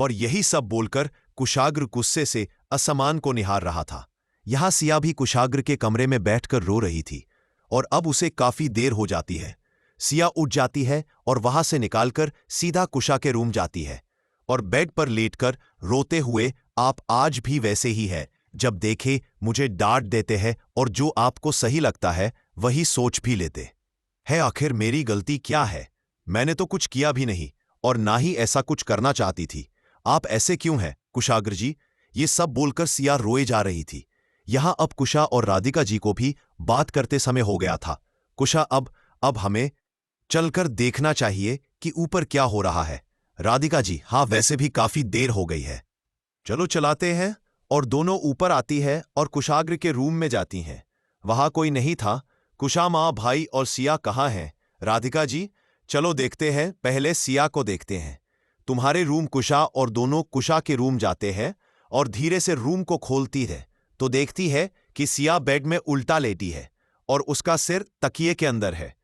पर यही सब बोलकर कुशाग्र गुस्से से असमान को निहार रहा था। यहां सिया भी कुशाग्र के कमरे में बैठकर रो रही थी और अब उसे काफी देर हो जाती है। सिया उठ जाती है और वहां से निकालकर सीधा कुशा के रूम जाती है और बेड पर लेटकर रोते हुए आप आज भी वैसे ही है। जब देखे मुझे डांट देते हैं और जो आपको सही लगता है वही सोच भी लेते है। आखिर मेरी गलती क्या है? मैंने तो कुछ किया भी नहीं और ना ही ऐसा कुछ करना चाहती थी। आप ऐसे क्यों हैं कुशाग्र जी? ये सब बोलकर सिया रोए जा रही थी। यहां अब कुशा और राधिका जी को भी बात करते समय हो गया था। कुशा, अब हमें चलकर देखना चाहिए कि ऊपर क्या हो रहा है। राधिका जी, हाँ वैसे भी काफी देर हो गई है, चलो चलाते हैं। और दोनों ऊपर आती है और कुशाग्र के रूम में जाती हैं। वहां कोई नहीं था। कुशा, माँ, भाई और सिया कहाँ हैं? राधिका जी, चलो देखते हैं, पहले सिया को देखते हैं। तुम्हारे रूम कुशा, और दोनों कुशा के रूम जाते हैं और धीरे से रूम को खोलती है तो देखती है कि सिया बेड में उल्टा लेटी है और उसका सिर तकिए के अंदर है।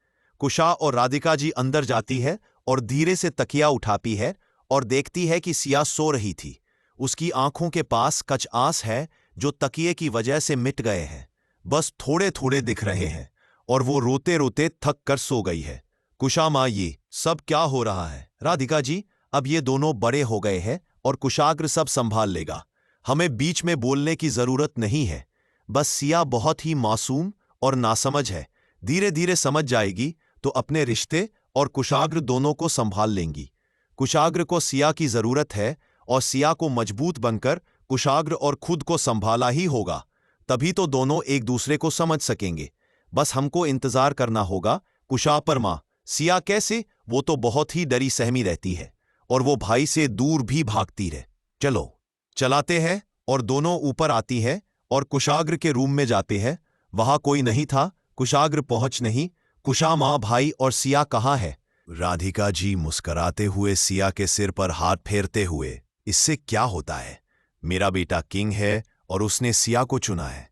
कुशा और राधिका जी अंदर जाती है और धीरे से तकिया उठाती है और देखती है कि सिया सो रही थी। उसकी आंखों के पास कच आंस है जो तकिए की वजह से मिट गए हैं, बस थोड़े थोड़े दिख रहे हैं, और वो रोते रोते थक कर सो गई है। कुशा, माँ, ये सब क्या हो रहा है? राधिका जी, अब ये दोनों बड़े हो गए हैं और कुशाग्र सब संभाल लेगा। हमें बीच में बोलने की जरूरत नहीं है। बस सिया बहुत ही मासूम और नासमझ है, धीरे धीरे समझ जाएगी तो अपने रिश्ते और कुशाग्र दोनों को संभाल लेंगी। कुशाग्र को सिया की जरूरत है और सिया को मजबूत बनकर कुशाग्र और खुद को संभाला ही होगा, तभी तो दोनों एक दूसरे को समझ सकेंगे। बस हमको इंतजार करना होगा। कुशा, पर मां, सिया कैसे? वो तो बहुत ही डरी सहमी रहती है और वो भाई से दूर भी भागती है। चलो चलाते हैं। और दोनों ऊपर आती है और कुशाग्र के रूम में जाते हैं। वहां कोई नहीं था। कुशाग्र पहुंच नहीं। कुशा, मां, भाई और सिया कहाँ है? राधिका जी मुस्कुराते हुए सिया के सिर पर हाथ फेरते हुए, इससे क्या होता है? मेरा बेटा किंग है और उसने सिया को चुना है।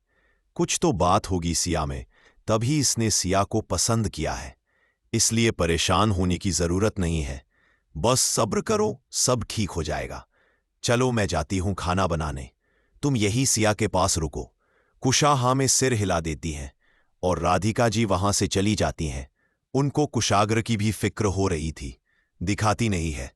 कुछ तो बात होगी सिया में, तभी इसने सिया को पसंद किया है। इसलिए परेशान होने की जरूरत नहीं है। बस सब्र करो, सब ठीक हो जाएगा। चलो मैं जाती हूं खाना बनाने, तुम यही सिया के पास रुको। कुशा हाँ में सिर हिला देती हैं और राधिका जी वहां से चली जाती हैं। उनको कुशाग्र की भी फिक्र हो रही थी, दिखाती नहीं है।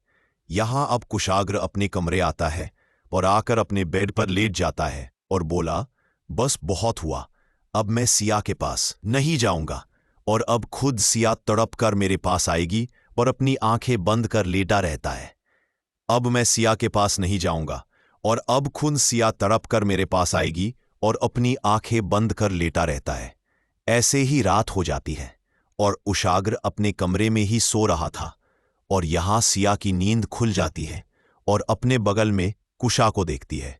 यहां अब कुशाग्र अपने कमरे आता है और आकर अपने बेड पर लेट जाता है और बोला, बस बहुत हुआ, अब मैं सिया के पास नहीं जाऊंगा। और अब खुद सिया तड़प कर मेरे पास आएगी और अपनी आंखें बंद कर लेटा रहता है। अब मैं सिया के पास नहीं जाऊंगा और अब खुद सिया तड़प कर मेरे पास आएगी और अपनी आंखें बंद कर लेटा रहता है। ऐसे ही रात हो जाती है और कुशाग्र अपने कमरे में ही सो रहा था और यहां सिया की नींद खुल जाती है और अपने बगल में कुशा को देखती है।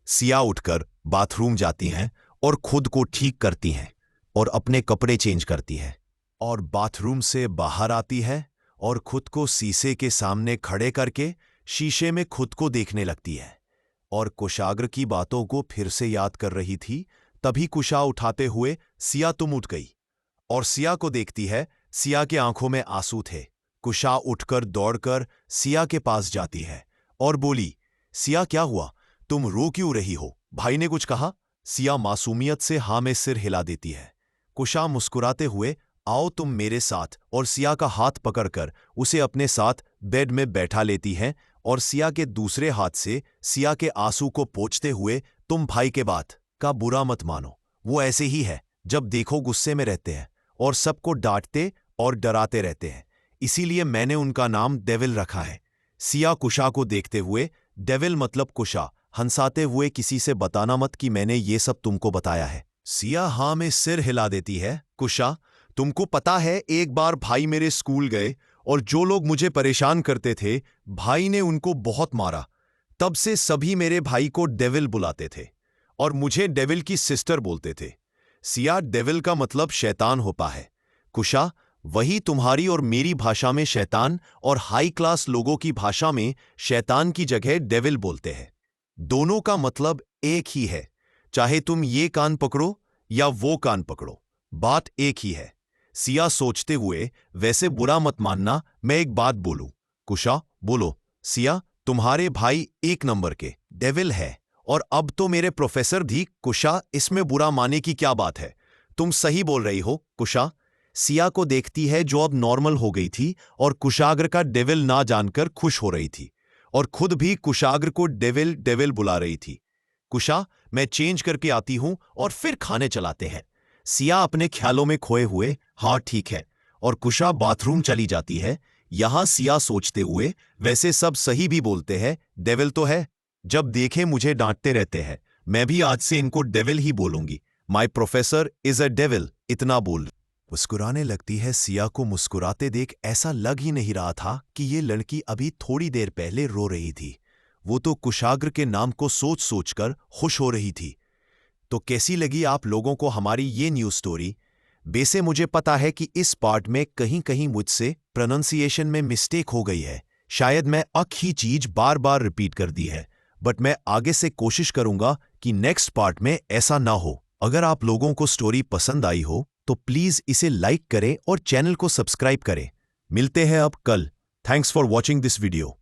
सिया उठकर बाथरूम जाती हैं और खुद को ठीक करती हैं और अपने कपड़े चेंज करती है और बाथरूम से बाहर आती है और खुद को शीशे के सामने खड़े करके शीशे में खुद को देखने लगती है और कुशाग्र की बातों को फिर से याद कर रही थी। तभी कुशा उठाते हुए, सिया तुम उठ गई, और सिया को देखती है। सिया के आंखों में आंसू थे। कुशा उठकर दौड़कर सिया के पास जाती है और बोली, सिया क्या हुआ? तुम रो क्यों रही हो? भाई ने कुछ कहा? सिया मासूमियत से हाँ में सिर हिला देती है। कुशा मुस्कुराते हुए, आओ तुम मेरे साथ, और सिया का हाथ पकड़कर उसे अपने साथ बेड में बैठा लेती हैं और सिया के दूसरे हाथ से सिया के आंसू को पोंछते हुए, तुम भाई के बात का बुरा मत मानो, वो ऐसे ही है, जब देखो गुस्से में रहते हैं और सबको डांटते और डराते रहते हैं, इसीलिए मैंने उनका नाम डेविल रखा है। सिया कुशा को देखते हुए, डेविल मतलब कुशा, हंसाते हुए, किसी से बताना मत कि मैंने ये सब तुमको बताया है। सिया हाँ में सिर हिला देती है। कुशा, तुमको पता है एक बार भाई मेरे स्कूल गए और जो लोग मुझे परेशान करते थे, भाई ने उनको बहुत मारा। तब से सभी मेरे भाई को डेविल बुलाते थे और मुझे डेविल की सिस्टर बोलते थे। सिया, डेविल का मतलब शैतान होता है। कुशा, वही तुम्हारी और मेरी भाषा में शैतान और हाई क्लास लोगों की भाषा में शैतान की जगह डेविल बोलते हैं। दोनों का मतलब एक ही है, चाहे तुम ये कान पकड़ो या वो कान पकड़ो, बात एक ही है। सिया सोचते हुए, वैसे बुरा मत मानना मैं एक बात बोलूं। कुशा, बोलो। सिया, तुम्हारे भाई एक नंबर के डेविल है और अब तो मेरे प्रोफेसर भी। कुशा, इसमें बुरा माने की क्या बात है? तुम सही बोल रही हो। कुशा सिया को देखती है जो अब नॉर्मल हो गई थी और कुशाग्र का डेविल ना जानकर खुश हो रही थी। और खुद भी कुशाग्र को डेविल डेविल बुला रही थी। कुशा, मैं चेंज करके आती हूं और फिर खाने चलाते हैं। सिया अपने ख्यालों में खोए हुए, हाँ ठीक है, और कुशा बाथरूम चली जाती है। यहां सिया सोचते हुए, वैसे सब सही भी बोलते हैं, डेविल तो है। जब देखे मुझे डांटते रहते हैं, मैं भी आज से इनको डेविल ही बोलूंगी। My professor is a devil, इतना बोल। मुस्कुराने लगती है। सिया को मुस्कुराते देख ऐसा लग ही नहीं रहा था कि ये लड़की अभी थोड़ी देर पहले रो रही थी। वो तो कुशाग्र के नाम को सोच सोचकर खुश हो रही थी। तो कैसी लगी आप लोगों को हमारी ये न्यूज़ स्टोरी? वैसे मुझे पता है कि इस पार्ट में कहीं कहीं मुझसे प्रोनाउंसिएशन में मिस्टेक हो गई है। शायद मैं अक ही चीज बार बार रिपीट कर दी है, बट मैं आगे से कोशिश करूंगा कि नेक्स्ट पार्ट में ऐसा ना हो। अगर आप लोगों को स्टोरी पसंद आई हो तो प्लीज इसे लाइक करें और चैनल को सब्सक्राइब करें। मिलते हैं अब कल। Thanks for watching this video.